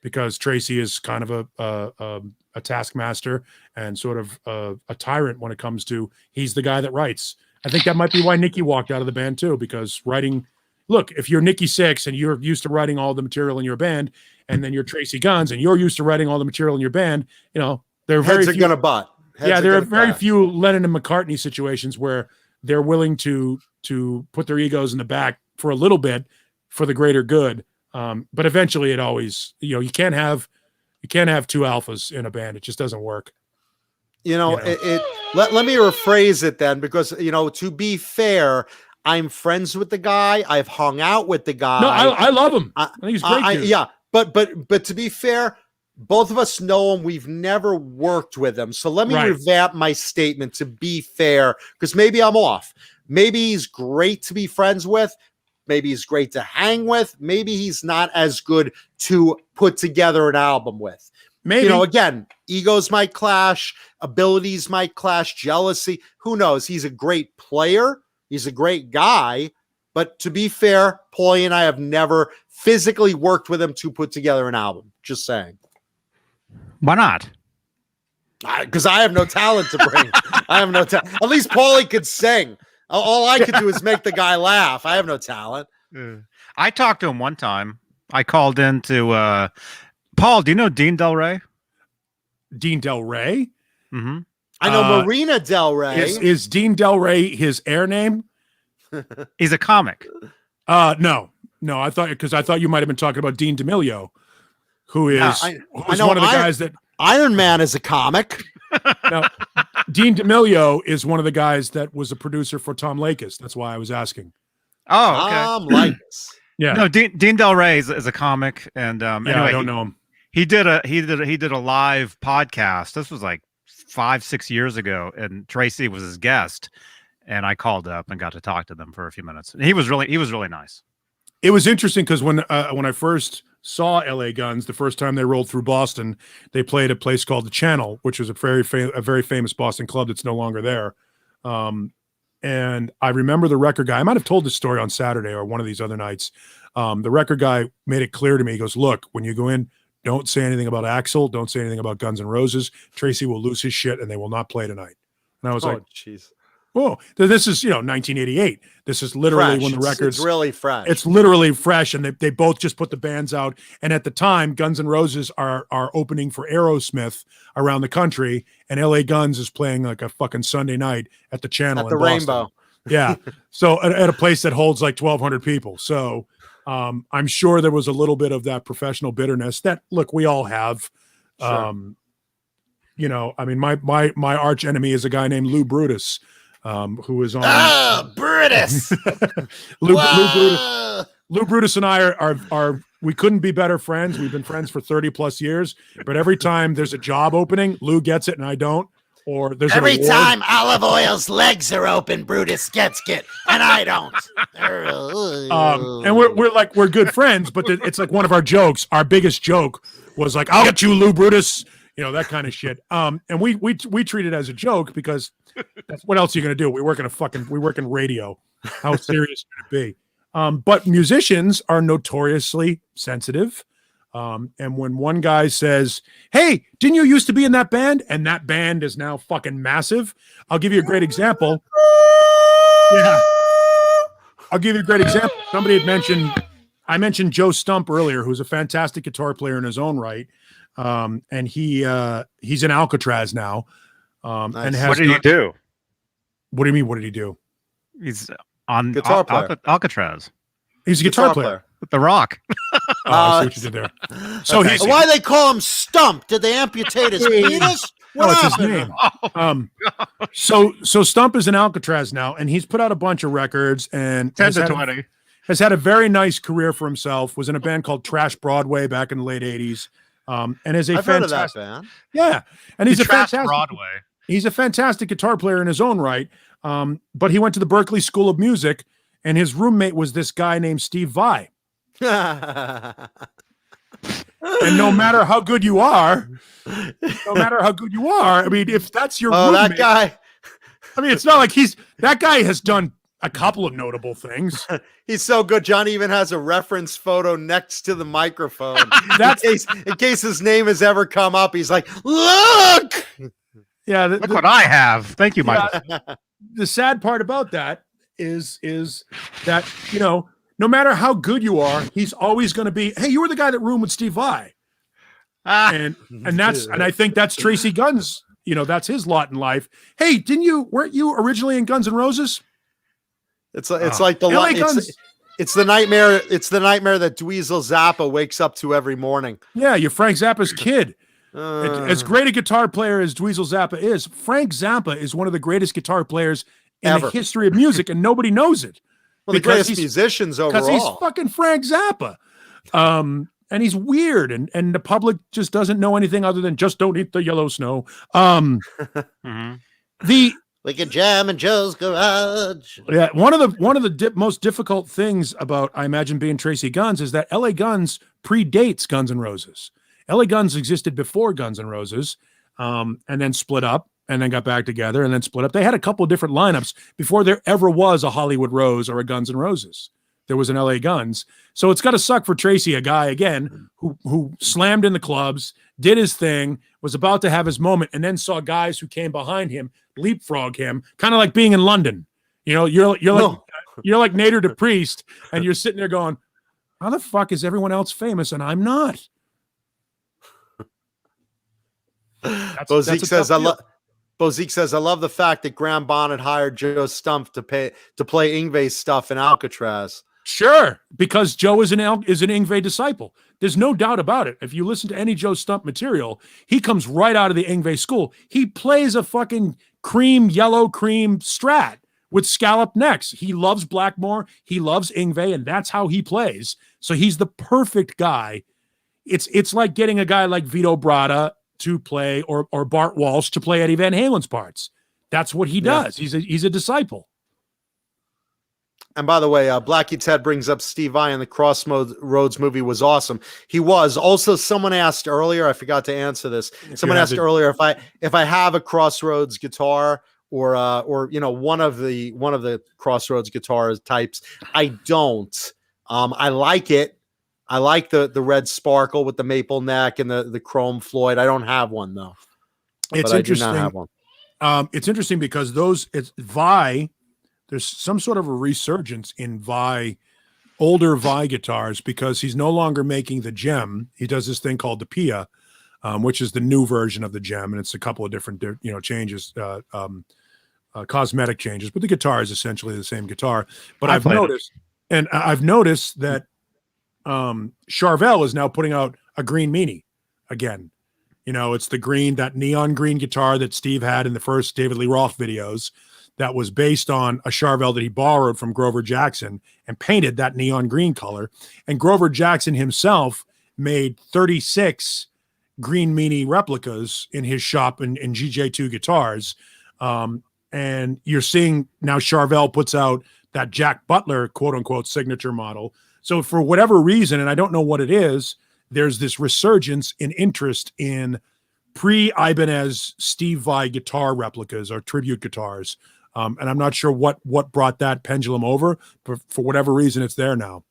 because Tracy is kind of a taskmaster and sort of a tyrant when it comes to he's the guy that writes. I think that might be why Nikki walked out of the band too, because writing. Look, if you're Nikki Sixx and you're used to writing all the material in your band, and then you're Tracy Guns and you're used to writing all the material in your band, there are very few. There are very few Lennon and McCartney situations where they're willing to put their egos in the back for a little bit for the greater good. But eventually, it always you can't have You can't have two alphas in a band. It just doesn't work. Let me rephrase it then, because, to be fair, I'm friends with the guy. I've hung out with the guy. No, I love him. I think he's great. Yeah. But to be fair, both of us know him. We've never worked with him. So let me revamp my statement to be fair, because maybe I'm off. Maybe he's great to be friends with. Maybe he's great to hang with. Maybe he's not as good to put together an album with. Maybe. Again, egos might clash, abilities might clash, jealousy. Who knows? He's a great player. He's a great guy. But to be fair, Paulie and I have never physically worked with him to put together an album. Just saying. Why not? Because I have no talent to bring. I have no talent. At least Paulie could sing. All I could do is make the guy laugh. I have no talent. I talked to him one time. I called into Paul. Do you know Dean Del Rey? Dean Del Rey? Mm-hmm. I know Marina Del Rey. Is Dean Del Rey his air name? He's a comic. No. I thought you might have been talking about Dean DeMilio, who is one of the guys that Iron Man is a comic. Now, Dean DeMilio is one of the guys that was a producer for Tom Lakis. That's why I was asking. Oh, okay. Tom Lakis. Yeah. No, Dean Del Rey is a comic, and anyway, I don't know him. He did a live podcast. This was like 5-6 years ago, and Tracy was his guest, and I called up and got to talk to them for a few minutes. And he was really nice. It was interesting because when I first saw LA Guns the first time they rolled through Boston, they played a place called the Channel, which was a very famous Boston club that's no longer there. And I remember the record guy. I might have told this story on Saturday or one of these other nights. The record guy made it clear to me. He goes, "Look, when you go in, don't say anything about Axl. Don't say anything about Guns N' Roses. Tracy will lose his shit, and they will not play tonight." And I was like, "Jeez." Oh, this is 1988. This is literally fresh. When the records. It's really fresh. It's literally fresh, and they both just put the bands out. And at the time, Guns N' Roses are opening for Aerosmith around the country, and LA Guns is playing like a fucking Sunday night at the Channel at the in Boston. Rainbow. Yeah, so at a place that holds like 1,200 people. So I'm sure there was a little bit of that professional bitterness that we all have. Sure. I mean, my arch enemy is a guy named Lou Brutus. Who is on Brutus. Lou Brutus and I are we couldn't be better friends. We've been friends for 30 plus years, but every time there's a job opening, Lou gets it and I don't. Or there's every time Olive Oil's legs are open, Brutus gets it and I don't. And we're good friends, but it's like one of our jokes. Our biggest joke was like, "I'll get you, Lou Brutus," that kind of shit. And we treat it as a joke because what else are you going to do? We work in radio. How serious can it be? But musicians are notoriously sensitive. And when one guy says, "Hey, didn't you used to be in that band?" and that band is now fucking massive. I'll give you a great example. Yeah. I'll give you a great example. Somebody had I mentioned Joe Stump earlier, who's a fantastic guitar player in his own right. And he's in Alcatraz now. Nice. What did he do? What do you mean? What did he do? He's on guitar player. Alcatraz. He's a guitar player. With The Rock. I see what you did there. So why they call him Stump? Did they amputate his penis? What's his name? So Stump is in Alcatraz now, and he's put out a bunch of records and 10 to 20. Has had a very nice career for himself. Was in a band called Trash Broadway back in the late 80s. And is a I've fantastic heard of that band. Yeah, and he's a fantastic Broadway. He's a fantastic guitar player in his own right. But he went to the Berklee School of Music, and his roommate was this guy named Steve Vai. And no matter how good you are, I mean, if that's your roommate, that guy. I mean, it's not like that guy has done a couple of notable things. He's so good. John even has a reference photo next to the microphone. in case his name has ever come up. He's like, "Look!" Yeah, look what I have. Thank you, Michael. The sad part about that is that no matter how good you are, he's always going to be, "Hey, you were the guy that roomed with Steve Vai," and I think that's Tracy Gunn's. That's his lot in life. Hey, weren't you originally in Guns N' Roses? It's like the LA Guns. It's the nightmare. It's the nightmare that Dweezil Zappa wakes up to every morning. Yeah, you're Frank Zappa's kid. As great a guitar player as Dweezil Zappa is, Frank Zappa is one of the greatest guitar players in the history of music, and nobody knows it. Well, the greatest musicians overall. Because he's fucking Frank Zappa. And he's weird, and the public just doesn't know anything other than just don't eat the yellow snow. We can jam in Joe's garage. Yeah, one of the most difficult things about, I imagine, being Tracy Guns is that LA Guns predates Guns N' Roses. LA Guns existed before Guns N' Roses, and then split up, and then got back together, and then split up. They had a couple of different lineups before there ever was a Hollywood Rose or a Guns N' Roses. There was an LA Guns. So it's got to suck for Tracy, a guy, again, who slammed in the clubs, did his thing, was about to have his moment, and then saw guys who came behind him leapfrog him, kind of like being in London. You know, you're like Nader the Priest, and you're sitting there going, how the fuck is everyone else famous and I'm not? Bozique says, I love the fact that Graham Bonnet hired Joe Stump to play Yngwie's stuff in Alcatraz. Sure, because Joe is an Yngwie disciple. There's no doubt about it. If you listen to any Joe Stump material, he comes right out of the Yngwie school. He plays a fucking yellow cream Strat with scallop necks. He loves Blackmore. He loves Yngwie, and that's how he plays. So he's the perfect guy. It's like getting a guy like Vito Bratta to play, or Bart Walsh to play Eddie Van Halen's parts. That's what he does. Yeah. He's a disciple. And by the way, Blackie Ted brings up Steve Vai in the Crossroads movie was awesome. He was. Also, someone asked earlier, I forgot to answer this. Someone asked earlier if I have a Crossroads guitar or one of the Crossroads guitar types. I don't. I like it. I like the red sparkle with the maple neck and the chrome Floyd. I don't have one though. It's interesting. I do not have one. It's interesting because it's Vai. There's some sort of a resurgence in older Vai guitars, because he's no longer making the Gem. He does this thing called the Pia, which is the new version of the Gem, and it's a couple of different changes, cosmetic changes, but the guitar is essentially the same guitar. But I've noticed that Charvel is now putting out a green Meanie again. It's the green, that neon green guitar that Steve had in the first David Lee Roth videos. That was based on a Charvel that he borrowed from Grover Jackson and painted that neon green color. And Grover Jackson himself made 36 green Meanie replicas in his shop in GJ2 guitars. And you're seeing now Charvel puts out that Jack Butler, quote unquote, signature model. So for whatever reason, and I don't know what it is, there's this resurgence in interest in pre-Ibanez Steve Vai guitar replicas or tribute guitars. And I'm not sure what brought that pendulum over, but for whatever reason, it's there now.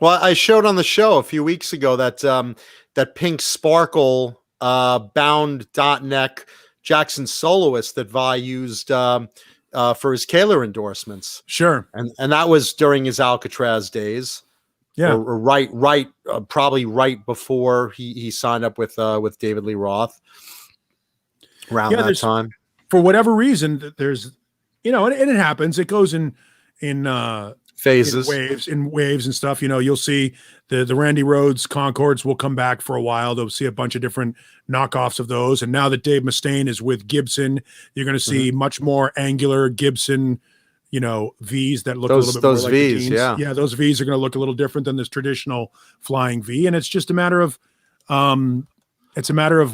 Well, I showed on the show a few weeks ago that pink sparkle bound dot neck Jackson Soloist that Vai used for his Kaler endorsements. Sure, and that was during his Alcatraz days. Yeah, or probably right before he signed up with David Lee Roth. Around that time, for whatever reason, there's. And it happens. It goes in phases, in waves and stuff. You'll see the Randy Rhoads Concords will come back for a while. They'll see a bunch of different knockoffs of those. And now that Dave Mustaine is with Gibson, you're going to see much more angular Gibson, V's that look a little bit more like V's, the yeah, those V's are going to look a little different than this traditional flying V. And it's just a matter of,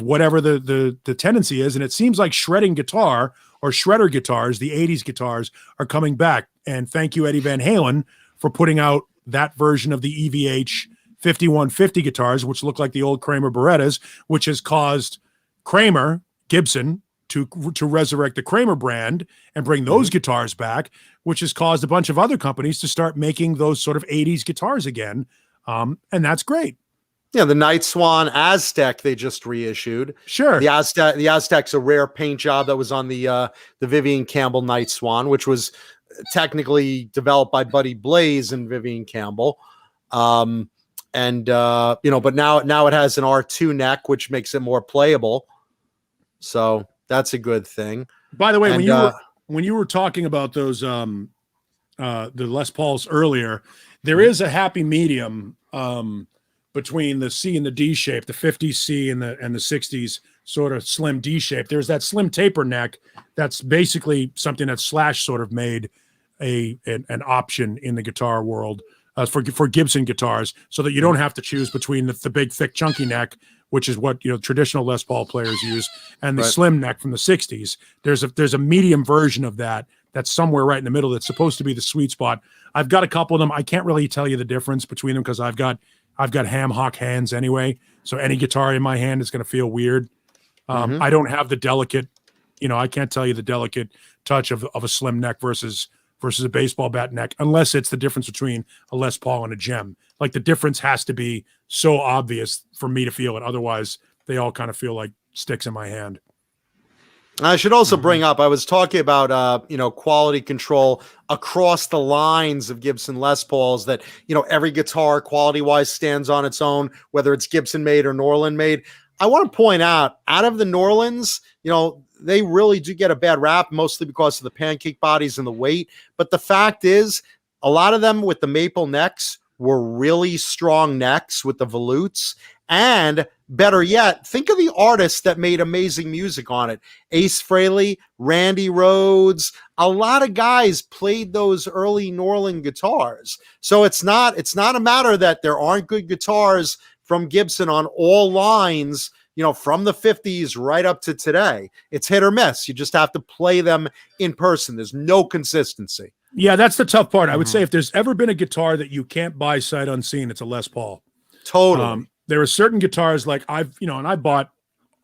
whatever the tendency is. And it seems like shredding guitar or shredder guitars, the 80s guitars, are coming back. And thank you, Eddie Van Halen, for putting out that version of the EVH 5150 guitars, which look like the old Kramer Berettas, which has caused Kramer, Gibson, to resurrect the Kramer brand and bring those guitars back, which has caused a bunch of other companies to start making those sort of 80s guitars again. And that's great. Yeah, the Night Swan Aztec they just reissued. Sure. The Aztec's a rare paint job that was on the Vivian Campbell Night Swan, which was technically developed by Buddy Blaze and Vivian Campbell. But now it has an R2 neck, which makes it more playable. So that's a good thing. By the way, when you were talking about those the Les Pauls earlier, there is a happy medium between the C and the D shape, the 50s C and the 60s sort of slim D shape. There's that slim taper neck that's basically something that Slash sort of made an option in the guitar world for Gibson guitars, so that you don't have to choose between the big, thick, chunky neck, which is what traditional Les Paul players use, and the slim neck from the 60s. There's a medium version of that's somewhere right in the middle that's supposed to be the sweet spot. I've got a couple of them. I can't really tell you the difference between them because I've got ham hock hands anyway, so any guitar in my hand is going to feel weird. I don't have the delicate, I can't tell you the delicate touch of a slim neck versus a baseball bat neck, unless it's the difference between a Les Paul and a Gem. Like the difference has to be so obvious for me to feel it. Otherwise, they all kind of feel like sticks in my hand. I should also bring up, I was talking about, quality control across the lines of Gibson Les Pauls, that, every guitar quality wise stands on its own, whether it's Gibson made or Norland made. I want to point out of the Norlands, they really do get a bad rap, mostly because of the pancake bodies and the weight. But the fact is, a lot of them with the maple necks were really strong necks with the volutes. And better yet, think of the artists that made amazing music on it. Ace Frehley, Randy Rhoads, a lot of guys played those early Norland guitars. So it's not a matter that there aren't good guitars from Gibson on all lines, from the 50s right up to today. It's hit or miss. You just have to play them in person. There's no consistency. Yeah, that's the tough part. I would say if there's ever been a guitar that you can't buy sight unseen, it's a Les Paul. Totally. There are certain guitars like and I bought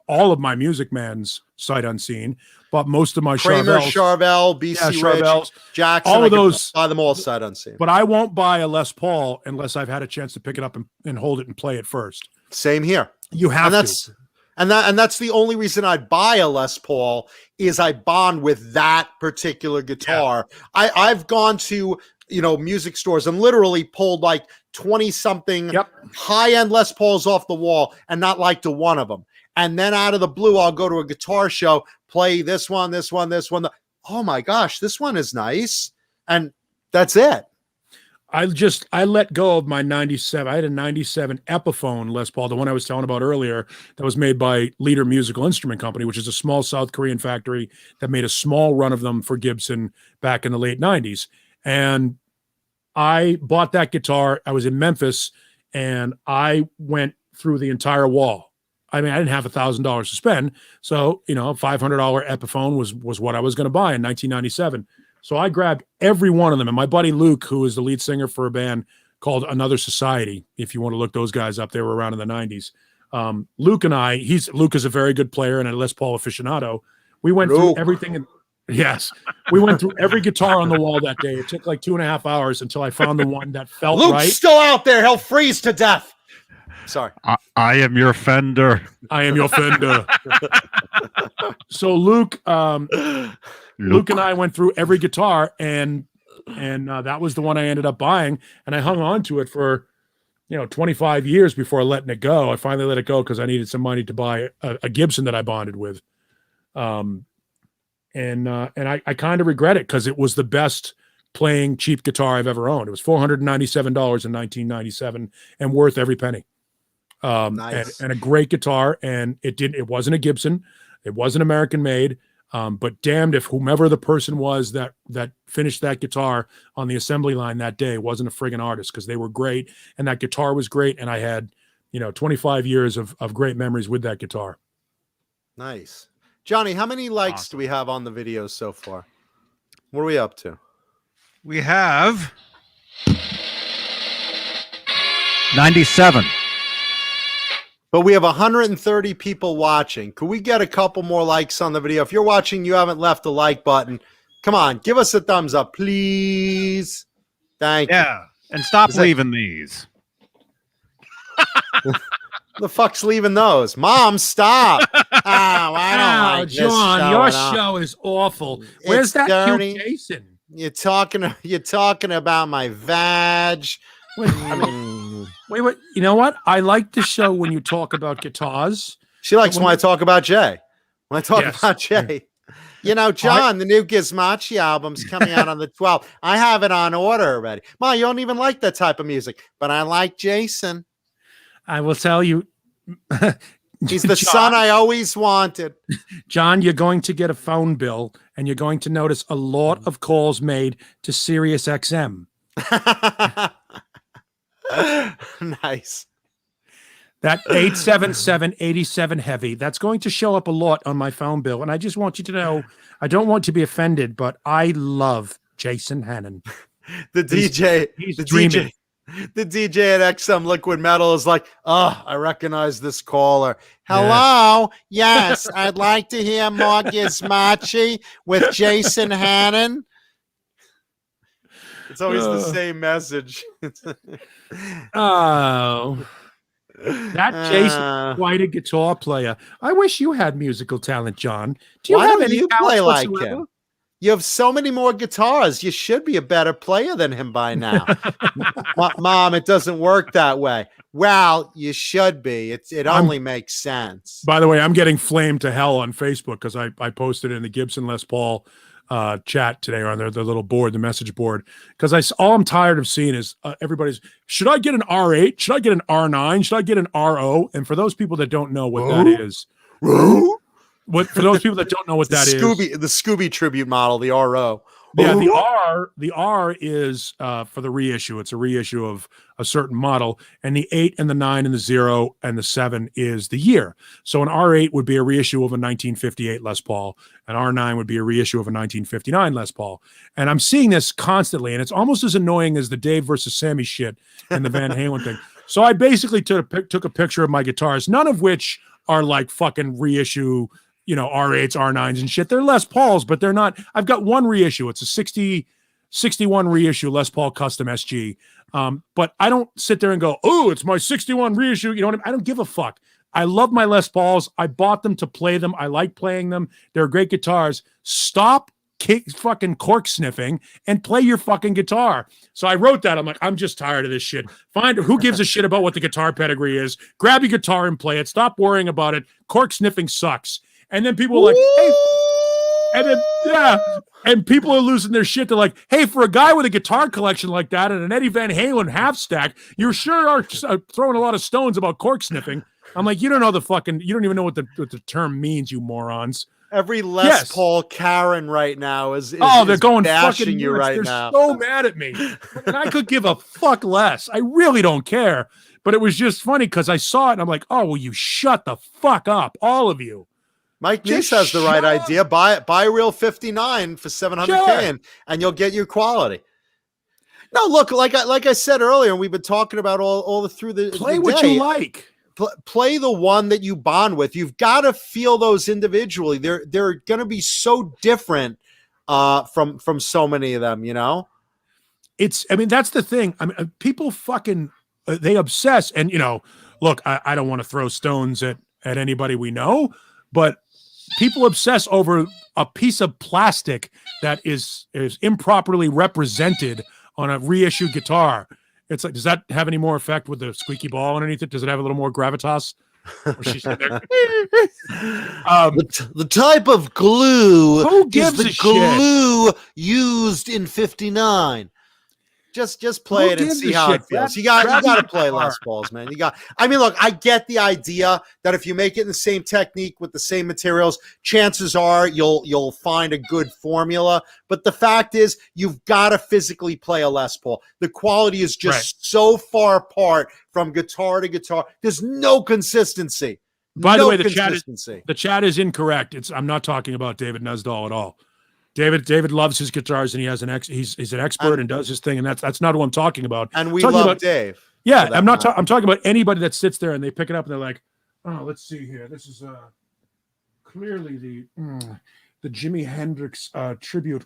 all of my Music Man's sight unseen, bought most of my Kramer, Charvel, BC Rich, Jackson, all of those, buy them all sight unseen. But I won't buy a Les Paul unless I've had a chance to pick it up and hold it and play it first. Same here. You have to. And that's the only reason I'd buy a Les Paul is I bond with that particular guitar. Yeah. I've gone to music stores and literally pulled like 20 something high-end Les Pauls off the wall and not liked one of them. And then out of the blue, I'll go to a guitar show, play this one, this one, this one. Oh my gosh, this one is nice. And that's it. I let go of my 97. I had a 97 Epiphone Les Paul, the one I was telling about earlier, that was made by Leader Musical Instrument Company, which is a small South Korean factory that made a small run of them for Gibson back in the late 90s. And I bought that guitar. I was in Memphis and I went through the entire wall. I mean, I didn't have $1,000 to spend. So, a $500 Epiphone was what I was going to buy in 1997. So I grabbed every one of them. And my buddy Luke, who is the lead singer for a band called Another Society, if you want to look those guys up, they were around in the 90s. Luke and I, Luke is a very good player and a Les Paul aficionado. We went through everything. We went through every guitar on the wall that day. It took like 2.5 hours until I found the one that felt Luke's right. Still out there. He'll freeze to death. Sorry. I am your Fender. I am your Fender. So Luke and I went through every guitar, and that was the one I ended up buying, and I hung on to it for 25 years before letting it go. I finally let it go because I needed some money to buy a Gibson that I bonded with, and I kind of regret it because it was the best playing cheap guitar I've ever owned. It was $497 in 1997 and worth every penny. Nice. and a great guitar, and it wasn't a Gibson, it wasn't American made, but damned if whomever the person was that finished that guitar on the assembly line that day wasn't a friggin' artist, because they were great and that guitar was great, and I had 25 years of great memories with that guitar. Nice. Johnny, how many likes do we have on the videos so far? What are we up to? We have 97. But we have 130 people watching. Could we get a couple more likes on the video? If you're watching, you haven't left a like button. Come on, give us a thumbs up, please. Thank you. Yeah, and stop leaving these. The fuck's leaving those? Mom, stop. I don't like John, this your up. show is awful. Where's that dirty. cute Jason? You're talking about my vag. Wait. You know what? I like the show when you talk about guitars. She likes when I talk about Jay. When I talk about Jay. You know, John, the new Gizmachi album's coming out on the 12th. I have it on order already. Ma, you don't even like that type of music, but I like Jason. I will tell you. He's the son I always wanted. John, you're going to get a phone bill, and you're going to notice a lot of calls made to Sirius XM. Nice. That 877-87 heavy, that's going to show up a lot on my phone bill. And I just want you to know, I don't want to be offended, but I love Jason Hannon. The DJ, he's dreaming. The DJ at XM Liquid Metal is like, oh, I recognize this caller. Hello. Yes, I'd like to hear more Gizmachi with Jason Hannon. It's always the same message. Oh. That Jason's quite a guitar player. I wish you had musical talent, John. Do you Why have don't any you talent play like whatsoever? him? You have so many more guitars. You should be a better player than him by now. Mom, it doesn't work that way. Well, you should be. It only makes sense. By the way, I'm getting flamed to hell on Facebook because I posted in the Gibson Les Paul chat today on their little board, the message board, because all I'm tired of seeing is everybody's, should I get an R8? Should I get an R9? Should I get an RO? And for those people that don't know what that is, for those people that don't know what that is, the Scooby tribute model, the RO. Yeah, the R is for the reissue. It's a reissue of a certain model, and the 8 and the 9 and the 0 and the 7 is the year. So an R8 would be a reissue of a 1958 Les Paul. An R9 would be a reissue of a 1959 Les Paul. And I'm seeing this constantly, and it's almost as annoying as the Dave versus Sammy shit and the Van Halen thing. So I basically took a picture of my guitars, none of which are like fucking reissue, you know, R8s, R9s and shit. They're Les Pauls, but they're not. I've got one reissue. It's a 61 reissue Les Paul Custom SG. But I don't sit there and go, oh, it's my 61 reissue. You know what I mean? I don't give a fuck. I love my Les Pauls. I bought them to play them. I like playing them. They're great guitars. Stop fucking cork sniffing and play your fucking guitar. So I wrote that. I'm like, I'm just tired of this shit. Find who gives a shit about what the guitar pedigree is. Grab your guitar and play it. Stop worrying about it. Cork sniffing sucks. And then people are like, hey, and then, yeah, and people are losing their shit. They're like, hey, for a guy with a guitar collection like that and an Eddie Van Halen half stack, you sure are throwing a lot of stones about cork sniffing. I'm like, you don't even know what the term means, you morons. Every Les Paul Karen right now is they're going bashing fucking you right they're now. So mad at me. And I could give a fuck less. I really don't care. But it was just funny because I saw it and I'm like, oh, well, you shut the fuck up, all of you. Mike Nice has the right idea. Buy a real 59 for $700K and you'll get your quality. No, look, like I said earlier, and we've been talking about all through the play what you like. Play the one that you bond with. You've got to feel those individually. They're going to be so different from so many of them. You know, that's the thing. I mean, people fucking they obsess, and you know, look, I don't want to throw stones at anybody we know, but people obsess over a piece of plastic that is improperly represented on a reissued guitar. It's like, does that have any more effect with the squeaky ball underneath it? Does it have a little more gravitas? The type of glue is the glue used in 59. Just play it and see how it feels. You got to play Les Pauls, man. I mean, look, I get the idea that if you make it in the same technique with the same materials, chances are you'll find a good formula. But the fact is, you've got to physically play a Les Paul. The quality is just so far apart from guitar to guitar. There's no consistency. By the way, the chat is incorrect. I'm not talking about David Nesdahl at all. David loves his guitars, and he has he's an expert and does his thing, and that's not who I'm talking about. And we love Dave. Yeah, I'm talking about anybody that sits there and they pick it up and they're like, oh, let's see here. This is clearly the Jimi Hendrix tribute.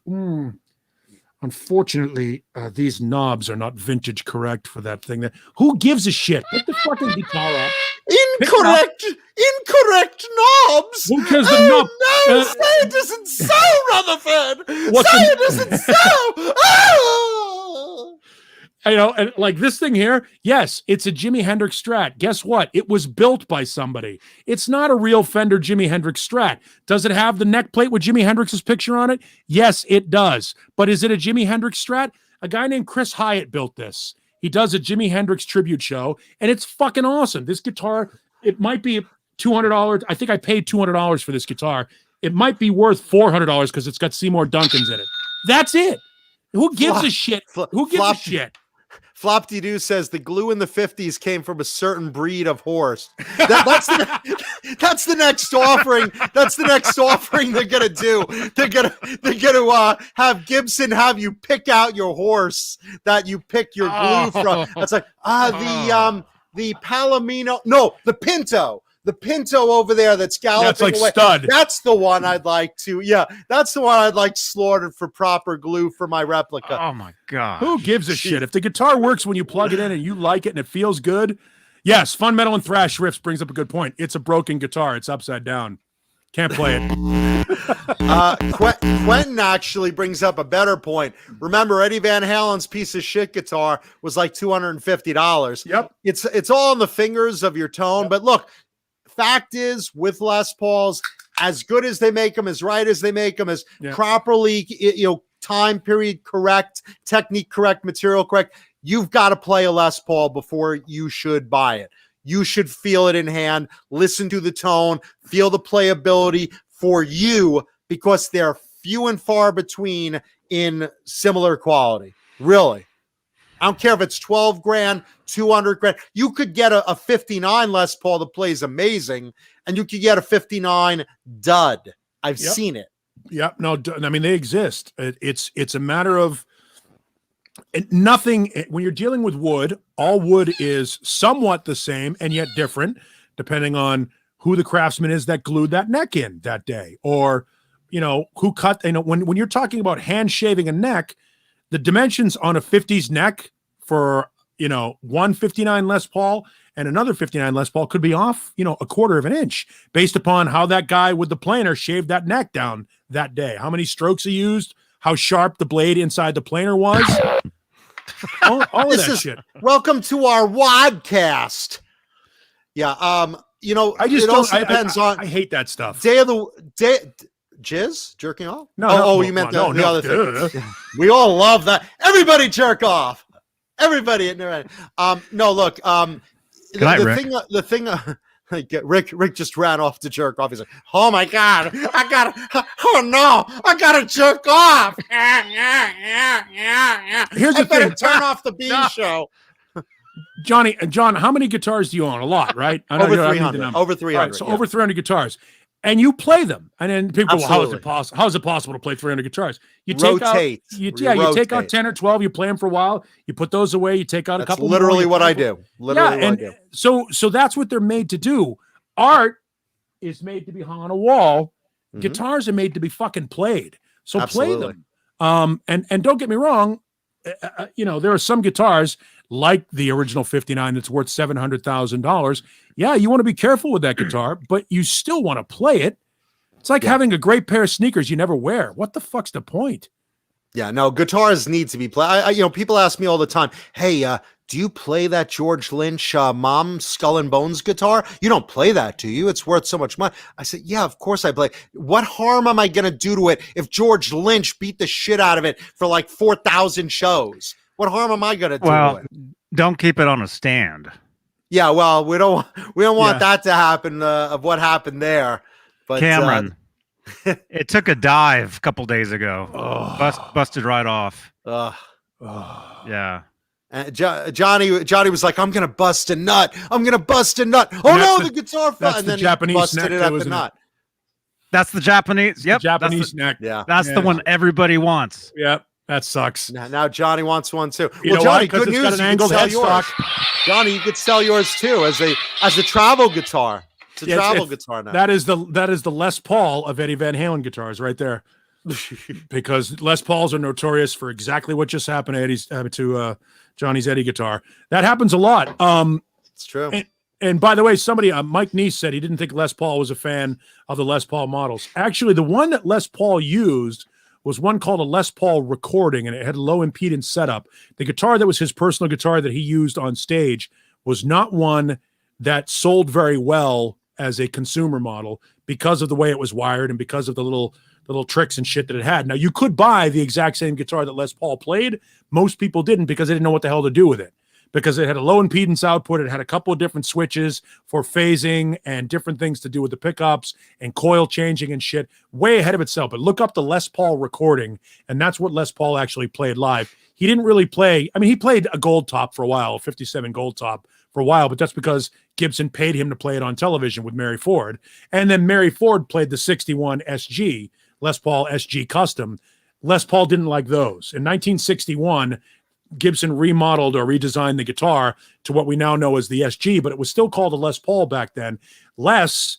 Unfortunately, these knobs are not vintage correct for that thing. Who gives a shit? Pick the fucking guitar up. Incorrect knobs. Because the knob. No, say it isn't so, Rutherford. Say it isn't so. Oh! and like this thing here, yes, it's a Jimi Hendrix Strat. Guess what? It was built by somebody. It's not a real Fender Jimi Hendrix Strat. Does it have the neck plate with Jimi Hendrix's picture on it? Yes, it does. But is it a Jimi Hendrix Strat? A guy named Chris Hyatt built this. He does a Jimi Hendrix tribute show, and it's fucking awesome. This guitar, it might be $200. I think I paid $200 for this guitar. It might be worth $400 because it's got Seymour Duncans in it. That's it. Who gives a shit? Who gives a shit? Flop-de-doo says the glue in the 50s came from a certain breed of horse. That's the next offering. That's the next offering they're gonna do. They're gonna have Gibson have you pick out your horse that you pick your glue from. It's like the Palomino. No, the Pinto. The Pinto over there that's galloping away. Stud. That's the one I'd like to. Yeah, that's the one I'd like slaughtered for proper glue for my replica. Oh my god! Who gives a shit? If the guitar works when you plug it in and you like it and it feels good, yes. Fun Metal and Thrash Riffs brings up a good point. It's a broken guitar. It's upside down. Can't play it. Quentin actually brings up a better point. Remember, Eddie Van Halen's piece of shit guitar was like $250. Yep. It's all in the fingers of your tone. Yep. But look. Fact is, with Les Pauls, as good as they make them, as right as they make them, as properly, time period correct, technique correct, material correct, you've got to play a Les Paul before you should buy it. You should feel it in hand, listen to the tone, feel the playability for you, because they're few and far between in similar quality. Really. I don't care if it's 12 grand, 200 grand. You could get a 59 Les Paul that plays amazing, and you could get a 59 dud. I've seen it. Yep. No, I mean, they exist. It's a matter of nothing. When you're dealing with wood, all wood is somewhat the same and yet different, depending on who the craftsman is that glued that neck in that day, or, who cut, when you're talking about hand shaving a neck, the dimensions on a 50s neck for, one 59 Les Paul and another 59 Les Paul could be off, a quarter of an inch based upon how that guy with the planer shaved that neck down that day, how many strokes he used, how sharp the blade inside the planer was. all of that shit. Welcome to our Wadcast. Yeah. I just depends on. I hate that stuff. Jizz jerking off? No. You meant the other thing. We all love that. Everybody jerk off. Everybody. No, look. The thing. Rick just ran off to jerk off. He's like, "Oh my god, I gotta jerk off." Here's the thing. Turn off the Beane show. John, how many guitars do you own? A lot, right? Over 300. Over 300. Right, so over 300 guitars. And you play them, and then people, how is it possible? How is it possible to play 300 guitars? You take rotate. You take out 10 or 12. You play them for a while. You put those away. You take out a couple. Literally more, what I do. Literally what I do. So that's what they're made to do. Art is made to be hung on a wall. Mm-hmm. Guitars are made to be fucking played. So play them. And don't get me wrong. There are some guitars like the original 59 that's worth $700,000. Yeah, you want to be careful with that guitar, but you still want to play it. It's like having a great pair of sneakers you never wear. What the fuck's the point? Yeah, no, guitars need to be played. People ask me all the time, "Hey, do you play that George Lynch Mom Skull and Bones guitar? You don't play that, do you? It's worth so much money." I said, "Yeah, of course I play. What harm am I going to do to it if George Lynch beat the shit out of it for like 4,000 shows? What harm am I going to do to it?" Don't keep it on a stand. Yeah, well, we don't want that to happen of what happened there. But Cameron, it took a dive a couple days ago. Busted right off. Yeah. And Johnny was like, "I'm gonna bust a nut. I'm gonna bust a nut." Oh no, the guitar fell, and then Japanese he busted it up the nut. That's the Japanese. Yep, Japanese neck. Yeah, that's the one everybody wants. Yep, that sucks. Now Johnny wants one too. Well, Johnny, good news. You can sell yours. Johnny, you could sell yours too as a travel guitar. It's a travel guitar now. That is the Les Paul of Eddie Van Halen guitars right there. Because Les Pauls are notorious for exactly what just happened to Johnny's Eddie guitar. That happens a lot. It's true. And by the way, somebody, Mike Neese, said he didn't think Les Paul was a fan of the Les Paul models. Actually, the one that Les Paul used was one called a Les Paul recording, and it had a low impedance setup. The guitar that was his personal guitar that he used on stage was not one that sold very well as a consumer model because of the way it was wired and because of the little tricks and shit that it had. Now, you could buy the exact same guitar that Les Paul played. Most people didn't because they didn't know what the hell to do with it, because it had a low impedance output. It had a couple of different switches for phasing and different things to do with the pickups and coil changing and shit, way ahead of itself. But look up the Les Paul recording, and that's what Les Paul actually played live. He didn't really play. I mean, he played a gold top for a while, a 57 gold top for a while, but that's because Gibson paid him to play it on television with Mary Ford. And then Mary Ford played the 61 SG, Les Paul SG Custom. Les Paul didn't like those. In 1961, Gibson remodeled or redesigned the guitar to what we now know as the SG, but it was still called a Les Paul back then. Les,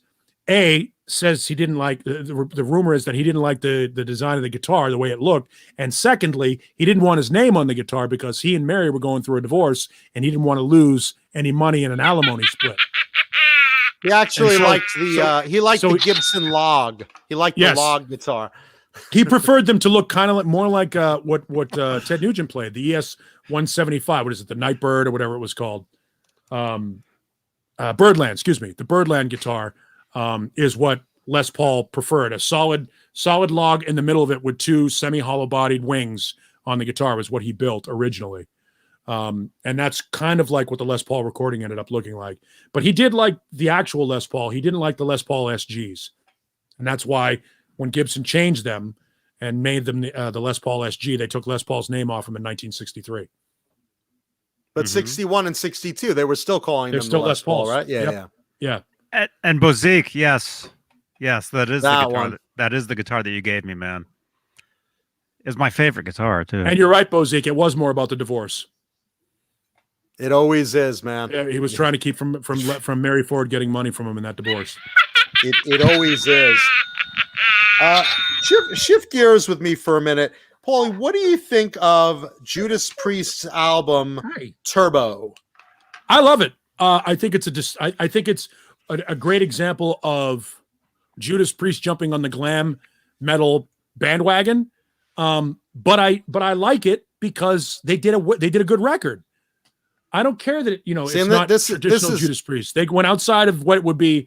says he didn't like, the rumor is that he didn't like the design of the guitar, the way it looked. And secondly, he didn't want his name on the guitar because he and Mary were going through a divorce and he didn't want to lose any money in an alimony split. He actually liked the Gibson log. He liked the log guitar. He preferred them to look kind of like more like what Ted Nugent played, the ES 175. What is it, the Nightbird or whatever it was called? Birdland, excuse me. The Birdland guitar is what Les Paul preferred. A solid log in the middle of it with two semi-hollow bodied wings on the guitar was what he built originally. And that's kind of like what the Les Paul recording ended up looking like. But he did like the actual Les Paul. He didn't like the Les Paul SGs. And that's why when Gibson changed them and made them the Les Paul SG, they took Les Paul's name off him in 1963. But 61 and 62, they were still calling them still Les Paul, right? Yeah. And Bozique, yes, that is the guitar. That is the guitar that you gave me, man. It's my favorite guitar too. And you're right, Bozique. It was more about the divorce. It always is, man. Yeah, he was trying to keep from Mary Ford getting money from him in that divorce. It always is. Shift gears with me for a minute. Paulie, what do you think of Judas Priest's album Turbo? I love it. I think it's a great example of Judas Priest jumping on the glam metal bandwagon. But I like it because they did a good record. I don't care that it's not traditional Judas Priest. They went outside of what it would be.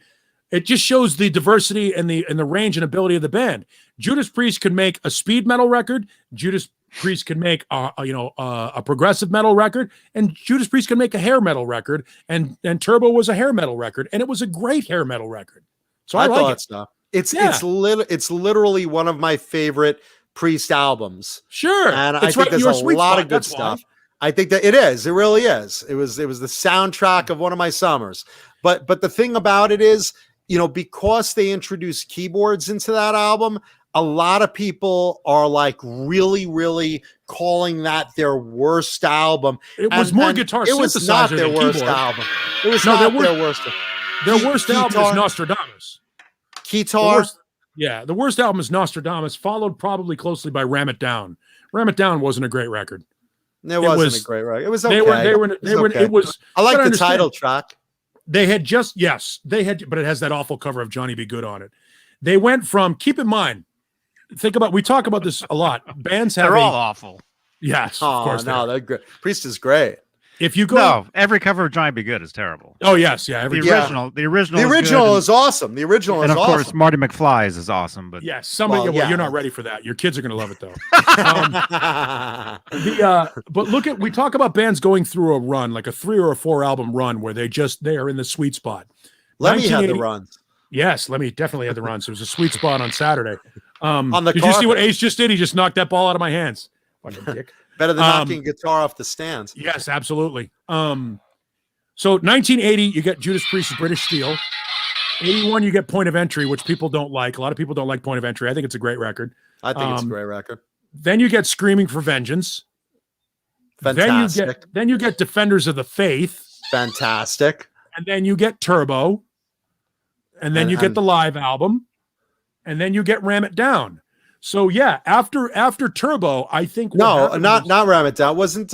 It just shows the diversity and the range and ability of the band. Judas Priest could make a speed metal record. Judas Priest could make a progressive metal record, and Judas Priest could make a hair metal record. And Turbo was a hair metal record, and it was a great hair metal record. So I like it. Stuff. It's literally one of my favorite Priest albums. Sure, and I think there's a lot of good stuff. I think that it is. It really is. It was the soundtrack of one of my summers. But the thing about it is, because they introduced keyboards into that album, a lot of people are like really, really calling that their worst album. It was more guitar synthesizer. It was not their worst album. It was not their worst. Their worst album is Nostradamus. Keytar. The worst album is Nostradamus, followed probably closely by Ram It Down. Ram It Down wasn't a great record. It wasn't a great record. It was okay. I like the title track. They had but it has that awful cover of Johnny Be Good on it. They went from, keep in mind, we talk about this a lot. Bands have they're all awful. Yes, of course. No, they're great. Priest is great. If you go, every cover of Johnny Be Good is terrible. Oh yes, yeah. The original is awesome. The original is awesome. And of course, Marty McFly's is awesome. But yes, you're not ready for that. Your kids are going to love it though. But we talk about bands going through a run, like a 3 or a 4 album run, where they are in the sweet spot. Lemmy had the runs. Yes, Lemmy definitely had the runs. It was a sweet spot on Saturday. Did you see what Ace just did? He just knocked that ball out of my hands. Fucking dick. Better than knocking guitar off the stands. Yes, absolutely. So 1980, you get Judas Priest's British Steel. 81, you get Point of Entry, which people don't like. A lot of people don't like Point of Entry. I think it's a great record. I think it's a great record. Then you get Screaming for Vengeance. Fantastic. Then you get Defenders of the Faith. Fantastic. And then you get Turbo. And then you get the live album. And then you get Ram It Down. So yeah, after Turbo, I think not Ram It Down. Wasn't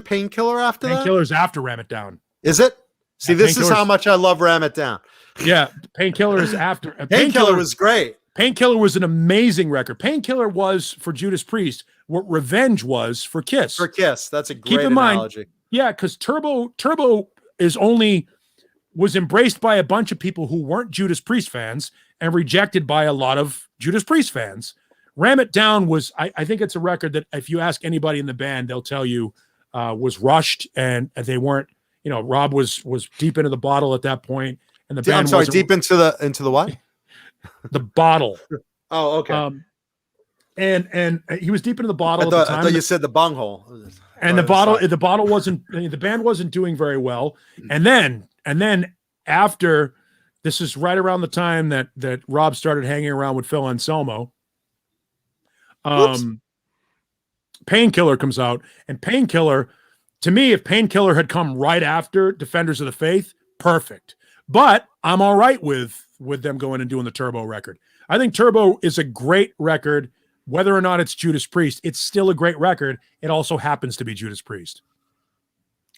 Painkiller after that? Painkiller's after Ram It Down. Is it? See, this is how much I love Ram It Down. Yeah, Painkiller is after. Painkiller was great. Painkiller was an amazing record. Painkiller was for Judas Priest what Revenge was for Kiss. For Kiss, that's a great Keep in analogy. Mind, yeah, because Turbo was embraced by a bunch of people who weren't Judas Priest fans and rejected by a lot of Judas Priest fans. Ram It Down was, I think it's a record that if you ask anybody in the band, they'll tell you was rushed and they weren't, Rob was deep into the bottle at that point, and the band. I'm sorry, deep into the what? The bottle. Oh, okay. And he was deep into the bottle I at the time. I thought you said the bunghole. And the bottle wasn't, the band wasn't doing very well. And then after, this is right around the time that Rob started hanging around with Phil Anselmo. Painkiller comes out, and Painkiller, to me, if Painkiller had come right after Defenders of the Faith, perfect. But I'm all right with them going and doing the Turbo record. I think Turbo is a great record. Whether or not it's Judas Priest, it's still a great record. It also happens to be Judas Priest.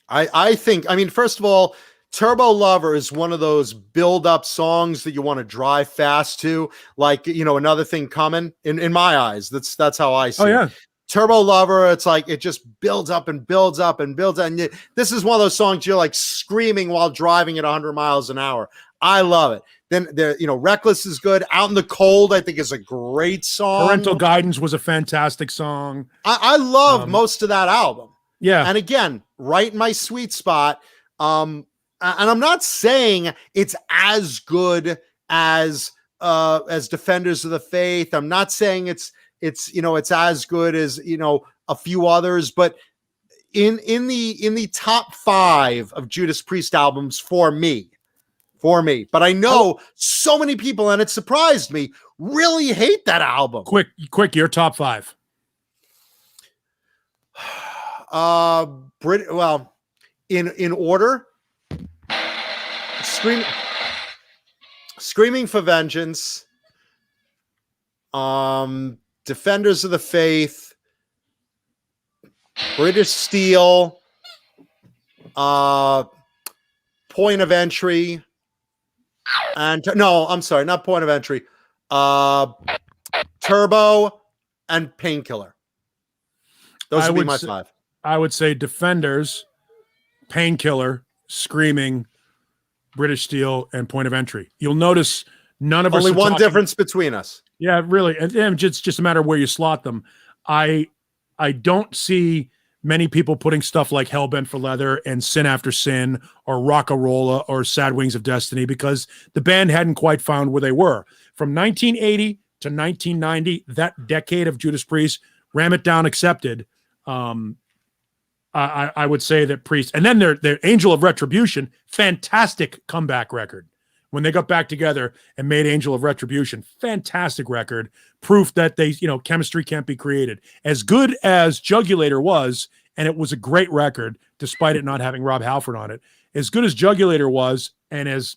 I think, first of all, Turbo Lover is one of those build-up songs that you want to drive fast to. Like, Another Thing Coming, in my eyes. That's how I see it. Turbo Lover, it's like it just builds up and builds up and builds up. And this is one of those songs you're like screaming while driving at 100 miles an hour. I love it. Then Reckless is good. Out in the Cold, I think, is a great song. Parental Guidance was a fantastic song. I love most of that album. Yeah. And again, right in my sweet spot. And I'm not saying it's as good as Defenders of the Faith. I'm not saying it's as good as a few others, but in the top 5 of Judas Priest albums for me. But I know so many people, and it surprised me, really hate that album. Quick, your top 5. In order. Screaming for Vengeance, Defenders of the Faith, British Steel, Point of Entry, and no, I'm sorry, not Point of Entry, Turbo, and Painkiller. Those would be my 5. I would say Defenders, Painkiller, Screaming, British Steel, and Point of Entry. You'll notice none of us. Only one difference between us. Yeah, really, and it's just a matter of where you slot them. I don't see many people putting stuff like Hellbent for Leather and Sin After Sin or Rock-a-Rolla or Sad Wings of Destiny because the band hadn't quite found where they were. From 1980 to 1990, that decade of Judas Priest, Ram It Down accepted. I would say that Priest, and then their Angel of Retribution, fantastic comeback record. When they got back together and made Angel of Retribution, fantastic record, proof that chemistry can't be created. As good as Jugulator was, and it was a great record, despite it not having Rob Halford on it, as good as Jugulator was, and as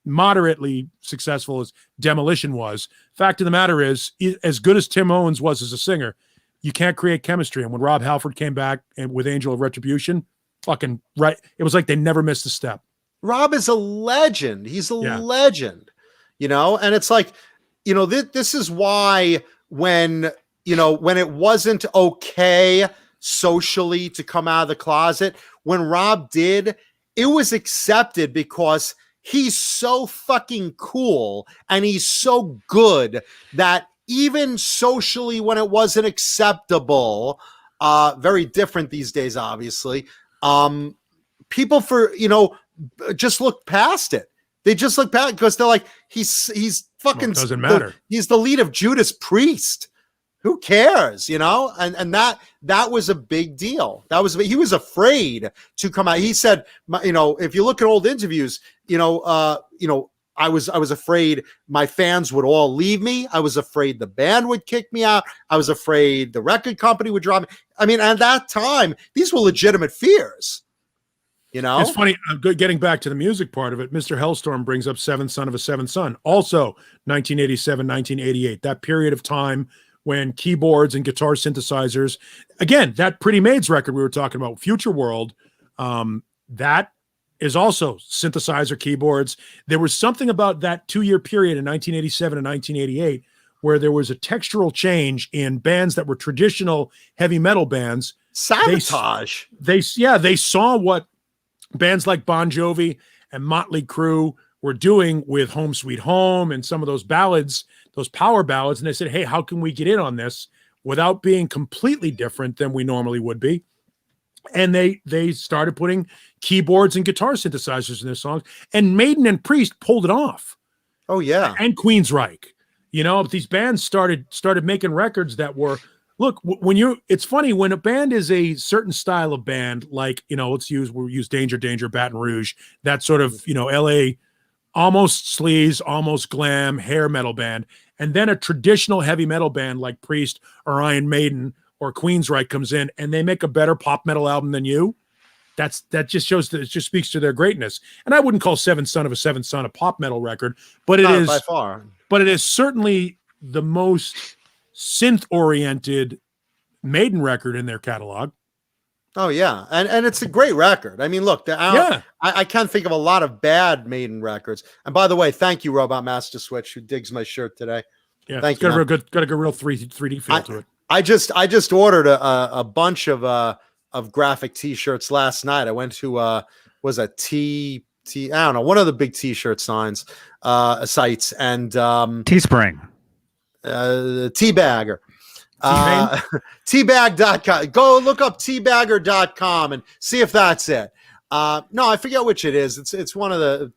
moderately successful as Demolition was, fact of the matter is, as good as Tim Owens was as a singer, you can't create chemistry. And when Rob Halford came back and with Angel of Retribution, fucking right, it was like they never missed a step. Rob is a legend. He's a legend, and it's like, this is why when it wasn't okay socially to come out of the closet, when Rob did, it was accepted because he's so fucking cool and he's so good that even socially when it wasn't acceptable, very different these days, obviously, people just look past it. They just look past it because they're like, he's fucking doesn't matter. He's the lead of Judas Priest. Who cares? And that was a big deal. He was afraid to come out. He said, if you look at old interviews, I was afraid my fans would all leave me. I was afraid the band would kick me out. I was afraid the record company would drop me. At that time, these were legitimate fears. It's funny. Getting back to the music part of it, Mr. Hellstorm brings up Seventh Son of a Seventh Son. Also, 1987, 1988, that period of time when keyboards and guitar synthesizers, again, that Pretty Maids record we were talking about, Future World, that is also synthesizer keyboards. There was something about that 2-year period in 1987 and 1988 where there was a textural change in bands that were traditional heavy metal bands. Sabotage. They saw what bands like Bon Jovi and Motley Crue were doing with Home Sweet Home and some of those ballads, those power ballads, and they said, hey, how can we get in on this without being completely different than we normally would be? And they started putting keyboards and guitar synthesizers in their songs, and Maiden and Priest pulled it off. Oh yeah, and Queensryche. You know, these bands started making records that were, look, it's funny when a band is a certain style of band, like, you know, we'll use Danger, Baton Rouge, that sort of, you know, LA, almost sleaze, almost glam, hair metal band, and then a traditional heavy metal band like Priest or Iron Maiden or Queensryche comes in and they make a better pop metal album than you. That just shows that it just speaks to their greatness. And I wouldn't call Seventh Son a pop metal record, but it is by far. But it is certainly the most synth-oriented Maiden record in their catalog. Oh yeah, and it's a great record. I mean, look, I can't think of a lot of bad Maiden records. And by the way, thank you, Robot Master Switch, who digs my shirt today. Yeah, thank you. Got a real 3D feel to it. I just ordered a bunch of graphic T-shirts last night. I went to was a I don't know, one of the big T-shirt sites, and Teespring, Teabagger. Teabag.com. Go look up teabagger.com and see if that's it. No, I forget which it is. It's one of the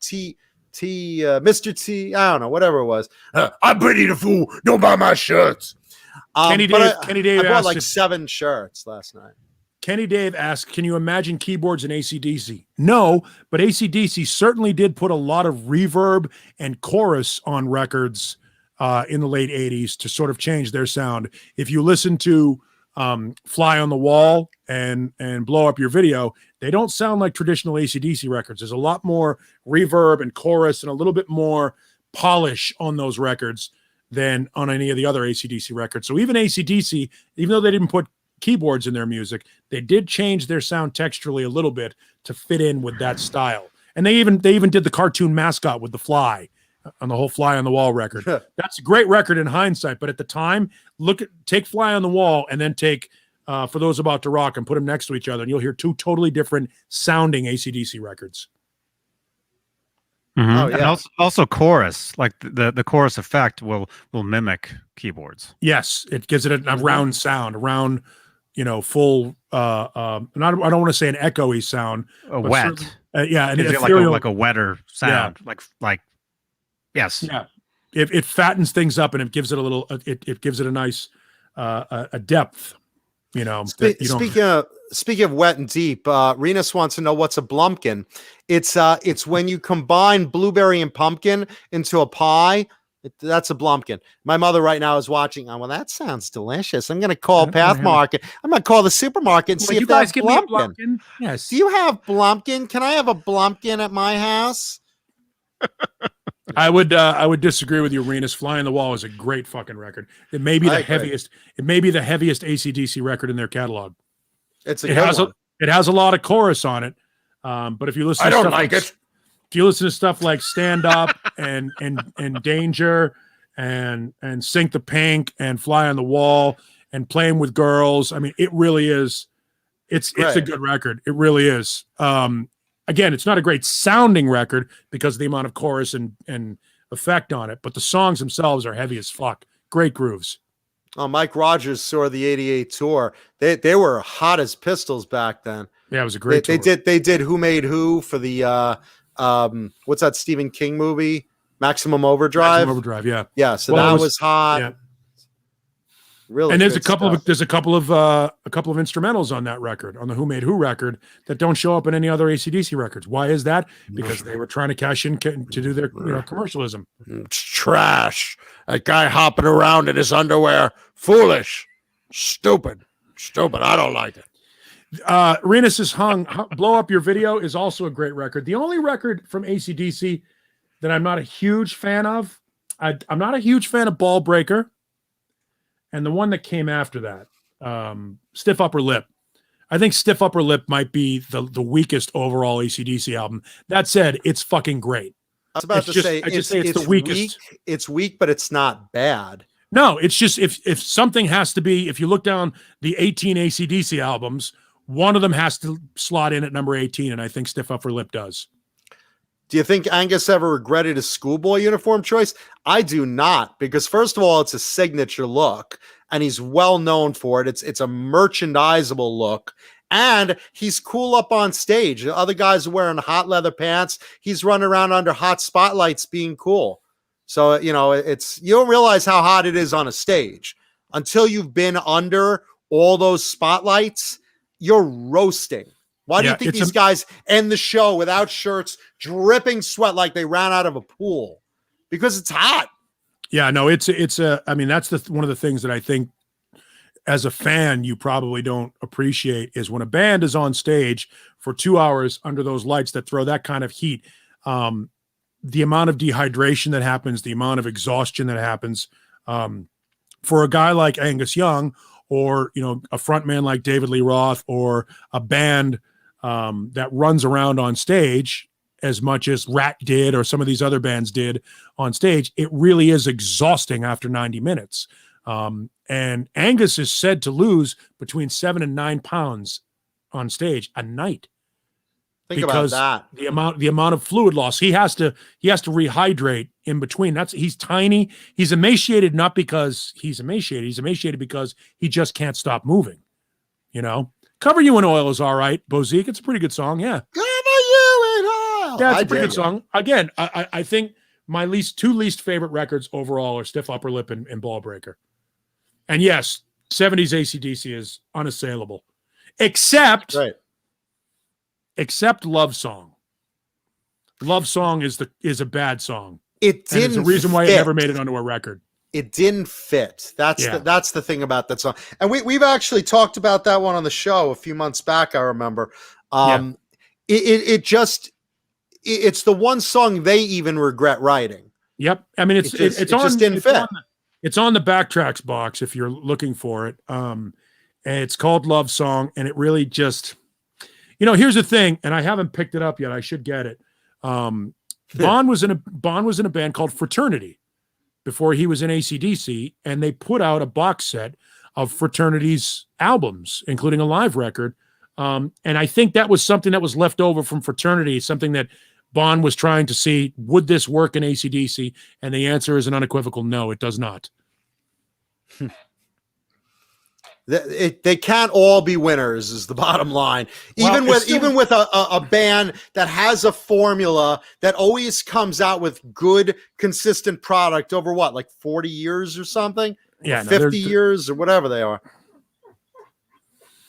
Mr. T. I don't know, whatever it was. I'm Pretty the Fool. Don't buy my shirts. Kenny Dave I bought asked like 7 shirts last night. Kenny Dave asked, can you imagine keyboards in AC/DC? No, but AC/DC certainly did put a lot of reverb and chorus on records in the late 80s to sort of change their sound. If you listen to Fly on the Wall and Blow Up Your Video, they don't sound like traditional AC/DC records. There's a lot more reverb and chorus and a little bit more polish on those records than on any of the other AC/DC records. So even AC/DC, even though they didn't put keyboards in their music, they did change their sound texturally a little bit to fit in with that style. And they even did the cartoon mascot with the fly on the whole Fly on the Wall record. That's a great record in hindsight, but at the time, take Fly on the Wall and then take For Those About to Rock and put them next to each other, and you'll hear 2 totally different sounding AC/DC records. Mm-hmm. Oh, yeah. And also chorus, like the chorus effect will mimic keyboards. Yes, it gives it a round sound, a round, you know, full. I don't want to say an echoey sound. Wet. Yeah, and it's like a wetter sound. Yeah. Like yes. Yeah. It fattens things up and it gives it a little. It gives it a nice a depth. You know. Speaking of wet and deep, Renus wants to know what's a blumpkin. It's when you combine blueberry and pumpkin into a pie. That's a blumpkin. My mother right now is watching. Oh, well, that sounds delicious. I'm going to call Pathmarket. I'm going to call the supermarket and see if that's blumpkin. Yes. Do you have blumpkin? Can I have a blumpkin at my house? I would disagree with you, Renus. Fly on the Wall is a great fucking record. It may be the heaviest. It may be the heaviest AC/DC record in their catalog. It has a lot of chorus on it, but if you listen, If you listen to stuff like Stand Up and Danger and Sink the Pink and Fly on the Wall and Playing with Girls, I mean, it really is. It's a good record. It really is. Again, it's not a great sounding record because of the amount of chorus and effect on it, but the songs themselves are heavy as fuck. Great grooves. Oh, Mike Rogers saw the '88 tour. They were hot as pistols back then. Yeah, it was a great tour. They did Who Made Who for the what's that Stephen King movie? Maximum Overdrive. Maximum Overdrive, yeah. Yeah, so that was hot. Yeah. Really, and there's a couple of instrumentals on that record, on the Who Made Who record, that don't show up in any other AC/DC records. Why is that? Because they were trying to cash in to do their commercialism. It's trash. That guy hopping around in his underwear, foolish, stupid. I don't like it. Renus is hung. Blow Up Your Video is also a great record. The only record from AC/DC that I'm not a huge fan of, I'm not a huge fan of Ball Breaker. And the one that came after that, Stiff Upper Lip. I think Stiff Upper Lip might be the weakest overall AC/DC album. That said, it's fucking great. I was about to say, it's the weakest. It's weak, but it's not bad. No, it's just if something has to be, if you look down the 18 AC/DC albums, one of them has to slot in at number 18, and I think Stiff Upper Lip does. Do you think Angus ever regretted his schoolboy uniform choice? I do not, because first of all, it's a signature look, and he's well known for it. It's a merchandisable look, and he's cool up on stage. The other guys are wearing hot leather pants. He's running around under hot spotlights being cool. So, you know, you don't realize how hot it is on a stage until you've been under all those spotlights. You're roasting. Why do you think these guys end the show without shirts, dripping sweat like they ran out of a pool? Because it's hot. Yeah, no, I mean, that's one of the things that I think as a fan you probably don't appreciate is when a band is on stage for 2 hours under those lights that throw that kind of heat. The amount of dehydration that happens, the amount of exhaustion that happens, for a guy like Angus Young, or, you know, a front man like David Lee Roth, or a band that runs around on stage as much as Rat did, or some of these other bands did on stage, it really is exhausting after 90 minutes. And Angus is said to lose between 7 and 9 pounds on stage a night. Think about that. The amount of fluid loss. He has to rehydrate in between. He's tiny. He's emaciated not because he's emaciated. He's emaciated because he just can't stop moving. You know, Cover You in Oil is all right. Bozique, it's a pretty good song. Yeah. Cover You in Oil. Yeah, it's a pretty good song. Again, I think my two least favorite records overall are Stiff Upper Lip and Ball Breaker. And yes, 70s AC/DC is unassailable. Except Love Song. Love Song is a bad song. It didn't. It's the reason why it never made it onto a record. It didn't fit. That's the thing about that song. And we've actually talked about that one on the show a few months back. I remember. It's the one song they even regret writing. Yep. I mean, it just didn't fit. It's on the Backtracks box if you're looking for it. And it's called Love Song, and it really just. You know, here's the thing, and I haven't picked it up yet. I should get it. Beane was in a band called Fraternity before he was in AC/DC, and they put out a box set of Fraternity's albums, including a live record. And I think that was something that was left over from Fraternity, something that Beane was trying to see, would this work in AC/DC? And the answer is an unequivocal no, it does not. They can't all be winners is the bottom line. Even with a band that has a formula that always comes out with good, consistent product over like 40 years or something? Yeah, 50 years or whatever they are.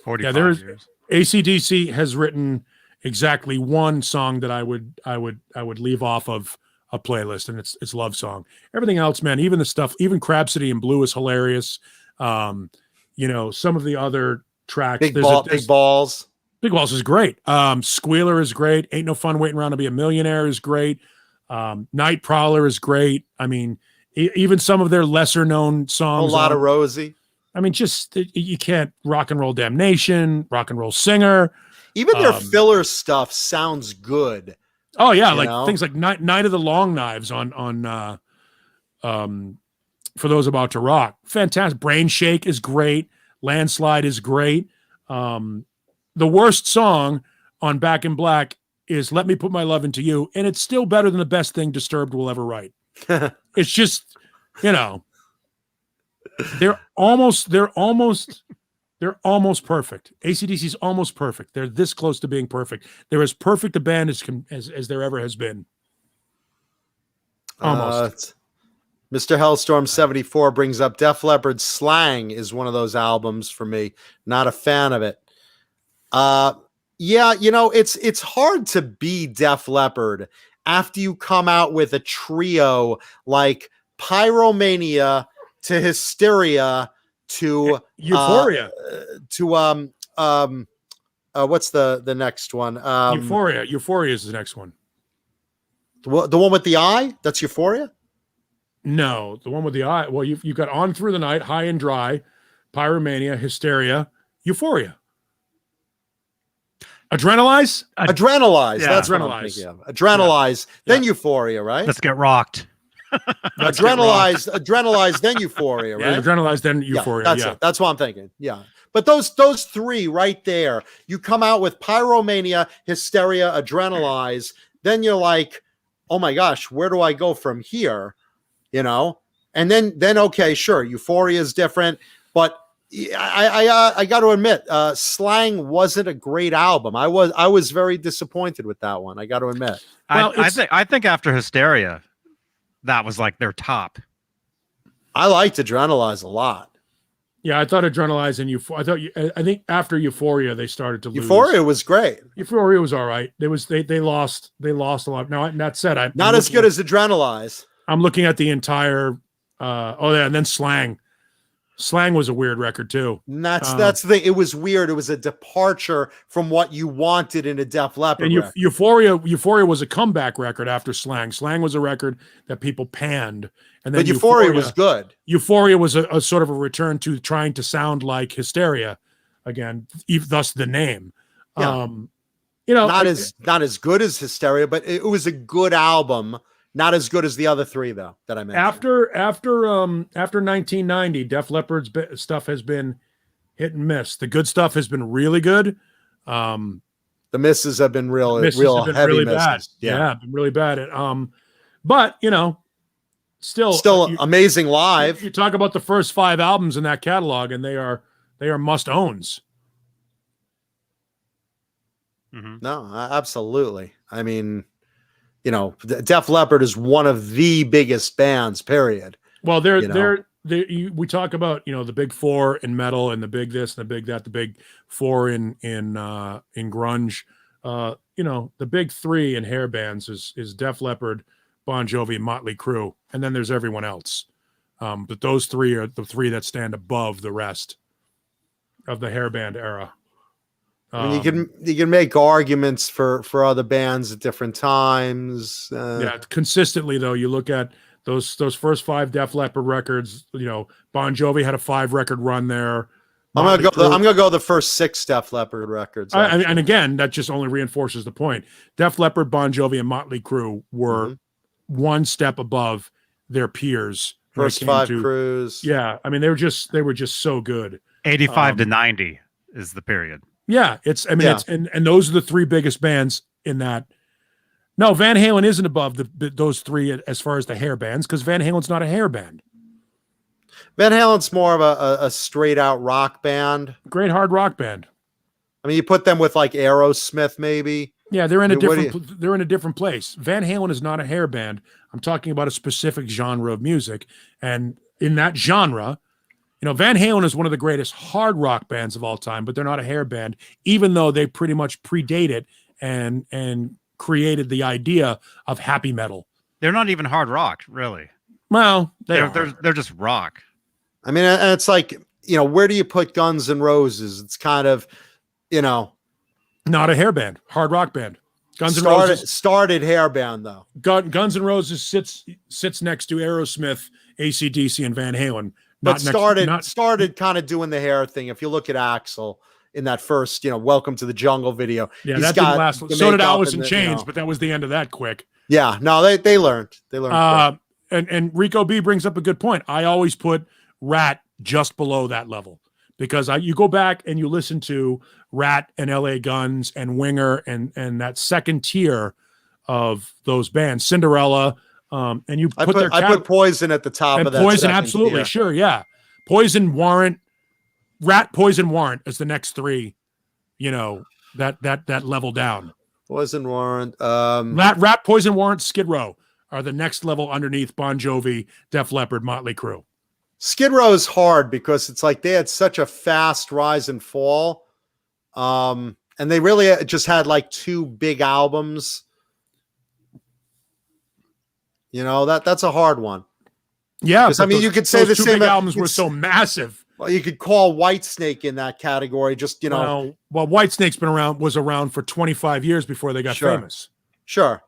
45 years. AC/DC has written exactly one song that I would leave off of a playlist, and it's Love Song. Everything else, man, even Crab City and Blue is hilarious. You know, some of the other tracks. Big Balls. Big Balls is great. Squealer is great. Ain't No Fun Waiting Around to Be a Millionaire is great. Night Prowler is great. I mean, even some of their lesser known songs. A Lot of Rosie. I mean, just you can't. Rock and Roll Damnation, Rock and Roll Singer. Even their filler stuff sounds good. Oh yeah, things like Night of the Long Knives on For Those About to Rock. Fantastic. Brain Shake is great. Landslide is great. The worst song on Back in Black is Let Me Put My Love Into You, and it's still better than the best thing Disturbed will ever write. It's just, you know, they're almost perfect. AC/DC's almost perfect. They're this close to being perfect. They're as perfect a band as there ever has been. Almost. Mr. Hellstorm 74 brings up Def Leppard's Slang is one of those albums for me. Not a fan of it. Yeah, you know, it's hard to be Def Leppard after you come out with a trio like Pyromania to Hysteria to Euphoria what's the next one? Euphoria is the next one. The one with the eye? That's Euphoria? No, the one with the eye. Well, you've got On Through the Night, High and Dry, Pyromania, Hysteria, Euphoria. Adrenalize? Adrenalize. Yeah. That's Adrenalize. Adrenalize. Then Euphoria, right? Let's Get Rocked. Adrenalized, then Euphoria, right? Yeah, Adrenalized, then Euphoria. That's it. That's what I'm thinking. Yeah. But those three right there, you come out with Pyromania, Hysteria, Adrenalize, then you're like, oh my gosh, where do I go from here? You know? And then okay, sure, Euphoria is different, but I got to admit, Slang wasn't a great album. I was very disappointed with that one. I got to admit. Well, I think after Hysteria, that was like their top. I liked Adrenalize a lot. Yeah, I thought Adrenalize and Euphoria. I think after Euphoria they started to lose. Euphoria was great. Euphoria was all right. They lost a lot. Now that said, not as good as Adrenalize. I'm looking at the entire. And then Slang. Slang was a weird record too. And that's the thing. It was weird. It was a departure from what you wanted in a Def Leppard. And Euphoria was a comeback record after Slang. Slang was a record that people panned, and then but Euphoria was good. Euphoria was a sort of a return to trying to sound like Hysteria again, thus the name. Yeah. Not as good as Hysteria, but it was a good album. Not as good as the other three, though, that I mentioned. After 1990, Def Leppard's stuff has been hit and miss. The good stuff has been really good. The misses have been real heavy really misses. Bad. Yeah, been really bad. But still amazing live. You talk about the first 5 albums in that catalog, and they are must owns. Mm-hmm. No, absolutely. I mean, Def Leppard is one of the biggest bands, period. Well, we talk about, the big 4 in metal and the big this and the big that, the big 4 in grunge. The big 3 in hair bands is Def Leppard, Bon Jovi, and Motley Crue. And then there's everyone else. But those 3 are the 3 that stand above the rest of the hair band era. I mean, you can make arguments for other bands at different times. Consistently though, you look at those first 5 Def Leppard records. Bon Jovi had a 5-record run there. I'm gonna go the first 6 Def Leppard records. And again, that just only reinforces the point. Def Leppard, Bon Jovi, and Motley Crue were one step above their peers. First 5 crews. Yeah, I mean they were just so good. 85 to 90 is the period. Yeah, and those are the 3 biggest bands in that. No, Van Halen isn't above those 3 as far as the hair bands, because Van Halen's not a hair band. Van Halen's more of a straight out rock band. Great hard rock band. I mean, you put them with like Aerosmith, maybe. Yeah, they're in a different place. Van Halen is not a hair band. I'm talking about a specific genre of music, and in that genre. Van Halen is one of the greatest hard rock bands of all time, but they're not a hair band, even though they pretty much predate it and created the idea of happy metal. They're not even hard rock, really. Well, they're just rock. I mean, and it's like, where do you put Guns N' Roses? It's kind of, not a hair band, hard rock band. Guns N' Roses started hair band though. Guns N' Roses sits next to Aerosmith, AC/DC, and Van Halen. But started kind of doing the hair thing. If you look at Axl in that first, Welcome to the Jungle video. Yeah, that didn't last. So did Alice in Chains, but that was the end of that quick. Yeah, no, they learned. They learned. And Rico B brings up a good point. I always put Rat just below that level because you go back and you listen to Rat and LA Guns and Winger and that second tier of those bands, Cinderella. And you I put Poison at the top of that. Poison, absolutely, tier. Sure, yeah. Poison, Warrant, Rat, Poison, Warrant is the next 3. That level down. Poison, Warrant, Rat, Poison, Warrant, Skid Row are the next level underneath Bon Jovi, Def Leppard, Motley Crue. Skid Row is hard because it's like they had such a fast rise and fall, and they really just had like 2 big albums. That's a hard one. Yeah, I mean, you could say the same. Big albums were so massive. Well, you could call Whitesnake in that category. Just Well, Whitesnake's was around for 25 years before they got famous. Sure.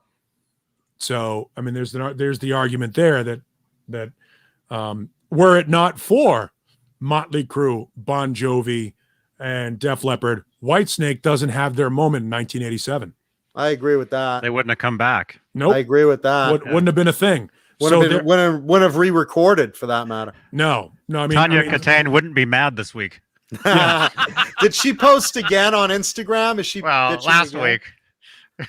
So I mean, there's the argument there that were it not for Motley Crue, Bon Jovi, and Def Leppard, Whitesnake doesn't have their moment in 1987. I agree with that. They wouldn't have come back. Nope. I agree with that. Wouldn't have been a thing. Wouldn't have re-recorded for that matter. No. I mean, Tanya Katane wouldn't be mad this week. Yeah. Did she post again on Instagram? Is she last week?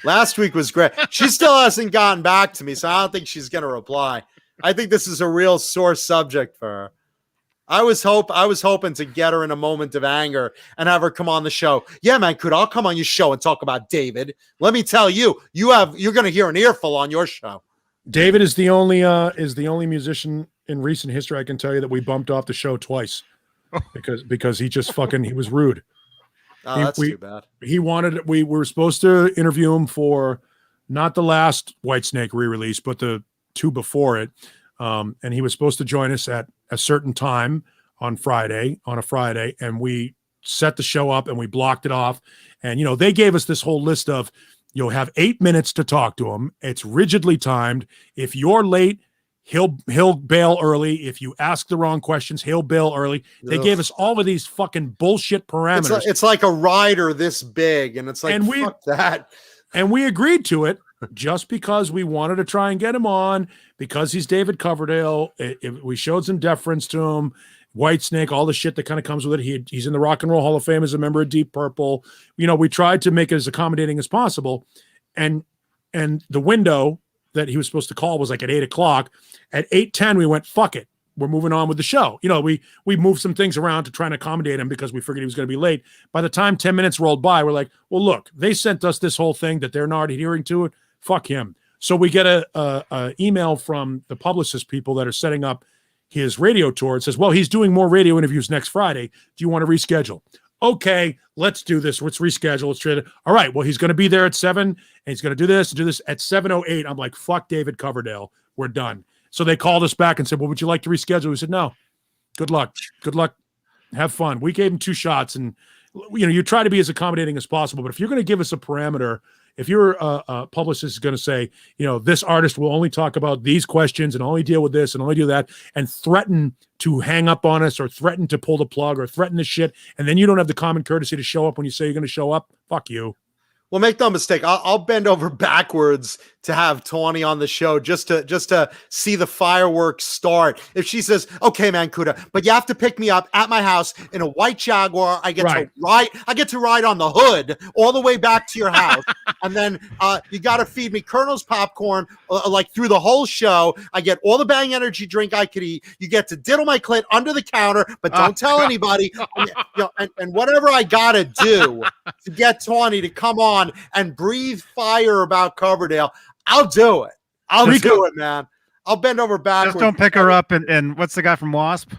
Last week was great. She still hasn't gotten back to me, so I don't think she's going to reply. I think this is a real sore subject for her. I was hoping to get her in a moment of anger and have her come on the show. Yeah, man, I'll come on your show and talk about David. Let me tell you, you're going to hear an earful on your show. David is the only musician in recent history I can tell you that we bumped off the show twice because he just he was rude. Oh, that's too bad. We were supposed to interview him for not the last Whitesnake re-release, but the 2 before it. And he was supposed to join us at a certain time on a Friday, and we set the show up and we blocked it off. And, they gave us this whole list of, you'll have 8 minutes to talk to him. It's rigidly timed. If you're late, he'll bail early. If you ask the wrong questions, he'll bail early. They gave us all of these fucking bullshit parameters. It's like a rider this big, and it's like, fuck that. And we agreed to it just because we wanted to try and get him on, because he's David Coverdale. We showed some deference to him. Whitesnake, all the shit that kind of comes with it. He's in the Rock and Roll Hall of Fame as a member of Deep Purple. We tried to make it as accommodating as possible. And the window that he was supposed to call was like at 8:00. At 8:10, we went, fuck it. We're moving on with the show. We moved some things around to try and accommodate him because we figured he was going to be late. By the time 10 minutes rolled by, we're like, well, look, they sent us this whole thing that they're not adhering to it. Fuck him. So we get a email from the publicist people that are setting up his radio tour. It says, well, he's doing more radio interviews next Friday. Do you want to reschedule? Okay, let's do this. Let's reschedule. Let's trade it. All right. Well, he's going to be there at 7 and he's going to do this at 7:08. I'm like, fuck David Coverdale. We're done. So they called us back and said, well, would you like to reschedule? We said, no, good luck. Have fun. We gave him 2 shots, and you try to be as accommodating as possible. But if you're going to give us a parameter, if your publicist is going to say, this artist will only talk about these questions and only deal with this and only do that, and threaten to hang up on us or threaten to pull the plug or threaten this shit, and then you don't have the common courtesy to show up when you say you're going to show up, fuck you. Well, make no mistake, I'll bend over backwards to have Tawny on the show just to see the fireworks start. If she says, "Okay, man, Kuda, but you have to pick me up at my house in a white Jaguar. I get to ride on the hood all the way back to your house, and then you got to feed me Colonel's popcorn like through the whole show. I get all the Bang Energy drink I could eat. You get to diddle my clit under the counter, but don't tell anybody. And whatever I gotta do to get Tawny to come on and breathe fire about Coverdale, I'll do it. I'll do it, man. I'll bend over backwards. Just don't pick her up and what's the guy from Wasp?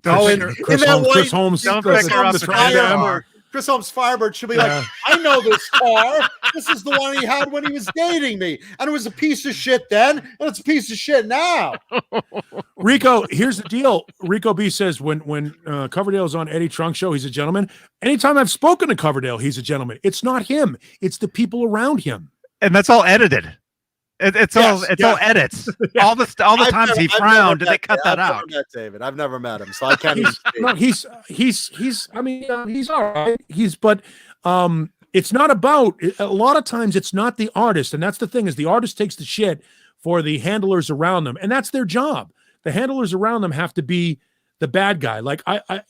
Chris Holmes. Don't pick her up. Chris Holmes Firebird should be like, I know this car. This is the one he had when he was dating me. And it was a piece of shit then, and it's a piece of shit now. Rico, here's the deal. Rico B says when Coverdale's on Eddie Trunk show, he's a gentleman. Anytime I've spoken to Coverdale, he's a gentleman. It's not him. It's the people around him. And that's all edited. It's all edits. Yeah. All the times he frowned, they cut that out. I've never met David. I've never met him, so I can't. He's. I mean, he's all right. It's not about. A lot of times, it's not the artist, and that's the thing: is the artist takes the shit for the handlers around them, and that's their job. The handlers around them have to be the bad guy. Like I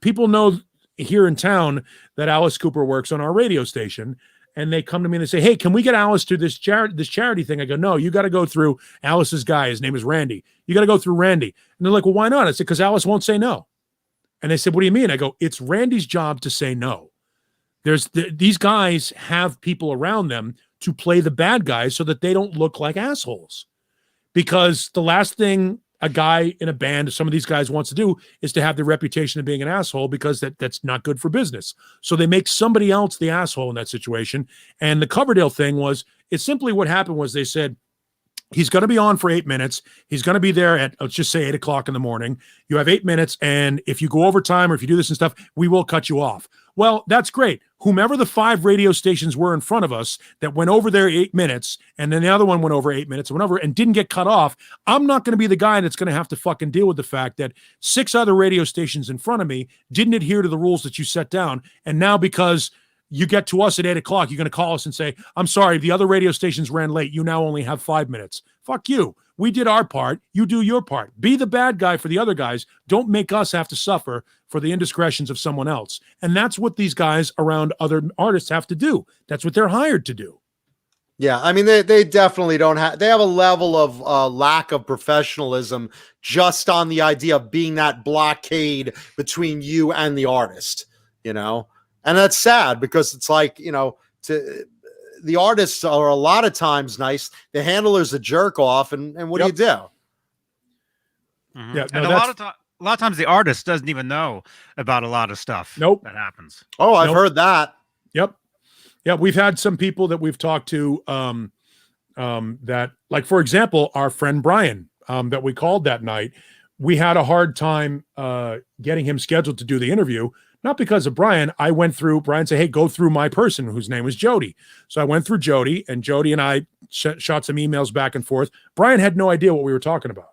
people know here in town that Alice Cooper works on our radio station. And they come to me and they say, hey, can we get Alice to this charity thing? I go, no, you got to go through Alice's guy. His name is Randy. You got to go through Randy. And they're like, well, why not? I said, because Alice won't say no. And they said, what do you mean? I go, it's Randy's job to say no. These guys have people around them to play the bad guys so that they don't look like assholes. Because the last thing a guy in a band, some of these guys wants to do is to have the reputation of being an asshole, because that's not good for business. So they make somebody else the asshole in that situation. And the Coverdale thing was, it's simply what happened was they said, he's going to be on for 8 minutes. He's going to be there at, let's just say 8:00 in the morning. You have 8 minutes. And if you go over time or if you do this and stuff, we will cut you off. Well, that's great. Whomever the 5 radio stations were in front of us that went over their 8 minutes, and then the other one went over 8 minutes, went over and didn't get cut off, I'm not going to be the guy that's going to have to fucking deal with the fact that 6 other radio stations in front of me didn't adhere to the rules that you set down. And now because you get to us at 8:00, you're going to call us and say, I'm sorry, the other radio stations ran late. You now only have 5 minutes. Fuck you. We did our part. You do your part. Be the bad guy for the other guys. Don't make us have to suffer for the indiscretions of someone else. And that's what these guys around other artists have to do. That's what they're hired to do. Yeah, I mean, they definitely don't have, they have a level of lack of professionalism just on the idea of being that blockade between you and the artist, you know? And that's sad because it's like, you know, the artists are a lot of times nice. The handler's a jerk off, and what do you do? Mm-hmm. Yeah, no, and a lot of times the artist doesn't even know about a lot of stuff. Nope. That happens. Oh, I've heard that. Yep. Yeah, we've had some people that we've talked to that, like, for example, our friend Brian that we called that night, we had a hard time getting him scheduled to do the interview, not because of Brian. I went through, Brian said, hey, go through my person, whose name was Jody. So I went through Jody, and Jody and I shot some emails back and forth. Brian had no idea what we were talking about.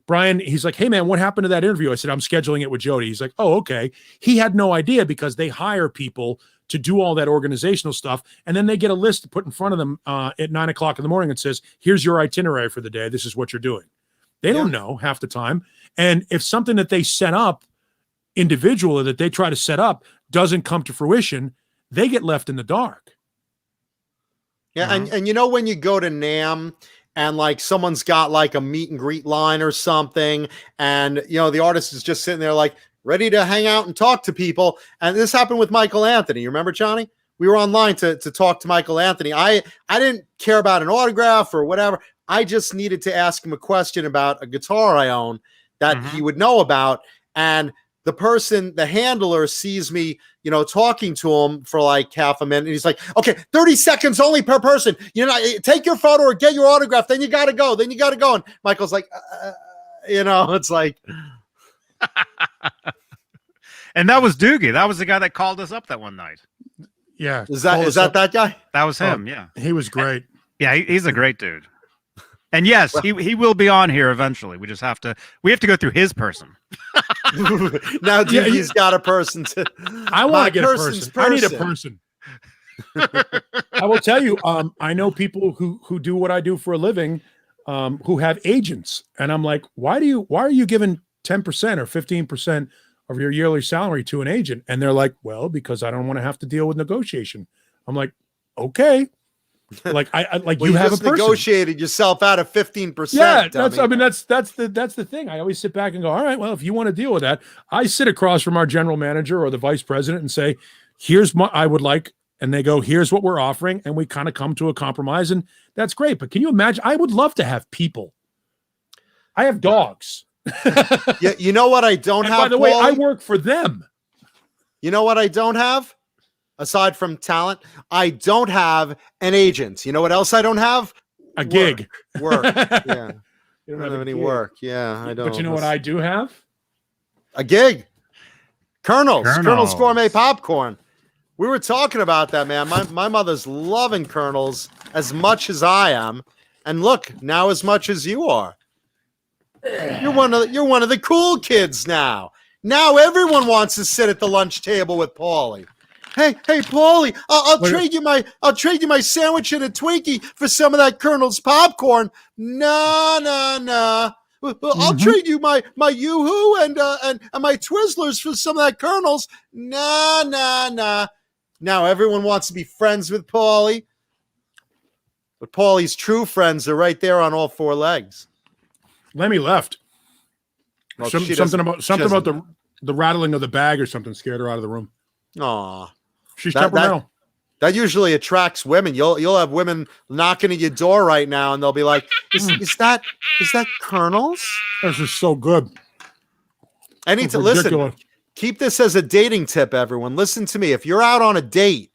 Brian, he's like, hey, man, what happened to that interview? I said, I'm scheduling it with Jody. He's like, oh, okay. He had no idea because they hire people to do all that organizational stuff. And then they get a list put in front of them at 9 o'clock in the morning and says, here's your itinerary for the day. This is what you're doing. They don't know half the time. And if something that they set up individually, that they try to set up, doesn't come to fruition, they get left in the dark. Yeah. And you know, when you go to NAMM and like someone's got like a meet and greet line or something, and you know, the artist is just sitting there like ready to hang out and talk to people. And this happened with Michael Anthony. You remember, Johnny? We were online to talk to Michael Anthony. I didn't care about an autograph or whatever. I just needed to ask him a question about a guitar I own that he would know about. And the person, the handler, sees me, you know, talking to him for like half a minute. And he's like, okay, 30 seconds only per person. You know, take your photo or get your autograph. Then you got to go. And Michael's like, you know, it's like. And that was Doogie. That was the guy that called us up that one night. Yeah. Is that guy? That was him. Yeah. He was great. Yeah. He's a great dude. And yes, he will be on here eventually. We have to go through his person. Now Doogie's got a person to. I want to get a person. I need a person. I will tell you, I know people who do what I do for a living, who have agents. And I'm like, why are you giving 10% or 15% of your yearly salary to an agent? And they're like, well, because I don't want to have to deal with negotiation. I'm like, okay. Like I like well, you have just a person. Negotiated yourself out of 15%. Yeah, that's the thing. I always sit back and go, all right, well, if you want to deal with that, I sit across from our general manager or the vice president and say, here's what I would like. And they go, here's what we're offering. And we kind of come to a compromise, and that's great. But can you imagine? I would love to have people. I have dogs. Yeah, you know what I don't have? By the way, I work for them. You know what I don't have? Aside from talent, I don't have an agent. You know what else I don't have? A gig. Work. Yeah. You don't have any work. Yeah, I don't. But you know what I do have? A gig. Colonel's Gourmet Popcorn. We were talking about that, man. My mother's loving Colonel's as much as I am. And look, now as much as you are. You're one of the cool kids now. Now everyone wants to sit at the lunch table with Paulie. Hey, Paulie, I'll trade you my sandwich and a Twinkie for some of that Colonel's popcorn. No. I'll trade you my Yoo-Hoo and my Twizzlers for some of that Colonel's. No. Now everyone wants to be friends with Paulie. But Paulie's true friends are right there on all four legs. Lemmy left. Well, something about the rattling of the bag or something scared her out of the room. Aw. She's temperamental. That usually attracts women. You'll have women knocking at your door right now, and they'll be like, "Is that Colonel's?" This is so good. I need to listen. Keep this as a dating tip, everyone. Listen to me. If you're out on a date,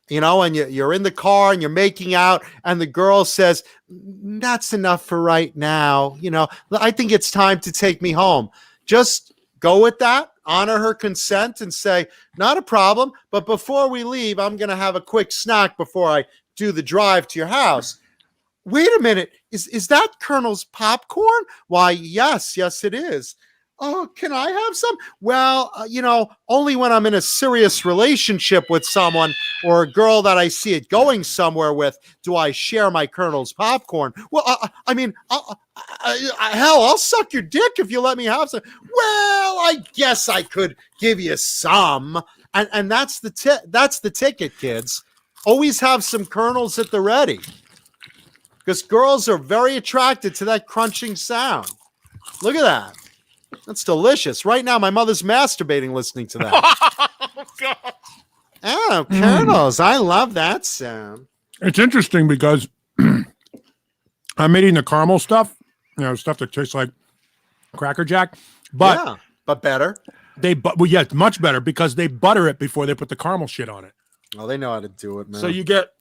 you know, and you're in the car and you're making out, and the girl says, "That's enough for right now. You know, I think it's time to take me home." Just go with that. Honor her consent and say, not a problem, but before we leave, I'm going to have a quick snack before I do the drive to your house. Wait a minute. Is that Colonel's popcorn? Why, yes, it is. Oh, can I have some? Well, only when I'm in a serious relationship with someone or a girl that I see it going somewhere with do I share my Colonel's popcorn. Well, hell, I'll suck your dick if you let me have some. Well, I guess I could give you some. And that's the ticket, kids. Always have some Colonels at the ready. Because girls are very attracted to that crunching sound. Look at that. That's delicious. Right now, my mother's masturbating listening to that. Oh, God. Oh, Colonels. I love that sound. It's interesting because I'm eating the caramel stuff, stuff that tastes like Cracker Jack, but better. It's much better because they butter it before they put the caramel shit on it. Oh, they know how to do it, man. So you get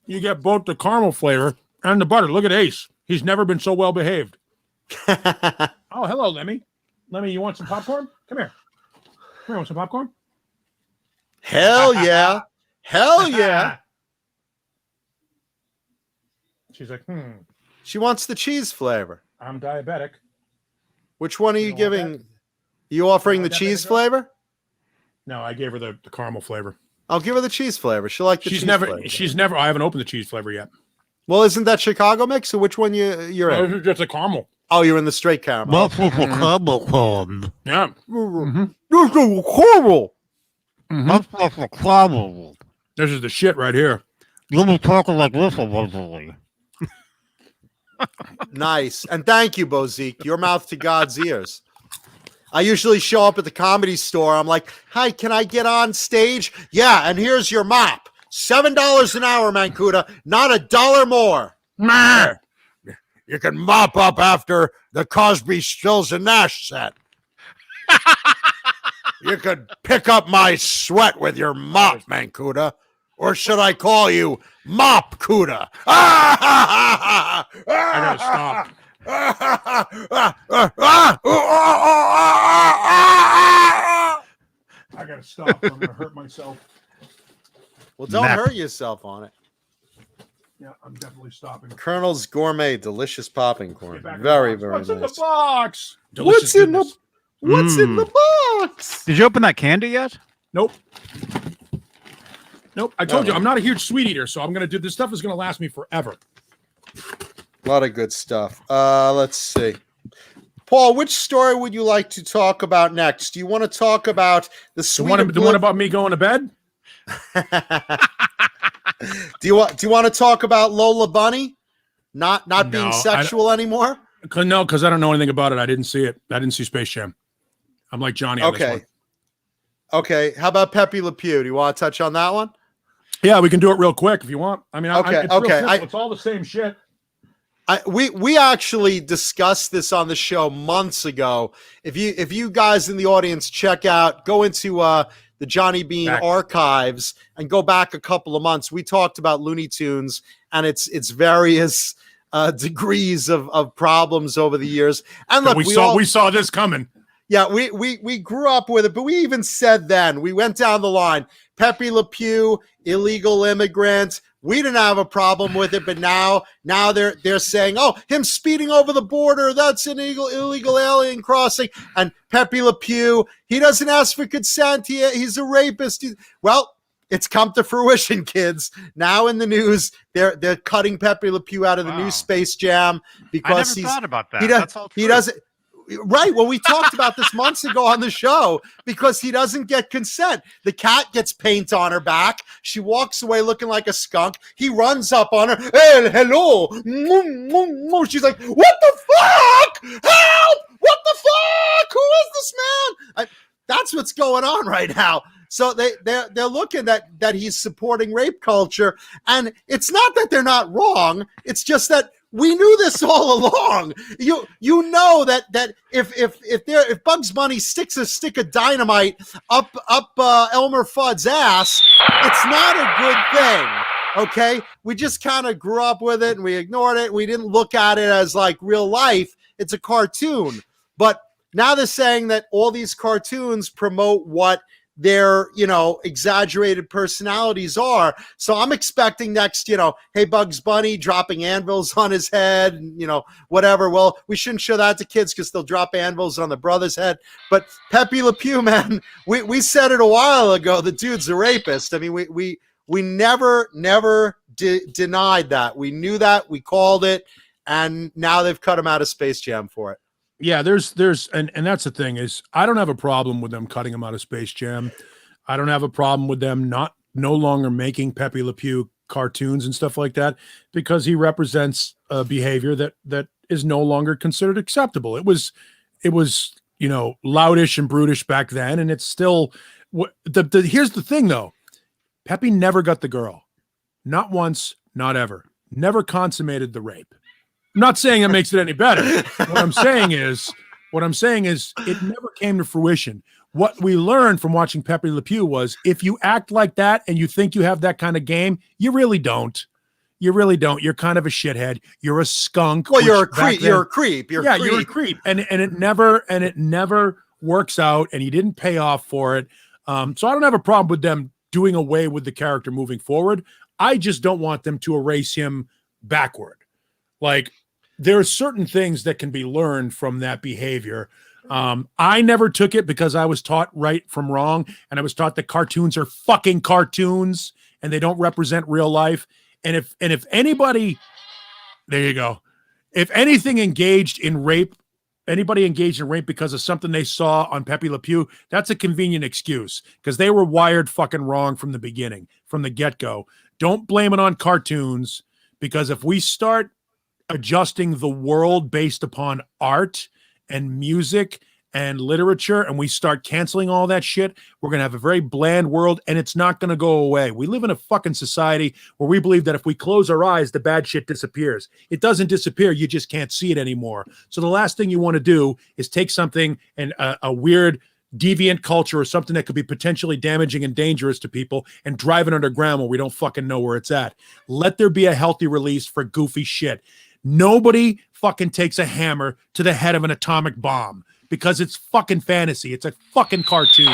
both the caramel flavor and the butter. Look at Ace. He's never been so well behaved. Oh, hello, Lemmy. Lemmy, you want some popcorn? Come here. Want some popcorn? Hell yeah. Hell yeah. She's like, She wants the cheese flavor. I'm diabetic. Which one are you giving? Are you offering the cheese flavor? No, I gave her the caramel flavor. I'll give her the cheese flavor. She'll like the cheese flavor. I haven't opened the cheese flavor yet. Well, isn't that Chicago mix? So which one you're in? This is just a caramel. Oh, you're in the straight caramel. Yeah. Caramel. This is the shit right here. You'll be talking like this allegedly. Nice. And thank you, Bozique. Your mouth to God's ears. I usually show up at the Comedy Store. I'm like, hi, can I get on stage? Yeah, and here's your mop. $7 an hour, Mancuda. Not $1 more. Nah. You can mop up after the Cosby, Stills, and Nash set. You could pick up my sweat with your mop, Mancuda. Or should I call you Mop Cuda? I gotta stop. I gotta stop. I'm gonna hurt myself. Well, don't hurt yourself on it. Yeah, I'm definitely stopping. Colonel's Gourmet Delicious Popping Corn. Very, very nice. What's in the box? What's in the box? Did you open that candy yet? Nope. I told you I'm not a huge sweet eater, so I'm gonna do this stuff is gonna last me forever. A lot of good stuff. Let's see. Paul, which story would you like to talk about next? Do you want to talk about the one about me going to bed? Do you want to talk about Lola Bunny not being sexual anymore? No, because I don't know anything about it. I didn't see it. I didn't see Space Jam. I'm like Johnny on this one. Okay. How about Pepe Le Pew? Do you want to touch on that one? Yeah, we can do it real quick if you want. I mean, okay. It's all the same shit. We actually discussed this on the show months ago. If you guys in the audience go into the Johnny Beane archives and go back a couple of months, we talked about Looney Tunes and its various degrees of problems over the years. And look, we saw this coming. Yeah, we grew up with it, but we even said then, we went down the line, Pepe Le Pew, illegal immigrant. We didn't have a problem with it, but now they're saying, oh, him speeding over the border, that's an illegal alien crossing. And Pepe Le Pew, he doesn't ask for consent. He's a rapist. Well, it's come to fruition, kids. Now in the news, they're cutting Pepe Le Pew out of the new Space Jam because I never thought about that. He doesn't. Right. Well, we talked about this months ago on the show because he doesn't get consent. The cat gets paint on her back. She walks away looking like a skunk. He runs up on her. Hey, hello. She's like, what the fuck? Help! What the fuck? Who is this man? That's what's going on right now. So they're looking that he's supporting rape culture. And it's not that they're not wrong. It's just that we knew this all along. You know that if Bugs Bunny sticks a stick of dynamite up Elmer Fudd's ass, it's not a good thing. Okay, we just kind of grew up with it and we ignored it. We didn't look at it as like real life. It's a cartoon. But now they're saying that all these cartoons promote what their, exaggerated personalities are. So I'm expecting next, hey, Bugs Bunny dropping anvils on his head, and, whatever. Well, we shouldn't show that to kids because they'll drop anvils on the brother's head. But Pepe Le Pew, man, we said it a while ago. The dude's a rapist. I mean, we never denied that. We knew that. We called it. And now they've cut him out of Space Jam for it. Yeah, there's and that's the thing is I don't have a problem with them cutting him out of Space Jam. I don't have a problem with them no longer making Pepe Le Pew cartoons and stuff like that because he represents a behavior that is no longer considered acceptable. It was loudish and brutish back then, and it's still here's the thing though. Pepe never got the girl. Not once, not ever. Never consummated the rape. I'm not saying it makes it any better. What I'm saying is it never came to fruition. What we learned from watching Pepe Le Pew was if you act like that and you think you have that kind of game, you really don't. You really don't. You're kind of a shithead. You're a skunk. Well, you're a creep. You're a creep. You're a creep. And it never works out, and he didn't pay off for it. So I don't have a problem with them doing away with the character moving forward. I just don't want them to erase him backward. Like, there are certain things that can be learned from that behavior. I never took it because I was taught right from wrong, and I was taught that cartoons are fucking cartoons and they don't represent real life. And if anybody, there you go. If anything engaged in rape, anybody engaged in rape because of something they saw on Pepe Le Pew, that's a convenient excuse because they were wired fucking wrong from the beginning, from the get-go. Don't blame it on cartoons, because if we start adjusting the world based upon art and music and literature, and we start canceling all that shit, we're going to have a very bland world, and it's not going to go away. We live in a fucking society where we believe that if we close our eyes, the bad shit disappears. It doesn't disappear. You just can't see it anymore. So the last thing you want to do is take something and a weird deviant culture or something that could be potentially damaging and dangerous to people and drive it underground where we don't fucking know where it's at. Let there be a healthy release for goofy shit. Nobody fucking takes a hammer to the head of an atomic bomb because it's fucking fantasy. It's a fucking cartoon.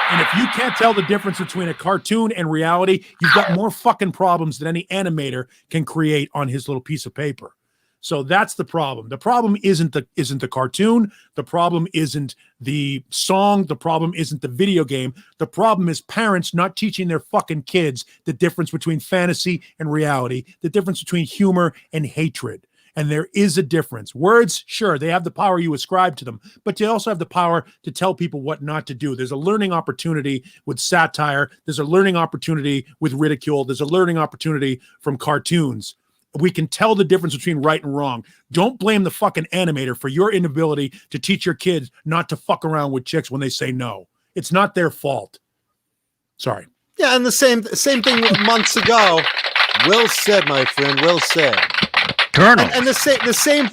And if you can't tell the difference between a cartoon and reality, you've got more fucking problems than any animator can create on his little piece of paper. So that's the problem. The problem isn't the cartoon. The problem isn't the song. The problem isn't the video game. The problem is parents not teaching their fucking kids the difference between fantasy and reality, the difference between humor and hatred. And there is a difference. Words, sure, they have the power you ascribe to them, but they also have the power to tell people what not to do. There's a learning opportunity with satire. There's a learning opportunity with ridicule. There's a learning opportunity from cartoons. We can tell the difference between right and wrong. Don't blame the fucking animator for your inability to teach your kids not to fuck around with chicks when they say no. It's not their fault. Sorry. Yeah, and the same thing months ago. Well said, my friend. Well said. Colonel. And the same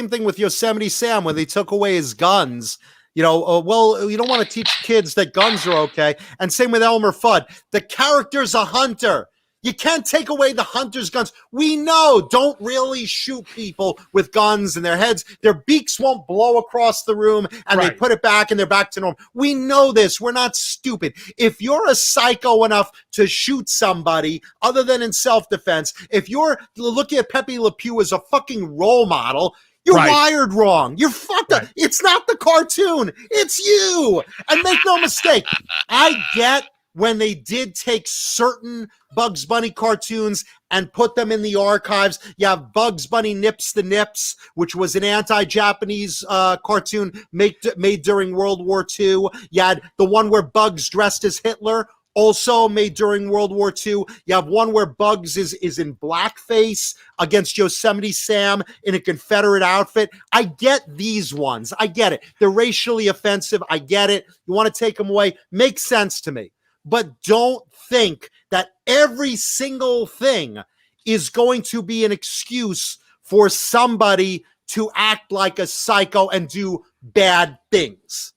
thing with Yosemite Sam when they took away his guns. Well, you don't want to teach kids that guns are okay. And same with Elmer Fudd. The character's a hunter. You can't take away the hunter's guns. We know don't really shoot people with guns in their heads. Their beaks won't blow across the room and They put it back and they're back to normal. We know this. We're not stupid. If you're a psycho enough to shoot somebody other than in self-defense, if you're looking at Pepe Le Pew as a fucking role model, you're wired wrong. You're fucked up. It's not the cartoon. It's you. And make no mistake, I get when they did take certain Bugs Bunny cartoons and put them in the archives. You have Bugs Bunny Nips the Nips, which was an anti-Japanese cartoon made during World War II. You had the one where Bugs dressed as Hitler, also made during World War II. You have one where Bugs is in blackface against Yosemite Sam in a Confederate outfit. I get these ones. I get it. They're racially offensive. I get it. You want to take them away. Makes sense to me. But don't think that every single thing is going to be an excuse for somebody to act like a psycho and do bad things.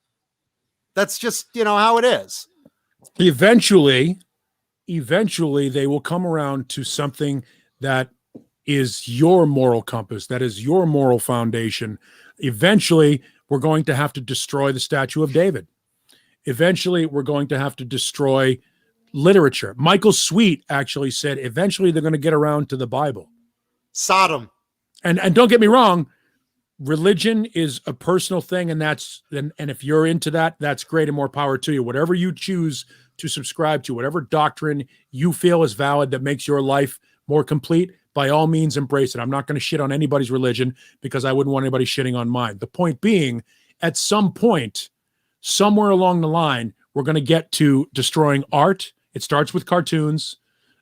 That's just, how it is. Eventually they will come around to something that is your moral compass, that is your moral foundation. Eventually, we're going to have to destroy the statue of David. eventually we're going to have to destroy literature. Michael Sweet actually said eventually they're going to get around to the Bible. Sodom. And don't get me wrong, religion is a personal thing, and if you're into that, that's great and more power to you. Whatever you choose to subscribe to, whatever doctrine you feel is valid that makes your life more complete, by all means embrace it. I'm not going to shit on anybody's religion because I wouldn't want anybody shitting on mine. The point being, at some point, somewhere along the line, we're going to get to destroying art. It starts with cartoons,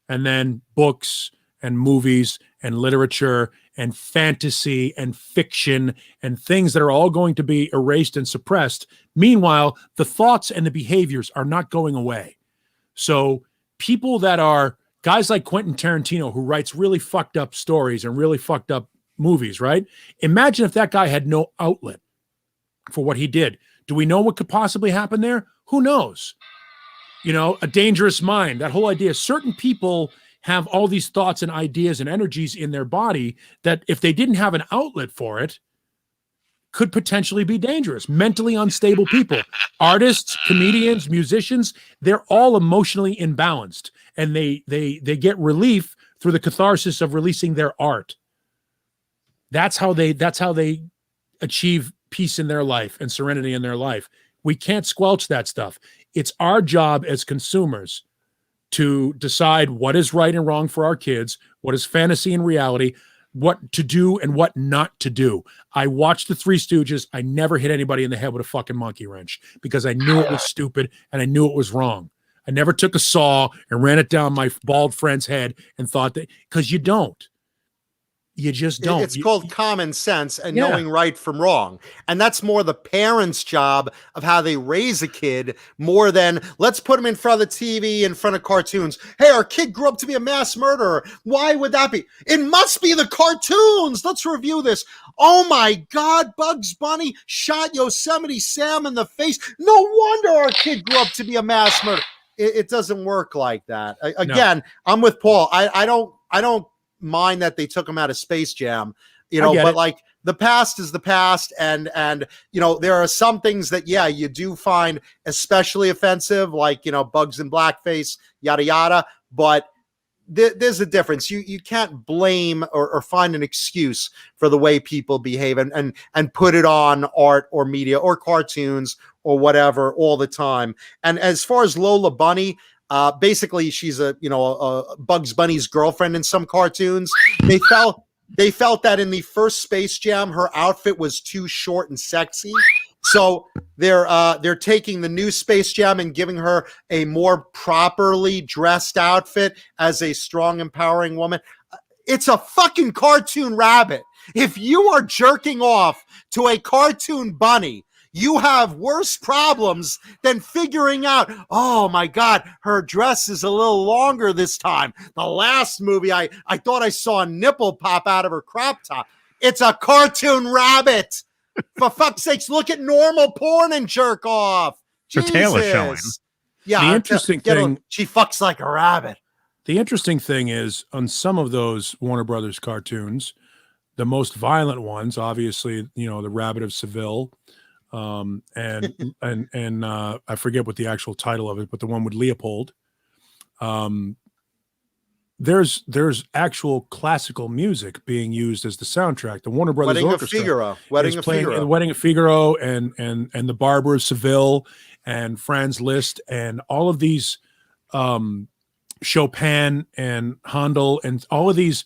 and then books and movies and literature and fantasy and fiction and things that are all going to be erased and suppressed. Meanwhile, the thoughts and the behaviors are not going away. So people that are guys like Quentin Tarantino, who writes really fucked up stories and really fucked up movies, right? Imagine if that guy had no outlet for what he did. Do we know what could possibly happen there? Who knows? You know, A Dangerous Mind, that whole idea. Certain people have all these thoughts and ideas and energies in their body that if they didn't have an outlet for it, could potentially be dangerous. Mentally unstable people, artists, comedians, musicians, they're all emotionally imbalanced, and they get relief through the catharsis of releasing their art. That's how they achieve peace in their life and serenity in their life. We can't squelch that stuff. It's our job as consumers to decide what is right and wrong for our kids, what is fantasy and reality, what to do and what not to do. I watched the Three Stooges. I never hit anybody in the head with a fucking monkey wrench because I knew it was stupid and I knew it was wrong. I never took a saw and ran it down my bald friend's head and thought that, because you don't. You just don't. It's called common sense and knowing right from wrong. And that's more the parents' job of how they raise a kid more than let's put them in front of the TV, in front of cartoons. Hey, our kid grew up to be a mass murderer. Why would that be? It must be the cartoons. Let's review this. Oh my God, Bugs Bunny shot Yosemite Sam in the face. No wonder our kid grew up to be a mass murderer. It doesn't work like that. Again, I'm with Paul. I don't mind that they took him out of Space Jam, but like the past is the past, and there are some things that you do find especially offensive, like Bugs in blackface, yada yada, but there's a difference. You can't blame or find an excuse for the way people behave and put it on art or media or cartoons or whatever all the time. And as far as Lola Bunny, basically she's a Bugs Bunny's girlfriend in some cartoons. They felt that in the first Space Jam, her outfit was too short and sexy. So they're taking the new Space Jam and giving her a more properly dressed outfit as a strong, empowering woman. It's a fucking cartoon rabbit. If you are jerking off to a cartoon bunny, you have worse problems than figuring out, oh my God, her dress is a little longer this time. The last movie, I thought I saw a nipple pop out of her crop top. It's a cartoon rabbit. For fuck's sakes, look at normal porn and jerk off. Her tail is showing. Yeah, the interesting thing, she fucks like a rabbit. The interesting thing is, on some of those Warner Brothers cartoons, the most violent ones, obviously, the Rabbit of Seville, and I forget what the actual title of it, but the one with Leopold. There's actual classical music being used as the soundtrack. The Warner Brothers Orchestra Wedding of Figaro, Wedding of Figaro, and the Barber of Seville, and Franz Liszt, and all of these Chopin and Handel, and all of these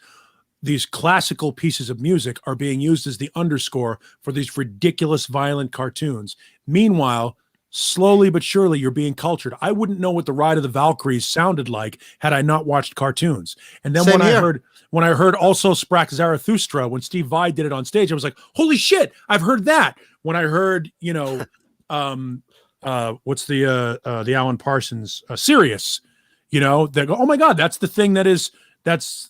classical pieces of music are being used as the underscore for these ridiculous violent cartoons. Meanwhile, slowly but surely, you're being cultured. I wouldn't know what the Ride of the Valkyries sounded like had I not watched cartoons. And then when I heard Also Sprach Zarathustra, when Steve Vai did it on stage, I was like, holy shit, I've heard that. When I heard, what's the Alan Parsons Sirius, they go, oh my God, that's the thing that's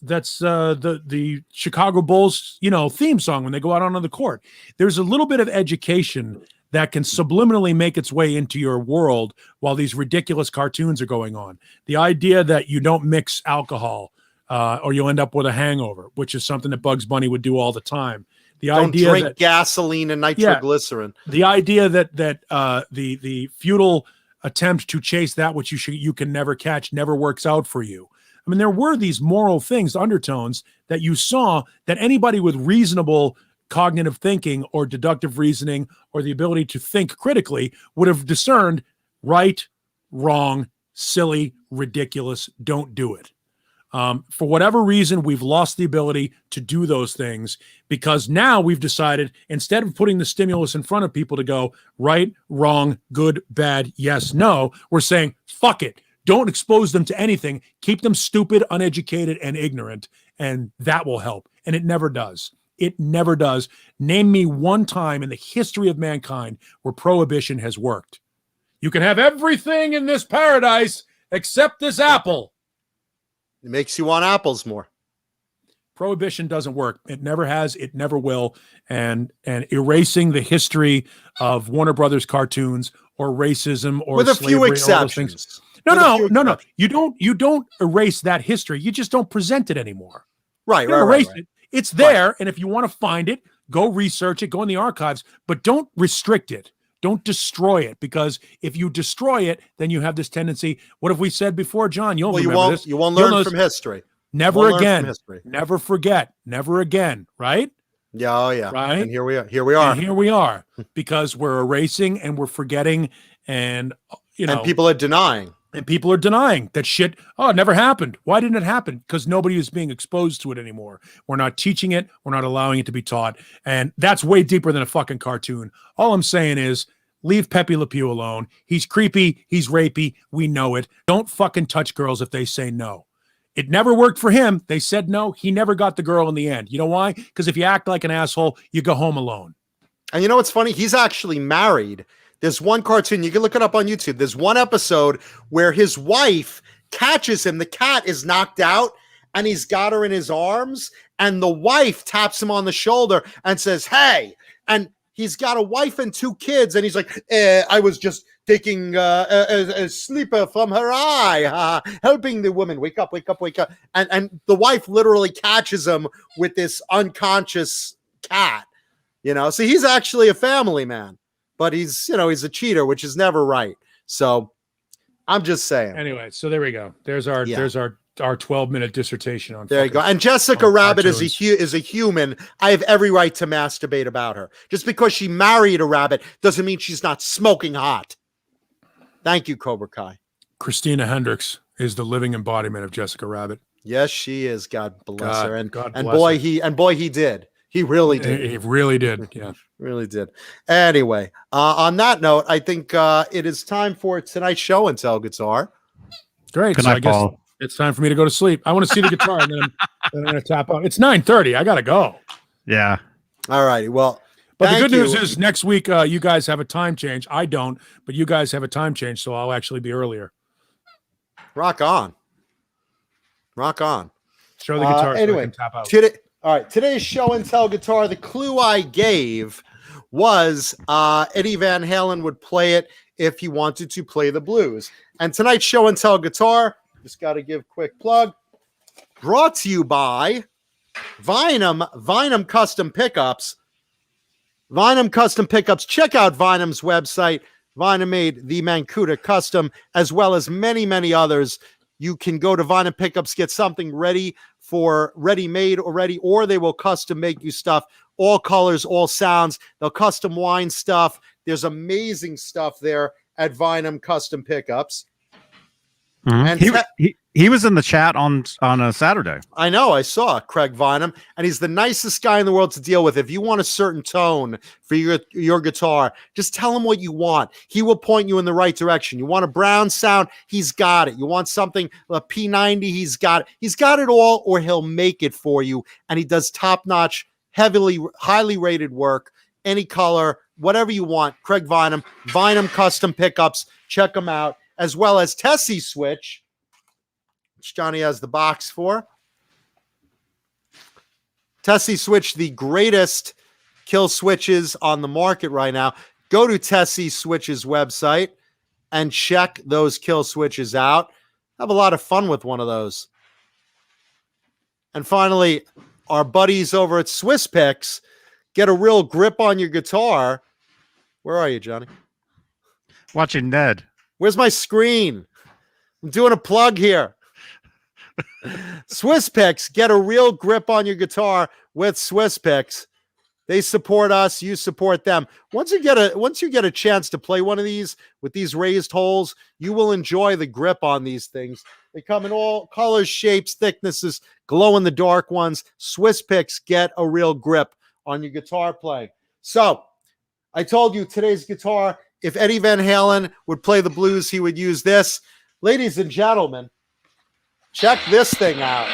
the Chicago Bulls, theme song when they go out onto the court. There's a little bit of education that can subliminally make its way into your world while these ridiculous cartoons are going on. The idea that you don't mix alcohol or you'll end up with a hangover, which is something that Bugs Bunny would do all the time. Don't drink gasoline and nitroglycerin. The idea that the feudal attempt to chase that which you can never catch never works out for you. I mean, there were these moral things, undertones that you saw that anybody with reasonable cognitive thinking or deductive reasoning or the ability to think critically would have discerned right, wrong, silly, ridiculous, don't do it. For whatever reason, we've lost the ability to do those things because now we've decided, instead of putting the stimulus in front of people to go right, wrong, good, bad, yes, no, we're saying, fuck it. Don't expose them to anything. Keep them stupid, uneducated, and ignorant, and that will help. And it never does. It never does. Name me one time in the history of mankind where prohibition has worked. You can have everything in this paradise except this apple. It makes you want apples more. Prohibition doesn't work. It never has. It never will. And erasing the history of Warner Brothers cartoons or racism or with a slavery, few exceptions. No. You don't erase that history. You just don't present it anymore. Right. It. It's there, and if you want to find it, go research it, go in the archives, but don't restrict it. Don't destroy it, because if you destroy it, then you have this tendency. What have we said before, John? You won't learn from history. Never again. Never forget. Never again. Right? Yeah. Oh, yeah. Right. And here we are. And here we are, because we're erasing and we're forgetting, and and people are denying. And people are denying that shit. Oh, it never happened. Why didn't it happen? Because nobody is being exposed to it anymore. We're not teaching it. We're not allowing it to be taught. And that's way deeper than a fucking cartoon. All I'm saying is leave Pepe Le Pew alone. He's creepy. He's rapey. We know it. Don't fucking touch girls if they say no. It never worked for him. They said no. He never got the girl in the end. You know why? Because if you act like an asshole, you go home alone. And you know what's funny? He's actually married. There's one cartoon, you can look it up on YouTube. There's one episode where his wife catches him. The cat is knocked out and he's got her in his arms. And the wife taps him on the shoulder and says, hey. And he's got a wife and 2 kids. And he's like, I was just taking a sleeper from her eye, helping the woman. Wake up, wake up, wake up. And the wife literally catches him with this unconscious cat. So he's actually a family man. But he's a cheater, which is never right. So I'm just saying. Anyway, so there we go. There's our 12-minute dissertation on. There you go. And Jessica Rabbit is a human. I have every right to masturbate about her. Just because she married a rabbit doesn't mean she's not smoking hot. Thank you, Cobra Kai. Christina Hendricks is the living embodiment of Jessica Rabbit. Yes, she is. God bless her. And God and bless boy, her. he did. He really did. He really did. Yeah. Really did. Anyway, on that note, I think it is time for tonight's show and tell guitar. Great. Good So night, I guess Paul. it's time for me to go to sleep. I want to see the guitar, and then I'm going to tap out. It's 9:30. I got to go. Yeah. All righty. Well, but the good news is next week you guys have a time change. I don't, but you guys have a time change, so I'll actually be earlier. Rock on. Rock on. Show the guitar anyway, so I can tap out. All right, today's show and tell guitar, the clue I gave was Eddie Van Halen would play it if he wanted to play the blues. And tonight's show and tell guitar, just got to give a quick plug, brought to you by Vinum Custom Pickups. Vinum Custom Pickups. Check out Vinum's website. Vinum made the Mancuda Custom, as well as many, many others. You can go to Vinum Pickups, get something ready for ready-made already, or they will custom make you stuff, all colors, all sounds. They'll custom wine stuff. There's amazing stuff there at Vinum Custom Pickups. Mm-hmm. And he was in the chat on a Saturday. I know, I saw Craig Vinum, and he's the nicest guy in the world to deal with. If you want a certain tone for your guitar, just tell him what you want. He will point you in the right direction. You want a brown sound, he's got it. You want something, a P90, he's got it. He's got it all, or he'll make it for you. And he does top-notch, highly rated work, any color, whatever you want. Craig Vinum, Vinum Custom Pickups. Check him out, as well as Tessie Switch, which Johnny has the box for. Tessie Switch, the greatest kill switches on the market right now. Go to Tessie Switch's website and check those kill switches out. Have a lot of fun with one of those. And finally, our buddies over at Swiss Picks, get a real grip on your guitar. Where are you, Johnny? Watching Ned. Where's my screen? I'm doing a plug here. Swiss Picks, get a real grip on your guitar with Swiss Picks. They support us, you support them. Once you get a chance to play one of these with these raised holes, you will enjoy the grip on these things. They come in all colors, shapes, thicknesses, glow in the dark ones. Swiss Picks, get a real grip on your guitar playing. So, I told you today's guitar, if Eddie Van Halen would play the blues, he would use this. Ladies and gentlemen, check this thing out.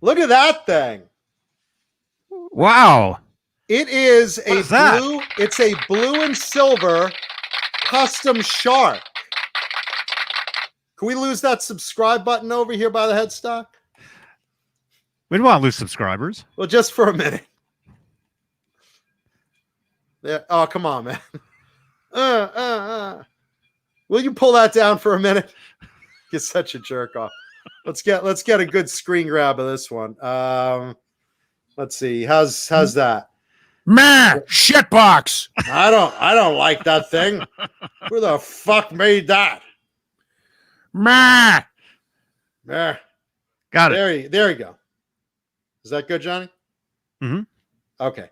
Look at that thing. Wow. It is a blue, it's a blue and silver custom shark. Can we lose that subscribe button over here by the headstock? We don't want to lose subscribers. Well, just for a minute. There. Oh, come on, man. Will you pull that down for a minute? You're such a jerk off. Let's get a good screen grab of this one. Let's see. How's that? Man, shitbox. I don't like that thing. Who the fuck made that? Man. There. Got it. There you go. Is that good, Johnny? Mm-hmm. Okay.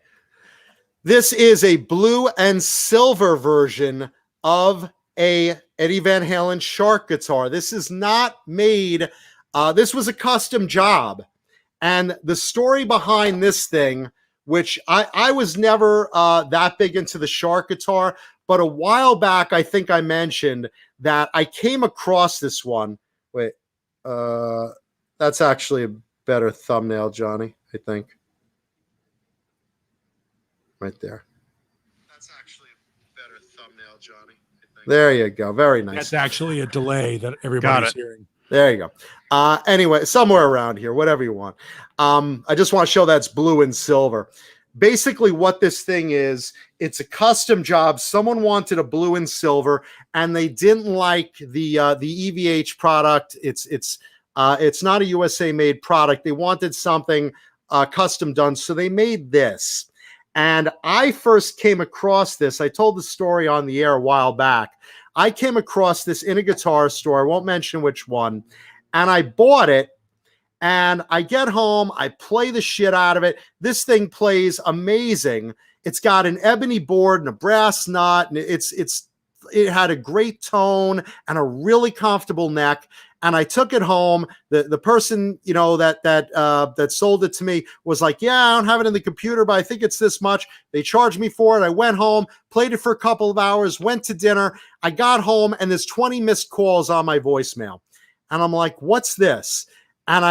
This is a blue and silver version of a Eddie Van Halen shark guitar. This is not made. This was a custom job. And the story behind this thing, which I was never that big into the shark guitar, but a while back, I think I mentioned that I came across this one. Wait, that's actually a better thumbnail, Johnny, I think. Right there. That's actually a better thumbnail, Johnny, I think. There you go. Very nice. That's actually a delay that everybody's hearing. There you go. Anyway, somewhere around here, whatever you want. I just want to show that's blue and silver. Basically, what this thing is, it's a custom job. Someone wanted a blue and silver, and they didn't like the EVH product. It's not a USA made product. They wanted something custom done, so they made this. And I first came across this. I told the story on the air a while back. I came across this in a guitar store. I won't mention which one. And I bought it. And I get home. I play the shit out of it. This thing plays amazing. It's got an ebony board and a brass nut. And it had a great tone and a really comfortable neck. And I took it home. The person, you know, that sold it to me was like, yeah, I don't have it in the computer, but I think it's this much. They charged me for it. I went home, played it for a couple of hours, went to dinner. I got home and there's 20 missed calls on my voicemail. And I'm like, what's this? And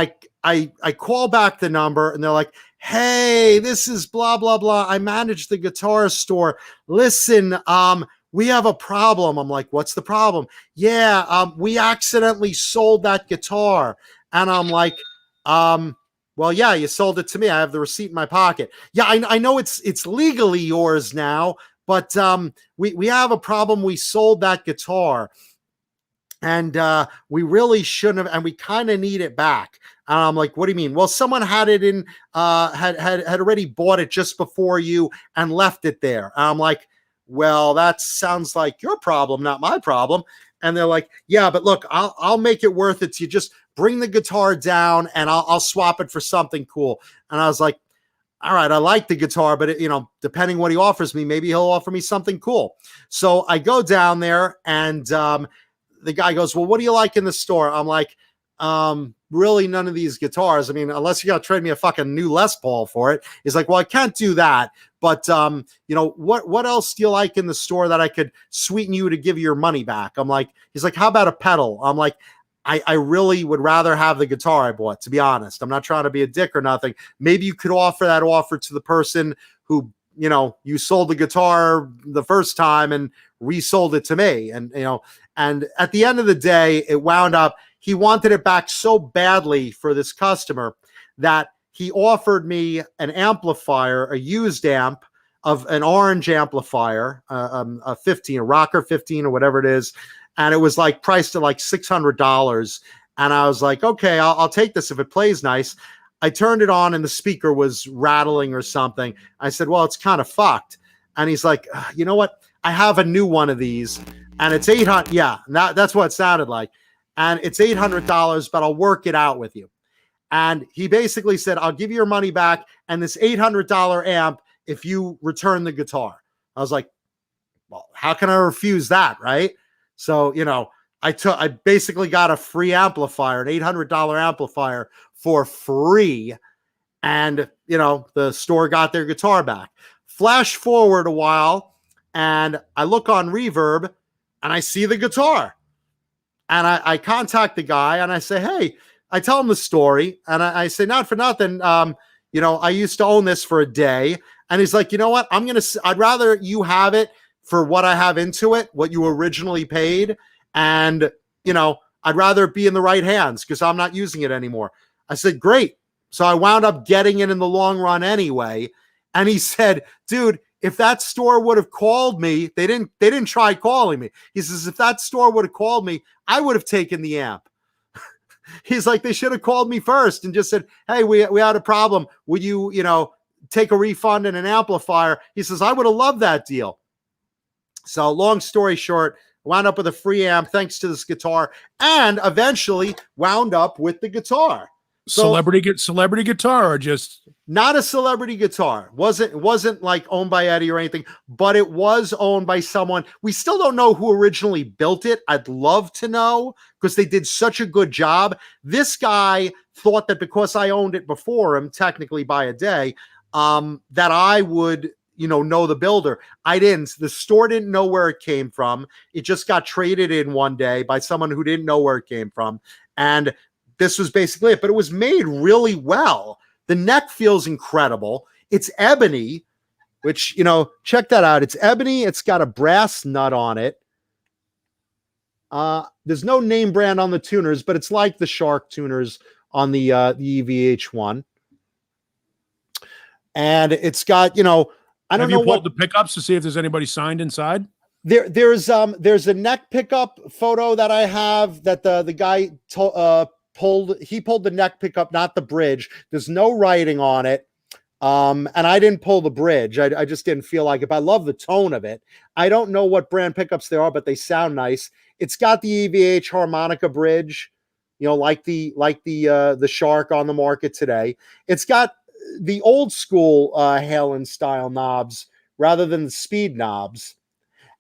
I call back the number and they're like, hey, this is blah, blah, blah. I manage the guitar store. Listen, we have a problem. I'm like, what's the problem? Yeah, we accidentally sold that guitar. And I'm like, well, yeah, you sold it to me. I have the receipt in my pocket. Yeah, I know it's legally yours now, but we have a problem. We sold that guitar. And we really shouldn't have, and we kind of need it back. And I'm like, what do you mean? Well, someone had it in, had already bought it just before you and left it there. And I'm like, well, that sounds like your problem, not my problem. And they're like, yeah, but look, I'll make it worth it to you. Just bring the guitar down and I'll swap it for something cool. And I was like, all right, I like the guitar, but depending what he offers me, maybe he'll offer me something cool. So I go down there and the guy goes, well, what do you like in the store? I'm like, really none of these guitars. I mean, unless you got to trade me a fucking new Les Paul for it. He's like, well, I can't do that. But, what else do you like in the store that I could sweeten you to give you your money back? I'm like, he's like, how about a pedal? I'm like, I really would rather have the guitar I bought, to be honest. I'm not trying to be a dick or nothing. Maybe you could offer that offer to the person who, you sold the guitar the first time and resold it to me. And, and at the end of the day, it wound up, he wanted it back so badly for this customer that he offered me an amplifier, a used amp of an orange amplifier, a 15, a Rocker 15 or whatever it is. And it was like priced at like $600. And I was like, okay, I'll take this if it plays nice. I turned it on and the speaker was rattling or something. I said, well, it's kind of fucked. And he's like, you know what? I have a new one of these, and it's $800. Yeah, that's what it sounded like. And it's $800, but I'll work it out with you. And he basically said, I'll give you your money back and this $800 amp if you return the guitar. I was like, well, how can I refuse that, right? So, I basically got a free amplifier, an $800 amplifier for free. And, the store got their guitar back. Flash forward a while, and I look on Reverb, and I see the guitar. And I contact the guy, and I say, hey, I tell him the story, and I say, not for nothing, I used to own this for a day. And he's like, you know what? I'd rather you have it for what I have into it, what you originally paid. And, I'd rather it be in the right hands because I'm not using it anymore. I said, great. So I wound up getting it in the long run anyway. And he said, dude, if that store would have called me, they didn't try calling me. He says, if that store would have called me, I would have taken the amp. He's like, they should have called me first and just said, hey, we had a problem. Would you, take a refund and an amplifier? He says, I would have loved that deal. So long story short, wound up with a free amp thanks to this guitar, and eventually wound up with the guitar. So, celebrity guitar, or just not a celebrity guitar. Wasn't like owned by Eddie or anything, but it was owned by someone. We still don't know who originally built it. I'd love to know because they did such a good job. This guy thought that because I owned it before him, technically by a day, that I would, know the builder. I didn't. The store didn't know where it came from. It just got traded in one day by someone who didn't know where it came from. And this was basically it, but it was made really well. The neck feels incredible. It's ebony, which, check that out. It's ebony. It's got a brass nut on it. There's no name brand on the tuners, but it's like the Shark tuners on the EVH one. And it's got, I don't know. Have you pulled the pickups to see if there's anybody signed inside? There's a neck pickup photo that I have that the guy pulled the neck pickup, not the bridge. There's no writing on it. And I didn't pull the bridge. I just didn't feel like it. But I love the tone of it. I don't know what brand pickups they are, but they sound nice. It's got the EVH harmonica bridge, like the Shark on the market today. It's got the old school Halen style knobs rather than the speed knobs.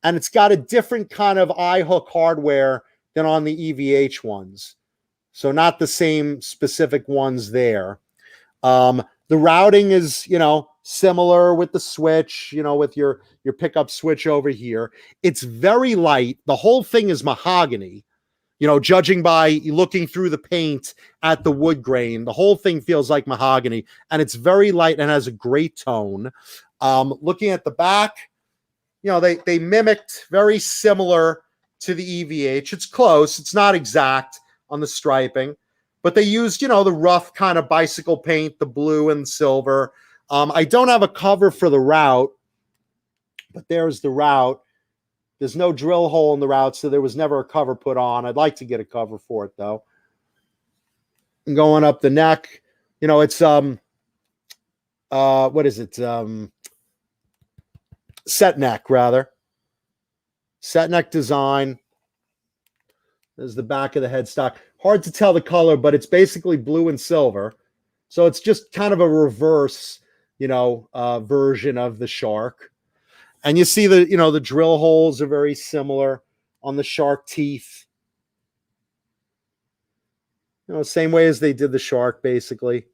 And it's got a different kind of eye hook hardware than on the EVH ones. So not the same specific ones there. The routing is, similar with the switch, with your pickup switch over here. It's very light. The whole thing is mahogany, judging by looking through the paint at the wood grain. The whole thing feels like mahogany, and it's very light and has a great tone. Looking at the back, they mimicked very similar to the EVH. It's close. It's not exact on the striping, but they used, the rough kind of bicycle paint, the blue and silver. I don't have a cover for the route, but there's the route. There's no drill hole in the route, so there was never a cover put on. I'd like to get a cover for it, though. And going up the neck, it's, what is it? Set neck, rather. Set neck design. There's the back of the headstock. Hard to tell the color, but it's basically blue and silver. So it's just kind of a reverse, version of the Shark. And you see the drill holes are very similar on the Shark teeth. Same way as they did the Shark, basically.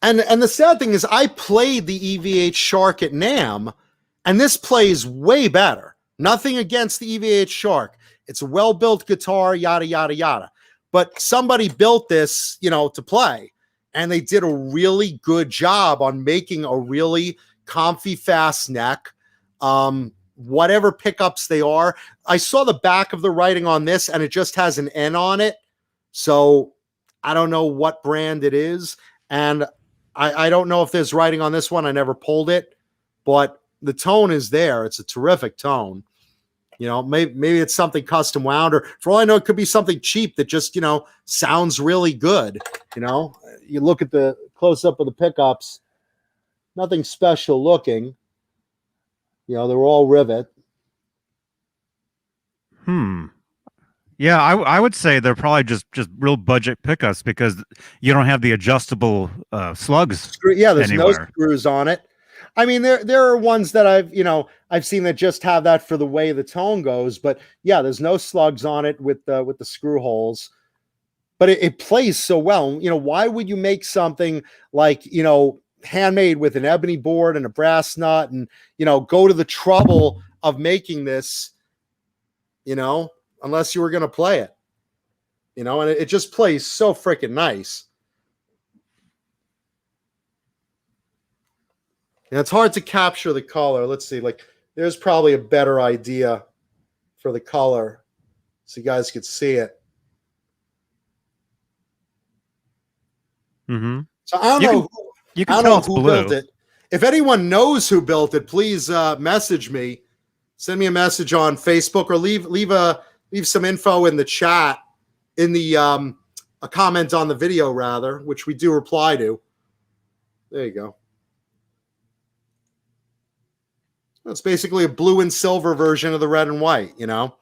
And the sad thing is I played the EVH Shark at NAMM, and this plays way better. Nothing against the EVH Shark. It's a well-built guitar, yada, yada, yada. But somebody built this, to play. And they did a really good job on making a really comfy, fast neck. Whatever pickups they are. I saw the back of the writing on this, and it just has an N on it. So I don't know what brand it is. And I don't know if there's writing on this one. I never pulled it. But the tone is there. It's a terrific tone. Maybe it's something custom wound, or for all I know, it could be something cheap that just, sounds really good. You look at the close up of the pickups, nothing special looking. You know, they're all rivet. Yeah, I would say they're probably just real budget pickups because you don't have the adjustable slugs. Yeah, there's anywhere. no screws on it. I mean, there are ones that I've seen that just have that for the way the tone goes, but yeah, there's no slugs on it with the screw holes. But it plays so well. You know, why would you make something like, you know, handmade with an ebony board and a brass nut and, you know, go to the trouble of making this, you know, unless you were going to play it, you know, and it just plays so freaking nice. And it's hard to capture the color. Let's see, like there's probably a better idea for the color so you guys could see it. Mm-hmm. So I don't know. You can tell it's who blue. built it. If anyone knows who built it, please message me. Send me a message on Facebook or leave some info in the chat, in the a comment on the video rather, which we do reply to. There you go. It's basically a blue and silver version of the red and white, you know.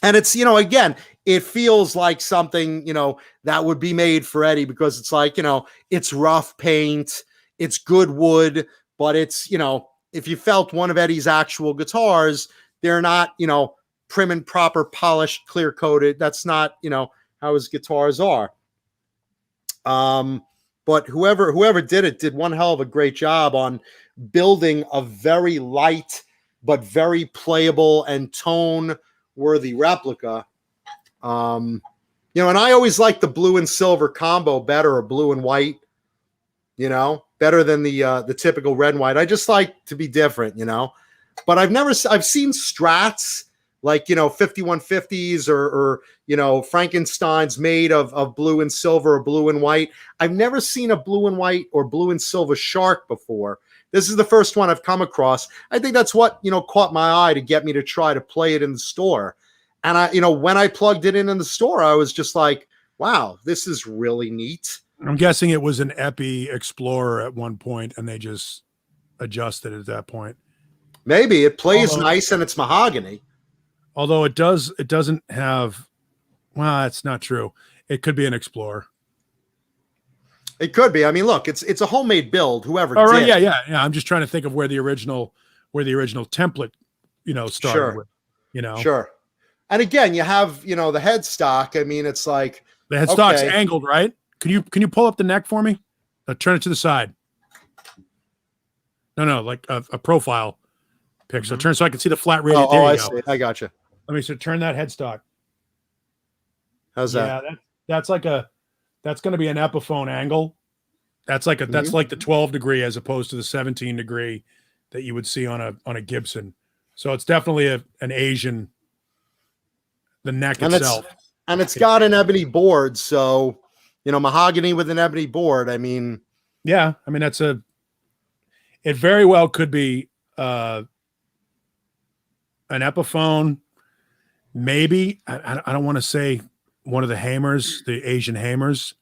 And it's, you know, again, it feels like something, you know, that would be made for Eddie because it's like, you know, it's rough paint, it's good wood, but it's, you know, if you felt one of Eddie's actual guitars, they're not, you know, prim and proper, polished, clear coated. That's not, you know, how his guitars are. But whoever did it did one hell of a great job on building a very light but very playable and tone worthy replica. You know, and I always like the blue and silver combo better, or blue and white, you know, better than the typical red and white. I just like to be different, you know. But I've seen Strats like, you know, 5150s or you know, Frankenstein's made of blue and silver or blue and white. I've never seen a blue and white or blue and silver shark before. This is the first one I've come across. I think that's what, you know, caught my eye to get me to try to play it in the store. And I, you know, when I plugged it in the store, I was just like, wow, this is really neat. I'm guessing it was an Epi Explorer at one point and they just adjusted at that point. Maybe it plays nice and it's mahogany. Although it doesn't have, well, that's not true. It could be an Explorer. It could be. I mean, look, it's a homemade build. Whoever All did. right, yeah. I'm just trying to think of where the original template, you know, started Sure. with, you know. Sure. And again, you have, you know, the headstock. I mean, it's like the headstock's angled, right? Can you pull up the neck for me? Turn it to the side. No, like a profile pic. So turn so I can see the flat radius. Oh, I see. I got you. Let me turn that headstock. How's that? Yeah, that's going to be an Epiphone angle. That's like that's like the 12 degree as opposed to the 17 degree that you would see on a Gibson. So it's definitely an Asian. The neck itself, and it's got an ebony board. So, you know, mahogany with an ebony board. I mean, yeah. I mean, it very well could be an Epiphone. Maybe I don't want to say one of the Hammers, the Asian Hammers,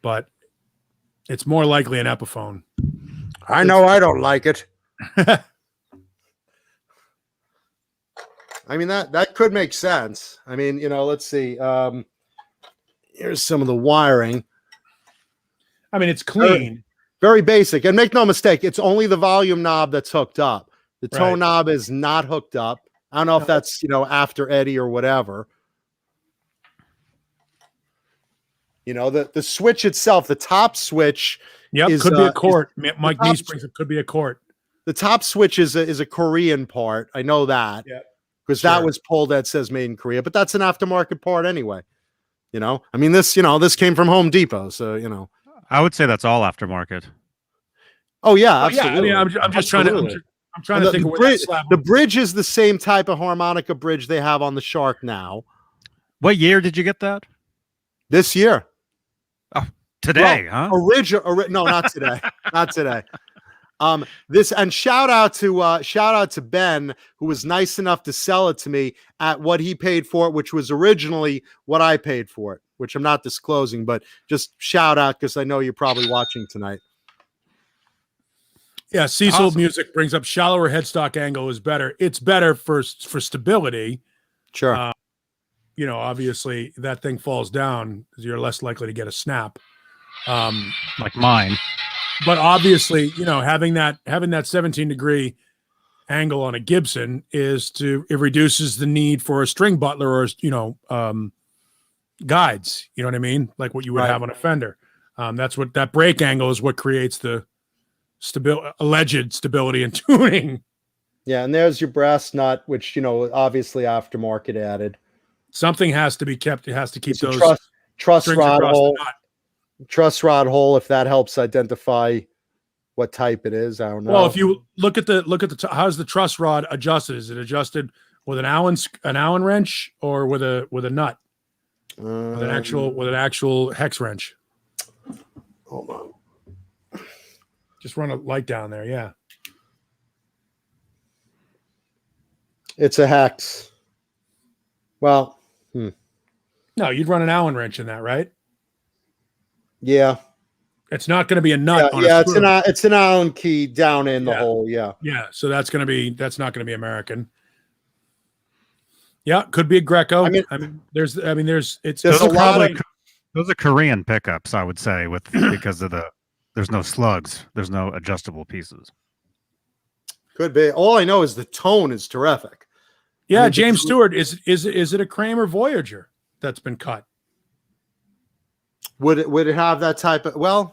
but it's more likely an Epiphone. I know I don't like it. I mean, that could make sense. I mean, you know, let's see. Here's some of the wiring. I mean, it's clean. Very basic. And make no mistake, it's only the volume knob that's hooked up. The tone knob is not hooked up. I don't know if that's, you know, after Eddie or whatever. You know, the switch itself, the top switch. Yep, is, could be a Cort. Mike top Neesprings, it could be a Cort. The top switch is a Korean part. I know that. Yeah. Because that was pulled that says made in Korea, but that's an aftermarket part anyway. You know, I mean, this came from Home Depot. So, you know, I would say that's all aftermarket. Oh yeah, absolutely. Yeah, I mean, I'm just trying to think of where that slab. The bridge is the same type of harmonica bridge they have on the Shark now. What year did you get that? This year. Oh, today, huh? No, not today. Not today. This, and shout out to Ben, who was nice enough to sell it to me at what he paid for it, which was originally what I paid for it, which I'm not disclosing, but just shout out because I know you're probably watching tonight. Yeah, Cecil Awesome. Music brings up shallower headstock angle is better. It's better for stability. Sure. You know, obviously that thing falls down because you're less likely to get a snap. Like mine. But obviously, you know, having that 17-degree angle on a Gibson it reduces the need for a string butler or, you know, guides. You know what I mean? Like what you would have on a Fender. That's what that break angle is. What creates the alleged stability and tuning. Yeah, and there's your brass nut, which, you know, obviously aftermarket added. Something has to be kept. It has to keep It's a those truss rod across hole. the nut. Truss rod hole, if that helps identify what type it is. I don't know. Well, if you look at the how's the truss rod adjusted? Is it adjusted with an Allen wrench or with a nut? With an actual hex wrench. Hold on. Just run a light down there, yeah. It's a hex. Well, No, you'd run an Allen wrench in that, right? yeah. It's not going to be a nut. Yeah, it's an Allen key down in the hole. Yeah. Yeah. So that's not going to be American. Yeah, could be a Greco. I mean, there's There's a lot of Those are Korean pickups, I would say, because of there's no slugs, there's no adjustable pieces. could be. All I know is the tone is terrific. Yeah, I mean, James Stewart, is it a Kramer Voyager that's been cut? Would it have that type of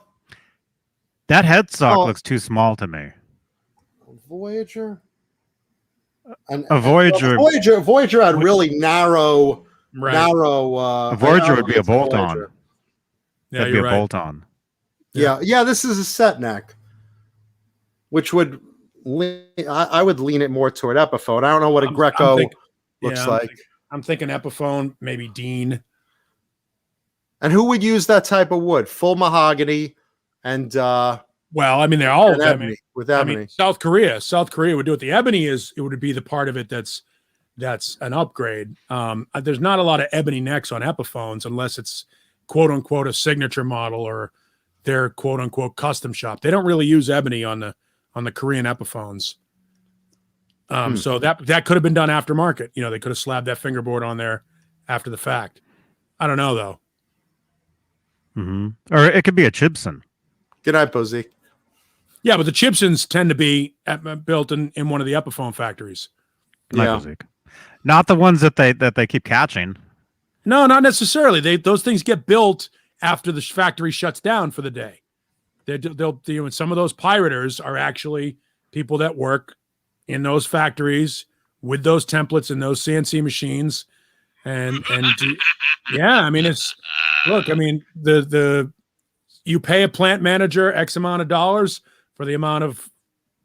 That headstock looks too small to me. Voyager? A Voyager. Voyager had really narrow. A Voyager would be a bolt-on. Yeah, That'd be you're a right. bolt-on. Yeah. This is a set neck, which would I would lean it more toward Epiphone. I don't know what a Greco looks like. I'm thinking Epiphone, maybe Deane. And who would use that type of wood? Full mahogany and Well, I mean, they're all ebony, with ebony. I mean, South Korea would do it. The ebony it would be the part of it that's an upgrade. There's not a lot of ebony necks on Epiphones unless it's quote unquote a signature model or their quote unquote custom shop. They don't really use ebony on the Korean Epiphones. So that could have been done aftermarket. You know, they could have slabbed that fingerboard on there after the fact. I don't know though. Mm-hmm. Or it could be a Chibson. Good night, Posey. Yeah, but the Chibsons tend to be built in one of the Epiphone factories. Yeah. Not the ones that they keep catching. No, not necessarily. Those things get built after the factory shuts down for the day. And some of those pirators are actually people that work in those factories with those templates and those CNC machines. And yeah, I mean, you pay a plant manager X amount of dollars for the amount of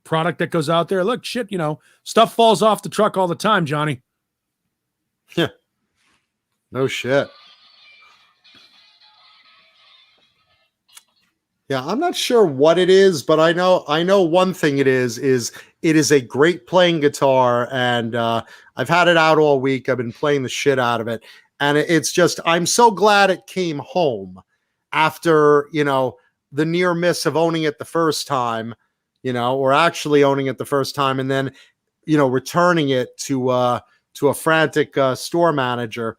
product that goes out there. Look, shit, stuff falls off the truck all the time, Johnny. Yeah. No shit. Yeah, I'm not sure what it is, but I know one thing it is it is a great playing guitar, and I've had it out all week. I've been playing the shit out of it, and it's just I'm so glad it came home after the near miss of owning it the first time, or actually owning it the first time, and then returning it to a frantic store manager.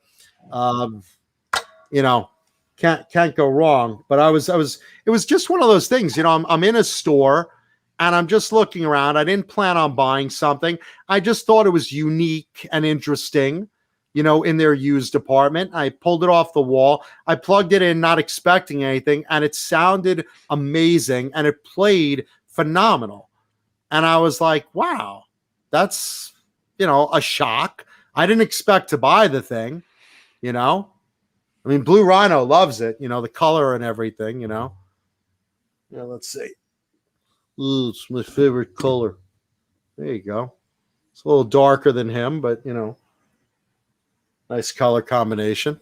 Can't go wrong. But it was just one of those things. I'm in a store and I'm just looking around. I didn't plan on buying something. I just thought it was unique and interesting, in their used department. I pulled it off the wall. I plugged it in, not expecting anything, and it sounded amazing and it played phenomenal. And I was like, wow, that's, a shock. I didn't expect to buy the thing, I mean, Blue Rhino loves it, the color and everything, Yeah, let's see. Ooh, it's my favorite color. There you go. It's a little darker than him, but, nice color combination.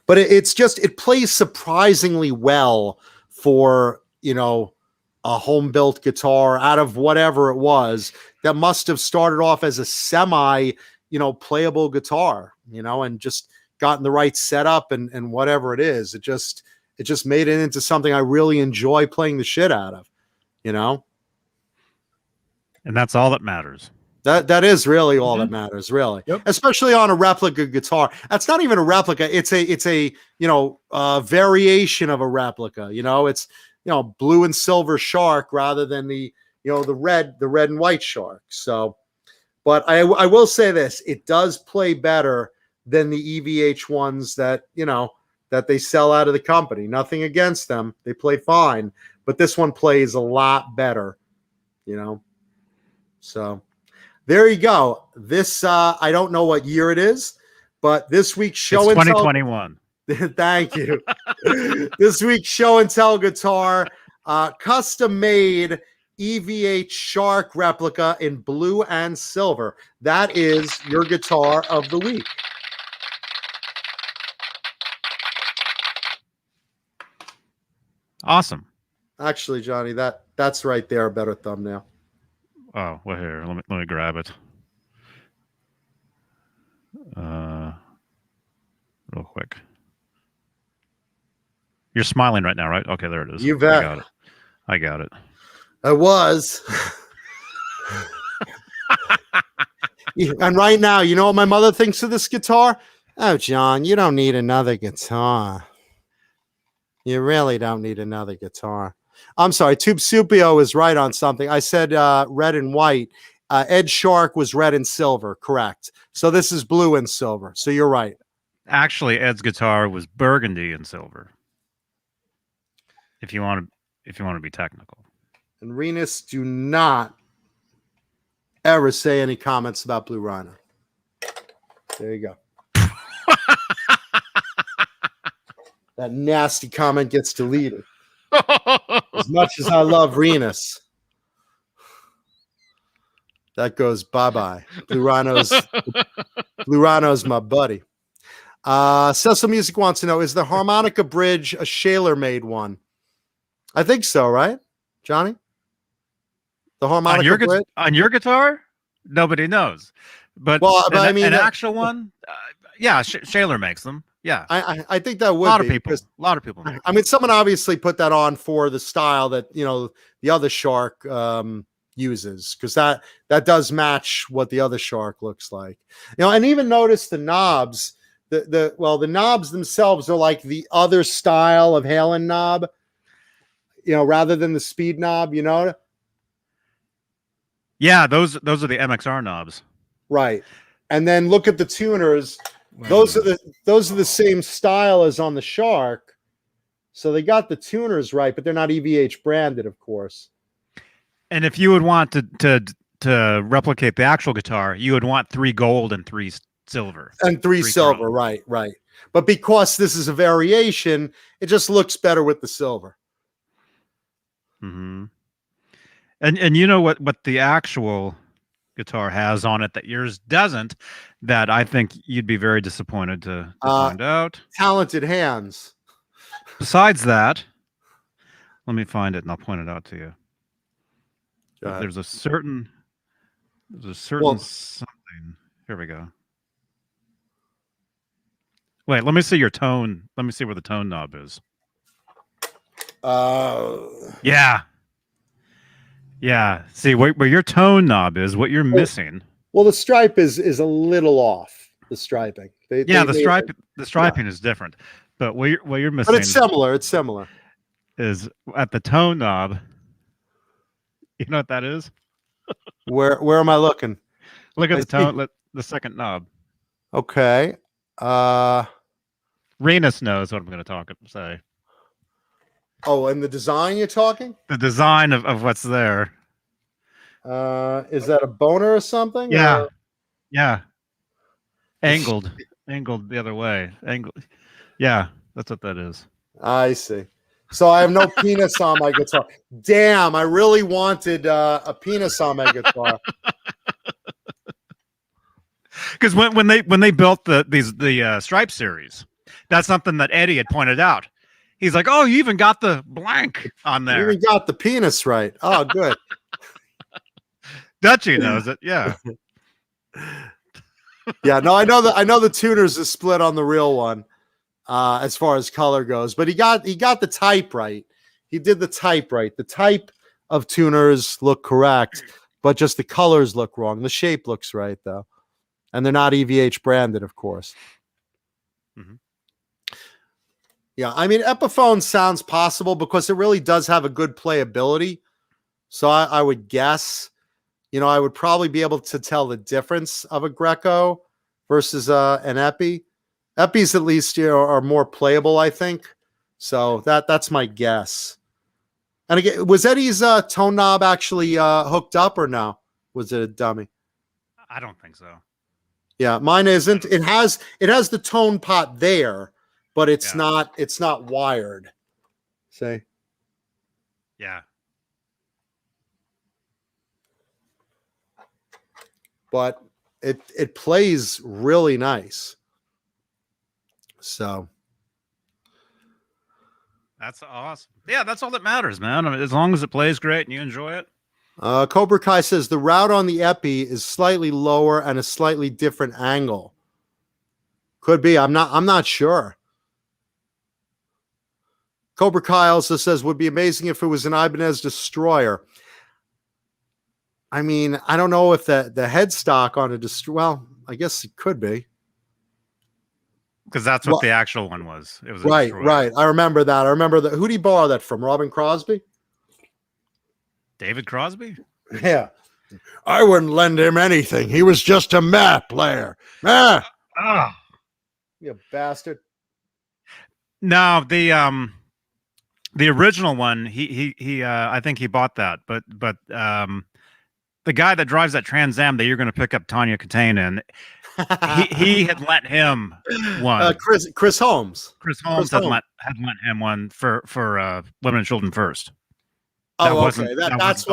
But it plays surprisingly well for, a home-built guitar out of whatever it was that must have started off as a semi, playable guitar, and just gotten the right setup and whatever it is. It just made it into something I really enjoy playing the shit out of, And that's all that matters. That is really all that matters, really. Yep. Especially on a replica guitar. That's not even a replica. It's a variation of a replica. It's blue and silver shark rather than the red and white shark. So, but I will say this: it does play better than the EVH ones that they sell out of the company. Nothing against them; they play fine, but this one plays a lot better. So. There you go. This I don't know what year it is, but this week's show it's 2021. Thank you. This week's show and tell guitar, custom made EVH Shark replica in blue and silver. That is your guitar of the week. Awesome. Actually, Johnny, that's right there, a better thumbnail. Oh, well, here, let me grab it. Real quick. You're smiling right now, right? Okay, there it is. You bet. I got it. I was. And right now, you know what my mother thinks of this guitar? Oh, John, you don't need another guitar. You really don't need another guitar. I'm sorry, Tube Supio is right on something. I said red and white. Ed Shark was red and silver, correct. So this is blue and silver. So you're right. Actually, Ed's guitar was burgundy and silver. If you want to be technical. And Renus, do not ever say any comments about Blue Rhino. There you go. That nasty comment gets deleted. As much as I love Renus, that goes bye-bye. Blue Rhino's my buddy. Cecil Music wants to know, is the harmonica bridge a Shaler-made one? I think so, right, Johnny? The harmonica bridge? On your guitar? Nobody knows. But I mean, an actual one? Yeah, Shaler makes them. Yeah, I think that would a lot of people. I mean, someone obviously put that on for the style that the other Shark uses, because that does match what the other Shark looks like. And even notice the knobs. The knobs themselves are like the other style of Halen knob. Rather than the speed knob. Yeah, those are the MXR knobs. Right, and then look at the tuners. Those are the same style as on the Shark, so they got the tuners right, but they're not EVH branded, of course. And if you would want to replicate the actual guitar, you would want 3 gold and 3 silver. And 3 silver, right. But because this is a variation, it just looks better with the silver. Mm-hmm. And you know what the actual guitar has on it that yours doesn't, that I think you'd be very disappointed to find out. Talented hands. Besides that, let me find it and I'll point it out to you. There's a certain something. Here we go. Wait, let me see your tone. Let me see where the tone knob is. Yeah. See where your tone knob is, what you're missing. Well, the stripe is a little off. The striping. The striping is different, but what you're missing. But it's similar. It's similar. Is at the tone knob. You know what that is? Where am I looking? Look at the tone. The second knob. Okay. Renus knows what I'm going to say. Oh, and the design you're talking? The design of what's there. Is that a boner or something? Yeah. Or? Yeah. Angled the other way. Yeah, that's what that is. I see. So I have no penis on my guitar. Damn, I really wanted a penis on my guitar. Because when they built the Stripe series, that's something that Eddie had pointed out. He's like, "Oh, you even got the blank on there. You even got the penis right. Oh, good." Dutchy knows it. Yeah. Yeah. No, I know the tuners is split on the real one, as far as color goes. But he got the type right. He did the type right. The type of tuners look correct, but just the colors look wrong. The shape looks right though, and they're not EVH branded, of course. Mhm. Yeah, I mean, Epiphone sounds possible because it really does have a good playability. So I would guess, I would probably be able to tell the difference of a Greco versus an Epi. Epis at least are more playable, I think. So that's my guess. And again, was Eddie's tone knob actually hooked up or no? Was it a dummy? I don't think so. Yeah, mine isn't. It has the tone pot there, but it's not wired. See? Yeah. But it plays really nice. So That's awesome. Yeah, that's all that matters, man. I mean, as long as it plays great and you enjoy it. Cobra Kai says the route on the Epi is slightly lower and a slightly different angle. Could be. I'm not sure. Cobra Kai also says would be amazing if it was an Ibanez Destroyer. I mean, I don't know if the headstock on a Destroyer. Well, I guess it could be. Because that's what the actual one was. It was a right. Destroyer. Right. I remember that. I remember that. Who did he borrow that from? Robin Crosby? David Crosby? Yeah. I wouldn't lend him anything. He was just a map player. Ah. You bastard. No, the original one, he I think he bought that, but the guy that drives that Trans Am that you're going to pick up Tanya Catane in, he had lent him one. Chris Holmes. Chris Holmes had lent him one for Women and Children First. Oh, okay. That's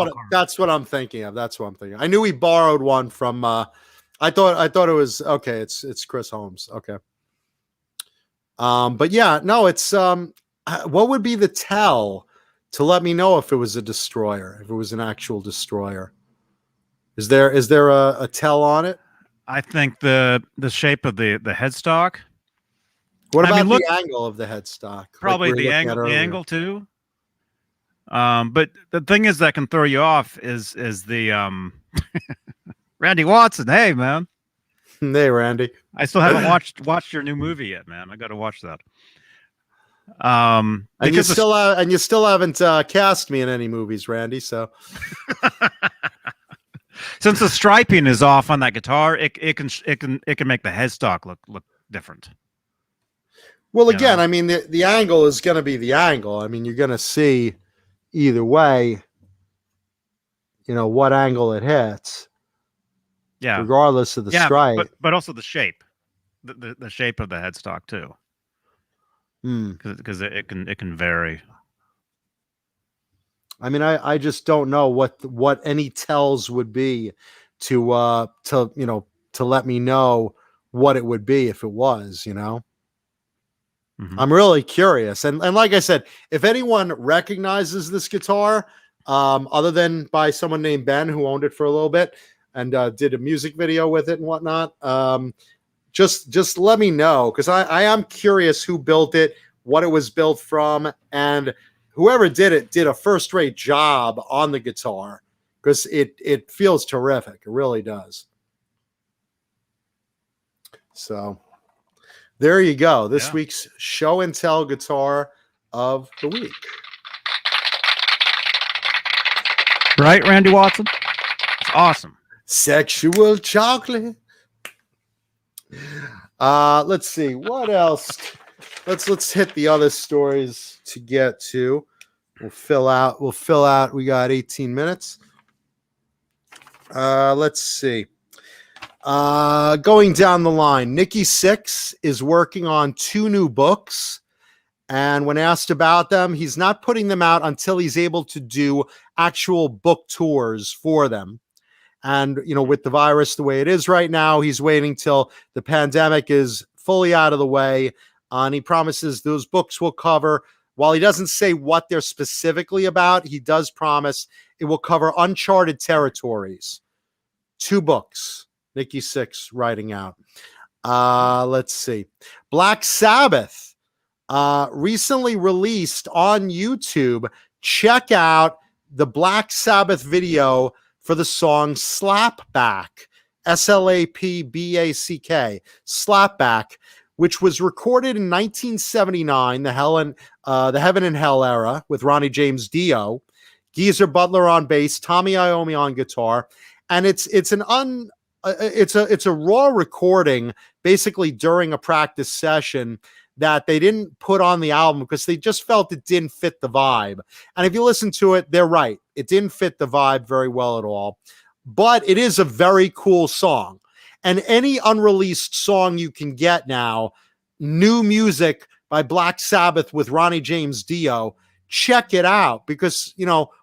what I'm thinking of. That's what I'm thinking. I knew he borrowed one from. I thought it was okay. It's Chris Holmes. Okay. But yeah, no. It's what would be the tell to let me know if it was a destroyer, if it was an actual destroyer? Is there a tell on it? I think the shape of the headstock. What about the angle of the headstock? Probably like the angle too. But the thing is that can throw you off is the Randy Watson. Hey man. Hey Randy. I still haven't watched your new movie yet, man. I got to watch that. And you still haven't cast me in any movies, Randy. So since the striping is off on that guitar, it can make the headstock look different. Well, again, I mean the angle is going to be the angle. I mean, you're going to see either way, what angle it hits. Yeah. Regardless of the stripe. But also the shape. The shape of the headstock too. Because it can vary. I mean, I just don't know what any tells would be to let me know what it would be if it was, Mm-hmm. I'm really curious. And like I said, if anyone recognizes this guitar, other than by someone named Ben who owned it for a little bit and did a music video with it and whatnot, just let me know, because I am curious who built it, what it was built from, and whoever did it did a first-rate job on the guitar, because it feels terrific. It really does. So there you go. This week's show and tell guitar of the week. Right, Randy Watson? It's awesome. Sexual chocolate. Let's see what else. Let's hit the other stories to get to. We'll fill out. We got 18 minutes. Let's see. Going down the line, Nikki Sixx is working on 2 new books. And when asked about them, he's not putting them out until he's able to do actual book tours for them. And, with the virus the way it is right now, he's waiting till the pandemic is fully out of the way. And he promises those books will cover, while he doesn't say what they're specifically about, he does promise it will cover uncharted territories. 2 books, Nikki Sixx writing out. Let's see. Black Sabbath recently released on YouTube. Check out the Black Sabbath video for the song Slapback, Slapback, Slapback, which was recorded in 1979, the Heaven and Hell era, with Ronnie James Dio, Geezer Butler on bass, Tommy Iommi on guitar, and it's a raw recording, basically during a practice session, that they didn't put on the album because they just felt it didn't fit the vibe. And if you listen to it, they're right. It didn't fit the vibe very well at all. But it is a very cool song. And any unreleased song you can get now, new music by Black Sabbath with Ronnie James Dio, check it out because,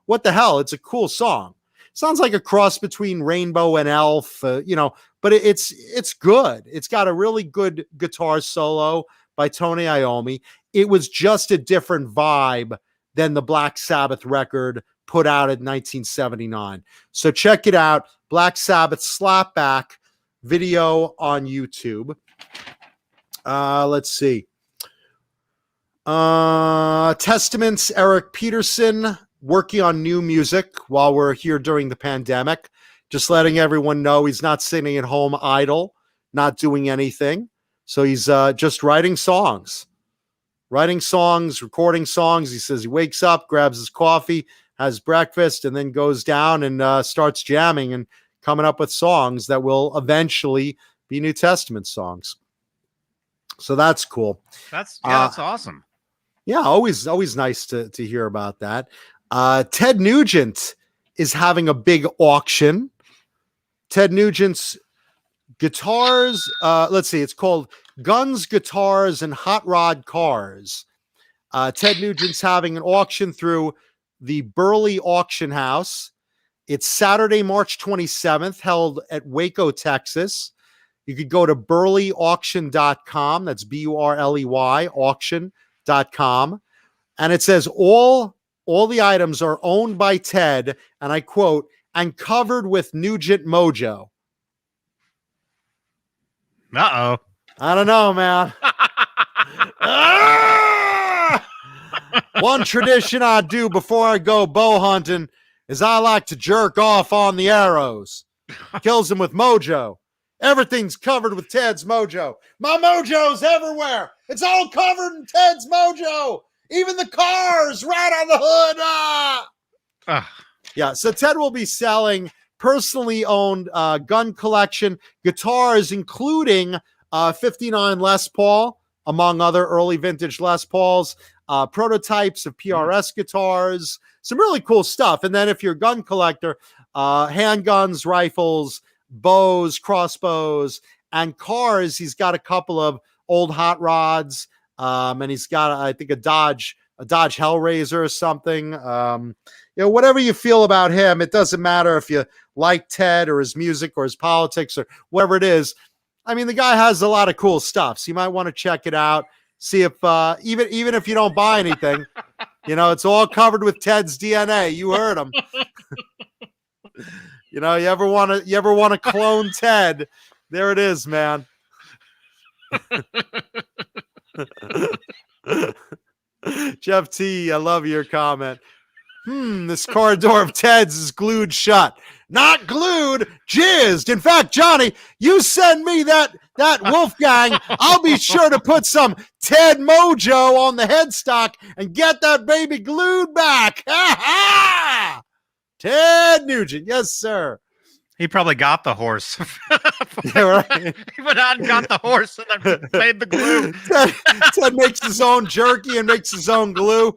what the hell? It's a cool song. Sounds like a cross between Rainbow and Elf, but it's good. It's got a really good guitar solo by Tony Iommi. It was just a different vibe than the Black Sabbath record put out in 1979. So check it out. Black Sabbath Slapback video on YouTube. Let's see. Testament's Eric Peterson working on new music while we're here during the pandemic. Just letting everyone know he's not sitting at home idle, not doing anything. So he's just writing songs, recording songs. He says he wakes up, grabs his coffee, has breakfast, and then goes down and starts jamming and coming up with songs that will eventually be New Testament songs. So that's cool. That's awesome. Yeah, always nice to hear about that. Ted Nugent is having a big auction. Ted Nugent's guitars, let's see, it's called Guns, Guitars, and Hot Rod Cars. Ted Nugent's having an auction through the Burley Auction House. It's Saturday, March 27th, held at Waco, Texas. You could go to burleyauction.com. That's BURLEY, auction.com. And it says all the items are owned by Ted, and I quote, and covered with Nugent mojo. Uh-oh. I don't know, man. One tradition I do before I go bow hunting is I like to jerk off on the arrows. Kills them with mojo. Everything's covered with Ted's mojo. My mojo's everywhere. It's all covered in Ted's mojo. Even the cars right on the hood. Yeah, so Ted will be selling personally owned gun collection, guitars, including 59 Les Paul, among other early vintage Les Pauls, prototypes of PRS guitars, some really cool stuff. And then if you're a gun collector, handguns, rifles, bows, crossbows, and cars. He's got a couple of old hot rods, and he's got, I think, a Dodge Hellraiser or something. Whatever you feel about him, it doesn't matter if you like Ted or his music or his politics or whatever it is. I mean, the guy has a lot of cool stuff, so you might want to check it out. See if even if you don't buy anything, it's all covered with Ted's DNA. You heard him. You ever want to clone Ted? There it is, man. Jeff T, I love your comment. This car door of Ted's is glued shut. Not glued, jizzed. In fact, Johnny, you send me that Wolfgang. I'll be sure to put some Ted mojo on the headstock and get that baby glued back. Ha ha! Ted Nugent, yes, sir. He probably got the horse. Yeah, right. He went out and got the horse and then made the glue. Ted makes his own jerky and makes his own glue.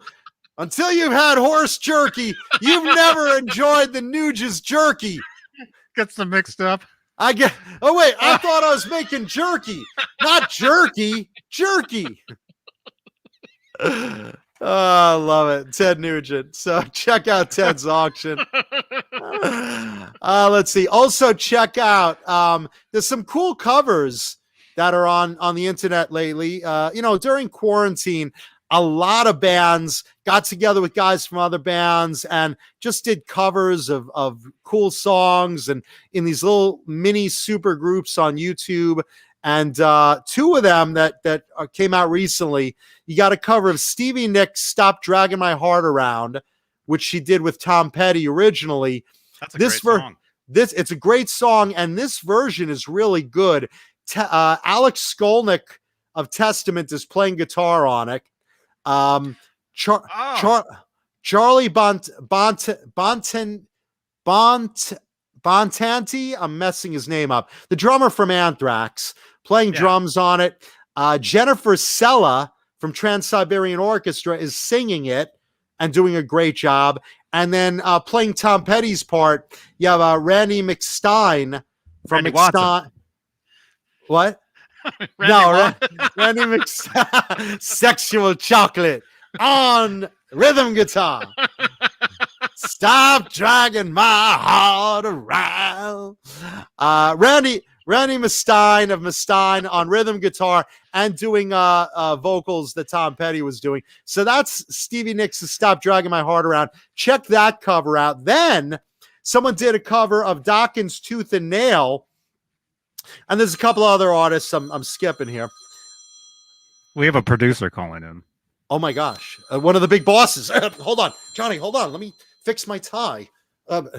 Until you've had horse jerky, you've never enjoyed the Nugent's jerky. Gets them mixed up. I thought I was making jerky, not jerky. Jerky. Oh, I love it. Ted Nugent. So check out Ted's auction. Let's see. Also check out, there's some cool covers that are on the internet lately. During quarantine, a lot of bands got together with guys from other bands and just did covers of cool songs and in these little mini super groups on YouTube. And two of them that came out recently, you got a cover of Stevie Nicks' Stop Dragging My Heart Around, which she did with Tom Petty originally. That's a great song. It's a great song, and this version is really good. Alex Skolnick of Testament is playing guitar on it. Charlie Bontanti, I'm messing his name up. The drummer from Anthrax, playing drums on it. Jennifer Sella from Trans-Siberian Orchestra is singing it and doing a great job. And then playing Tom Petty's part, you have Randy McStein from McStein. What? Randy McStein. Sexual Chocolate on rhythm guitar. Stop dragging my heart around. Randy Mustaine of Mustaine on rhythm guitar and doing vocals that Tom Petty was doing. So that's Stevie Nicks' Stop Dragging My Heart Around. Check that cover out. Then someone did a cover of Dawkins' Tooth and Nail. And there's a couple other artists I'm skipping here. We have a producer calling in. Oh my gosh. One of the big bosses. Hold on. Johnny, hold on. Let me fix my tie. Go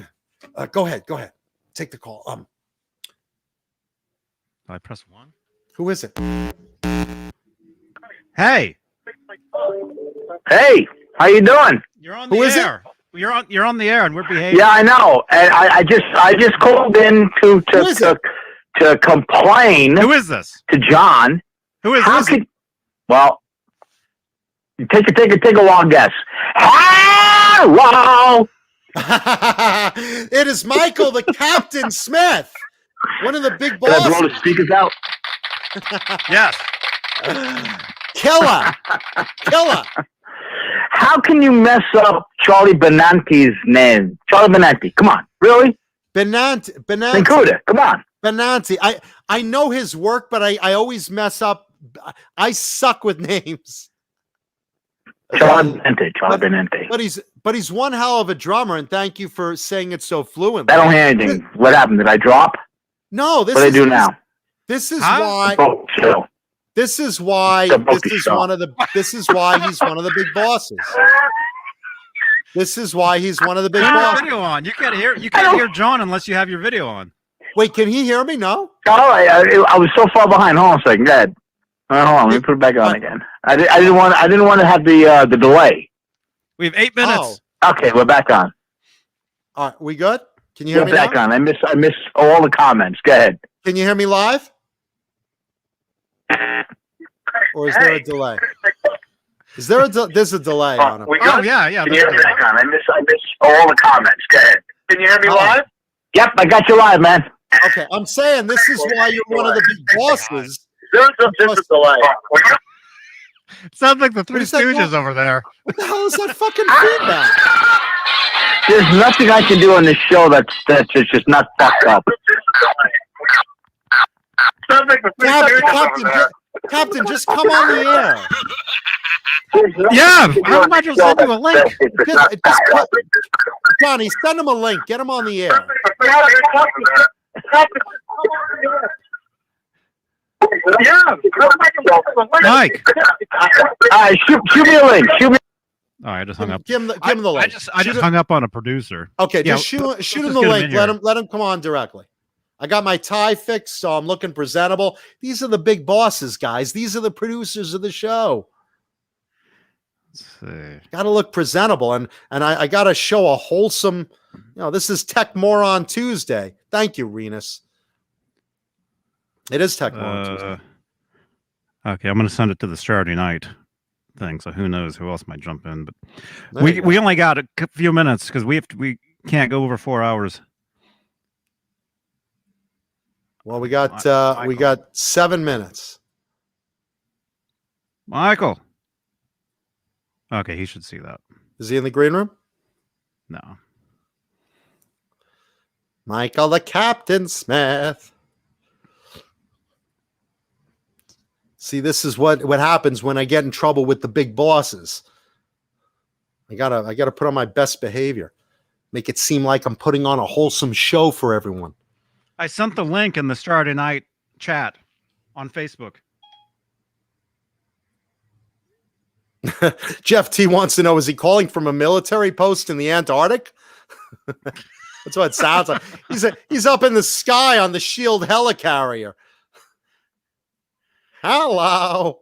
ahead. Take the call. I press 1. Who is it? Hey, how you doing? you're on the air. You're on the air, and we're behaving. Yeah, I know. And I just called in to complain. Who is this? To John. Who is this? Well, take a wild guess. Hello. It is Michael, the Captain Smith, one of the big Can I bosses. blow the speakers out? Yes. Killer. How can you mess up Charlie Benanti's name? Charlie Benanti. Come on, really? Benanti. Come on. Benanti. I know his work, but I always mess up. I suck with names. Charlie Benanti. But he's one hell of a drummer, and thank you for saying it so fluently. I don't hear anything. What happened? Did I drop? No, What do I do now? This is why. This is why he's one of the big bosses. This is why he's one of the big Turn your bosses. video on. You can't hear John unless you have your video on. Wait, can he hear me? No. Oh, I was so far behind. Hold on a second. Go ahead. Hold on. Let me put it back on again. I didn't want to have the delay. We have 8 minutes. Okay, we're back on. All right, we good? Can you hear me back now? on. I miss all the comments. Go ahead. Can you hear me live? Or is there a delay? There's a delay on it. Oh yeah. Can you hear me back on? I miss all the comments. Go ahead. Can you hear me live? Yep, I got you live, man. Okay, I'm saying this is why you're one of the big bosses. There's a delay. Sounds like the Three Stooges over there. What the hell is that fucking feedback? There's nothing I can do on this show that's just not fucked up. Captain, just come on the air. Yeah, how much will send you a link? Johnny, send him a link. Get him on the air. Mike. All right, shoot me a link. Shoot me. All right, I just hung up. Give him the link. I just hung up on a producer. Okay, just shoot him the link. Let him come on directly. I got my tie fixed, so I'm looking presentable. These are the big bosses, guys. These are the producers of the show. Let's see. Got to look presentable, and I got to show a wholesome. This is Tech Moron Tuesday. Thank you, Renus. It is Tech Moron Tuesday. Okay, I'm going to send it to the Saturday night thing. So who knows who else might jump in? But we only got a few minutes because we can't go over 4 hours. Well, we got 7 minutes. Michael. Okay, he should see that. Is he in the green room? No. Michael the Captain Smith. See, this is what happens when I get in trouble with the big bosses. I gotta put on my best behavior. Make it seem like I'm putting on a wholesome show for everyone. I sent the link in the Saturday night chat on Facebook. Jeff T wants to know, is he calling from a military post in the Antarctic? That's what it sounds like. He's up in the sky on the Shield helicarrier. Hello.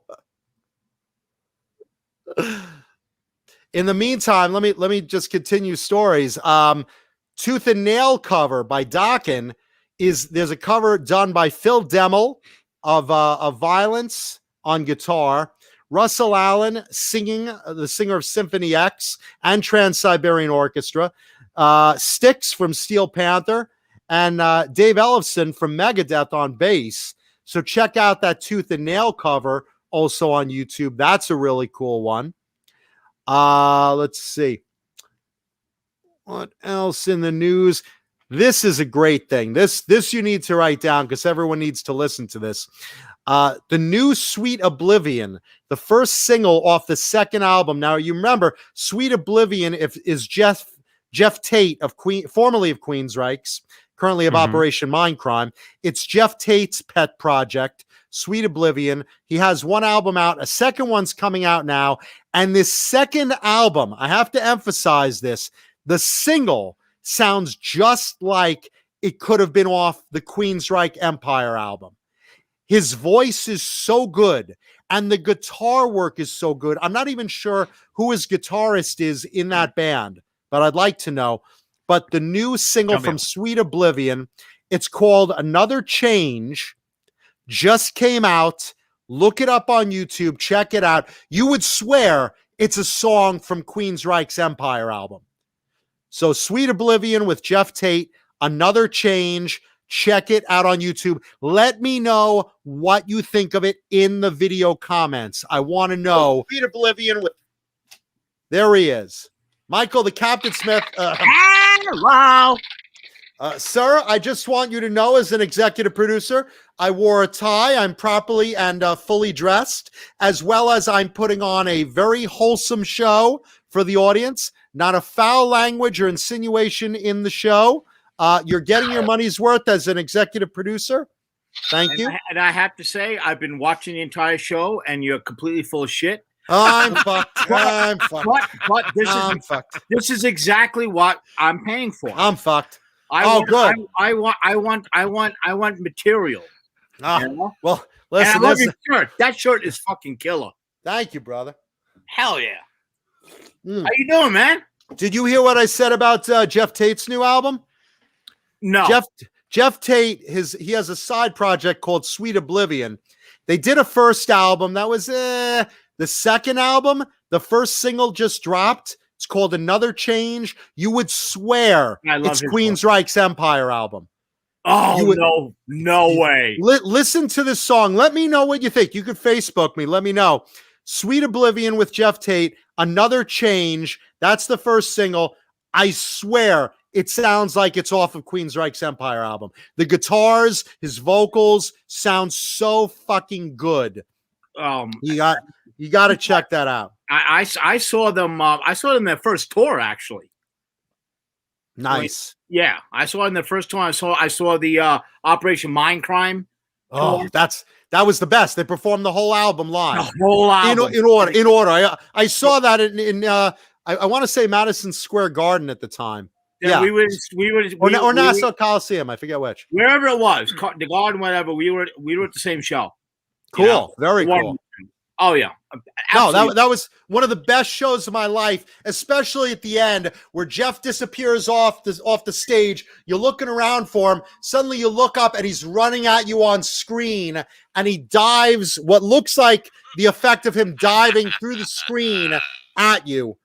In the meantime, let me just continue stories. Tooth and Nail cover by Dokken there's a cover done by Phil Demmel of Violence on guitar. Russell Allen singing, the singer of Symphony X and Trans-Siberian Orchestra. Styx from Steel Panther, and Dave Ellefson from Megadeth on bass. So check out that Tooth and Nail cover also on YouTube. That's a really cool one. Let's see. What else in the news? This is a great thing. This you need to write down because everyone needs to listen to this. The new Sweet Oblivion, the first single off the second album. Now, you remember, Sweet Oblivion is Geoff Tate, formerly of Queensryche's, currently of Operation Mindcrime. It's Geoff Tate's pet project, Sweet Oblivion. He has one album out. A second one's coming out now. And this second album, I have to emphasize this, the single sounds just like it could have been off the Queensryche Empire album. His voice is so good, and the guitar work is so good. I'm not even sure who his guitarist is in that band, but I'd like to know. But the new single from Sweet Oblivion, it's called Another Change, just came out. Look it up on YouTube. Check it out. You would swear it's a song from Queensryche's Empire album. So Sweet Oblivion with Geoff Tate, Another Change. Check it out on YouTube. Let me know what you think of it in the video comments. I want to know. Sweet Oblivion with... There he is. Michael, the Captain Smith. Hello. Sir, I just want you to know, as an executive producer, I wore a tie. I'm properly and fully dressed, as well as I'm putting on a very wholesome show for the audience. Not a foul language or insinuation in the show. You're getting your money's worth as an executive producer. Thank you. And I have to say, I've been watching the entire show, and you're completely full of shit. I'm fucked. I'm fucked. But this is exactly what I'm paying for. I'm fucked. Good. I want material. You know? Well, listen. And I love your shirt. That shirt is fucking killer. Thank you, brother. Hell yeah. How you doing, man? Did you hear what I said about Geoff Tate's new album? No. Geoff Tate, he has a side project called Sweet Oblivion. They did a first album. That was the second album. The first single just dropped. It's called Another Change. You would swear it's Queensryche's Empire album. Oh, no way. Listen to this song. Let me know what you think. You could Facebook me. Let me know. Sweet Oblivion with Geoff Tate, Another Change. That's the first single. I swear it sounds like it's off of Queensryche's Empire album. The guitars, his vocals sound so fucking good. You got to check that out. I saw them. I saw them their first tour, actually. Nice. Yeah, I saw in their first tour. I saw the Operation Mindcrime. Oh, that was the best. They performed the whole album live. The whole album in order. I saw that in I want to say Madison Square Garden at the time. Yeah, we were or Nassau Coliseum. I forget which. Wherever it was, the Garden, whatever. We were at the same show. Cool, you know? Very cool. Oh yeah. Absolutely. No, that was one of the best shows of my life, especially at the end where Geoff disappears off the stage. You're looking around for him. Suddenly you look up and he's running at you on screen, and he dives. What looks like the effect of him diving through the screen at you.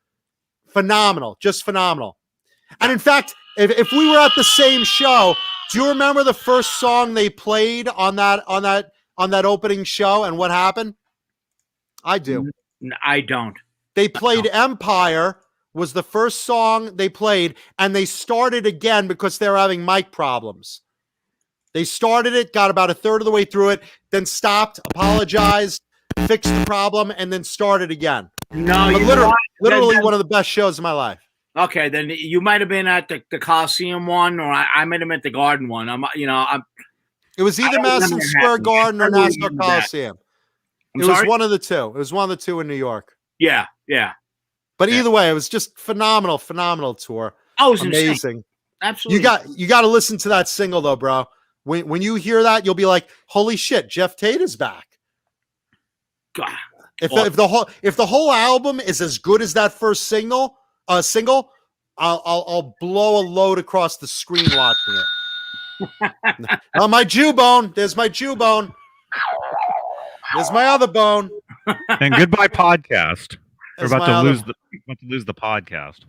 Phenomenal, just phenomenal. And in fact, if we were at the same show, do you remember the first song they played on that opening show and what happened? I do. I don't. They played Empire was the first song they played, and they started again because they were having mic problems. They started it, got about a third of the way through it, then stopped, apologized, fixed the problem, and then started again. No, literally one of the best shows of my life. Okay, then you might have been at the Coliseum one, or I might have been at the Garden one. It was either Madison Square Garden or Nassau Coliseum. It was one of the two. It was one of the two in New York. Yeah. But either way, it was just phenomenal tour. Oh, it was amazing. Absolutely. You got to listen to that single though, bro. When you hear that, you'll be like, "Holy shit, Geoff Tate is back." God. If the whole album is as good as that first single, I'll blow a load across the screen watching it. Oh, my Jew bone. There's my Jew bone. There's my other bone. And goodbye, podcast. We're There's about my to other- lose the podcast.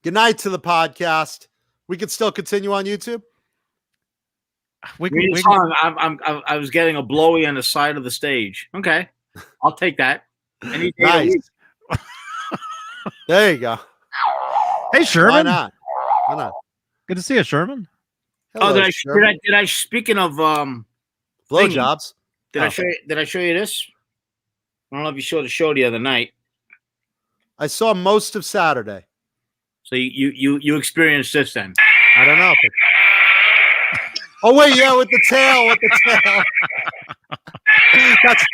Good night to the podcast. We could still continue on YouTube. I was getting a blowy on the side of the stage. Okay, I'll take that. Any day of the week. Nice. There you go. Hey, Why Sherman. not? Why not? Good to see you, Sherman. Oh, Hello, did I? Speaking of blowjobs? Did I show you this? I don't know if you saw the show the other night. I saw most of Saturday. So you experienced this then? I don't know. Oh wait, yeah, with the tail, That's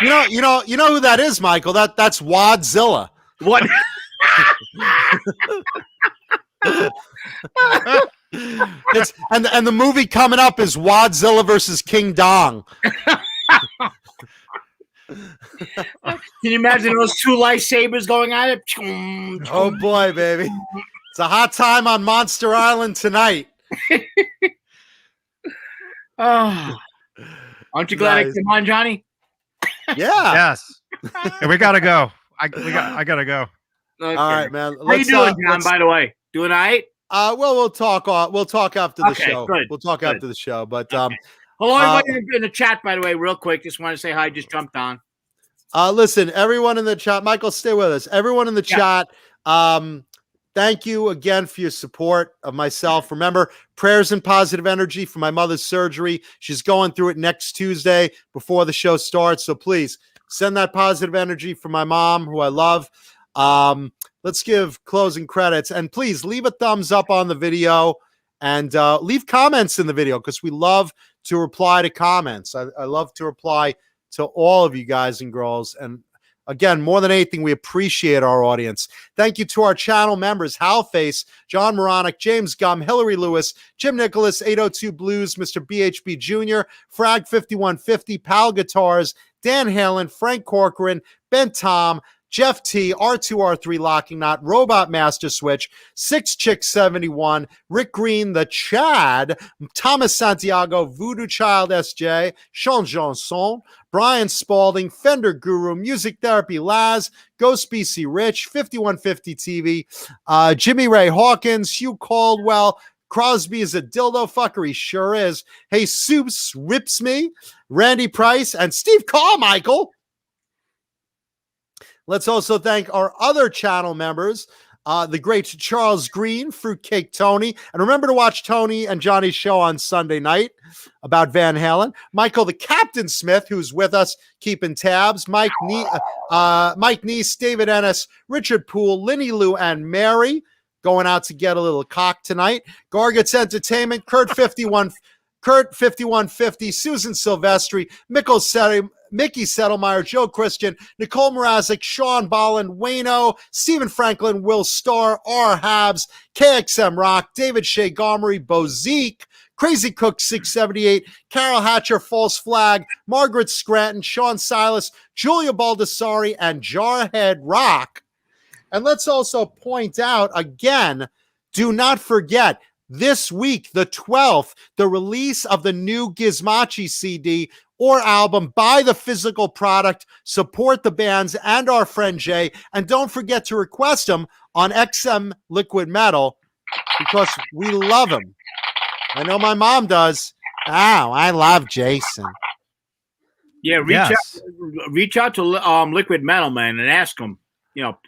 you know who that is, Michael. That's Wadzilla. What? And the movie coming up is Wadzilla versus King Dong. Can you imagine those two lightsabers going at it? Oh boy, baby. It's a hot time on Monster Island tonight. Oh. Aren't you glad I came on, Johnny? Yeah. Yes. And we gotta go. I gotta go. Okay. All right, man. How you doing, John, by the way? Doing all right? Well, we'll talk after the Okay, show. good, We'll talk good. after the show. But Hello, everybody in the chat, by the way, real quick. Just want to say hi. Just jumped on. listen, everyone in the chat, Michael, stay with us. Everyone in the chat, thank you again for your support of myself. Remember, prayers and positive energy for my mother's surgery. She's going through it next Tuesday before the show starts. So please send that positive energy for my mom, who I love. Let's give closing credits, and please leave a thumbs up on the video and leave comments in the video, because we love to reply to comments. I love to reply to all of you guys and girls. And again, more than anything, we appreciate our audience. Thank you to our channel members: Hal Face, John Moronic, James Gum, Hillary Lewis, Jim Nicholas, 802 Blues, Mr. BHB Jr., Frag 5150, Pal Guitars, Dan Halen, Frank Corcoran, Ben Tom, Jeff T, R2R3 Locking Knot, Robot Master Switch, 6Chick71, Rick Green, The Chad, Thomas Santiago, Voodoo Child SJ, Sean Johnson, Brian Spalding, Fender Guru, Music Therapy Laz, Ghost BC Rich, 5150 TV, Jimmy Ray Hawkins, Hugh Caldwell, Crosby is a dildo fucker, he sure is. Hey Soups Rips Me, Randy Price, and Steve Carmichael. Let's also thank our other channel members, the great Charles Green, Fruitcake Tony. And remember to watch Tony and Johnny's show on Sunday night about Van Halen. Michael the Captain Smith, who's with us keeping tabs. Mike Neese, David Ennis, Richard Poole, Linny Lou, and Mary going out to get a little cock tonight. Gargets Entertainment, Kurt 5150, Susan Silvestri, Mickey Settlemeyer, Joe Christian, Nicole Mrazek, Sean Bolland, Wayno, Stephen Franklin, Will Starr, R. Habs, KXM Rock, David Shea Gomery, Bozique, Crazy Cook 678, Carol Hatcher, False Flag, Margaret Scranton, Sean Silas, Julia Baldessari, and Jarhead Rock. And let's also point out again, do not forget, this week, the 12th, the release of the new Gizmochi CD or album. Buy the physical product, support the bands and our friend Jay, and don't forget to request them on XM Liquid Metal, because we love him. I know my mom does. Oh, I love Jason. Yeah, reach out to Liquid Metal, man, and ask them. You know,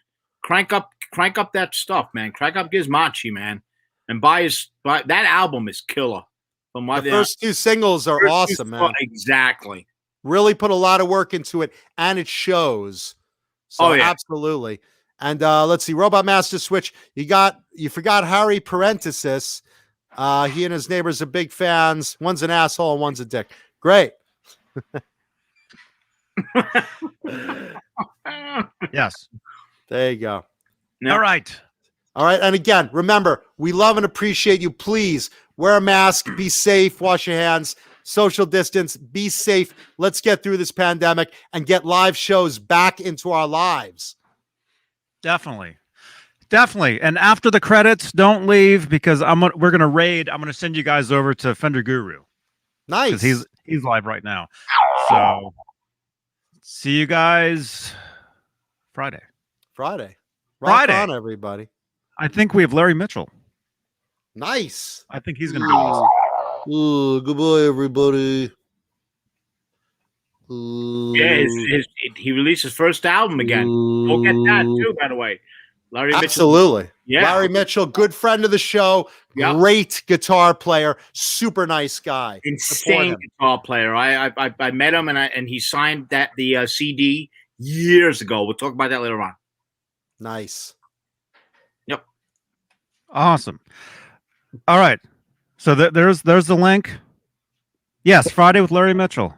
crank up that stuff, man. Crank up Gizmochi, man, and buy that album is killer. The first two singles are awesome, man. Exactly. Really put a lot of work into it, and it shows. So absolutely. And let's see, Robot Master Switch. You forgot Harry Parenthesis. He and his neighbors are big fans. One's an asshole and one's a dick. Great. Yes. There you go. All right. All right. And again, remember, we love and appreciate you. Please wear a mask, be safe, wash your hands, social distance, be safe. Let's get through this pandemic and get live shows back into our lives. Definitely. And after the credits, don't leave because we're going to raid. I'm going to send you guys over to Fender Guru. Nice. Because he's live right now. So see you guys Friday. Rock Friday. on, everybody. I think we have Larry Mitchell. Nice. I think he's going to be awesome. Goodbye, everybody. Yeah, he released his first album again. We'll get that too, by the way. Larry Absolutely. Mitchell. Yeah. Larry Mitchell, good friend of the show, great guitar player, super nice guy. Insane guitar player. I met him and he signed the CD years ago. We'll talk about that later on. Nice. Yep. Awesome. All right. So there's the link. Yes, Friday with Larry Mitchell.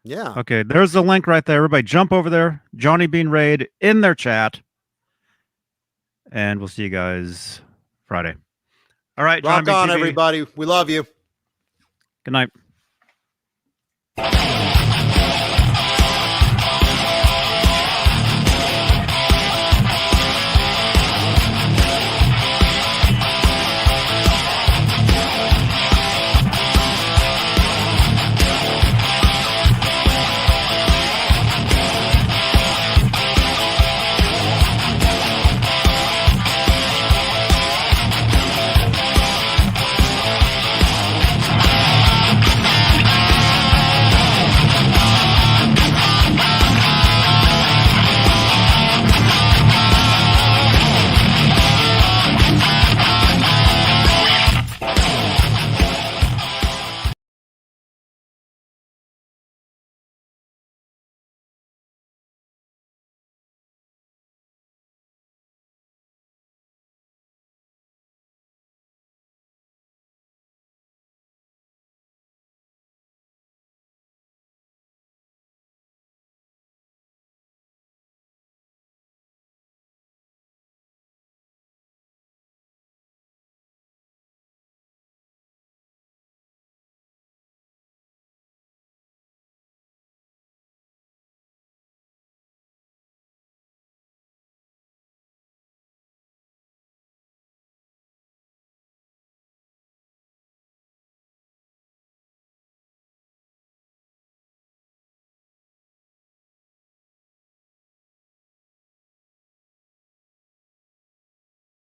Yeah. Okay, there's the link right there. Everybody jump over there. Johnny Beane Raid in their chat. And we'll see you guys Friday. All right. Rock on, everybody. We love you. Good night.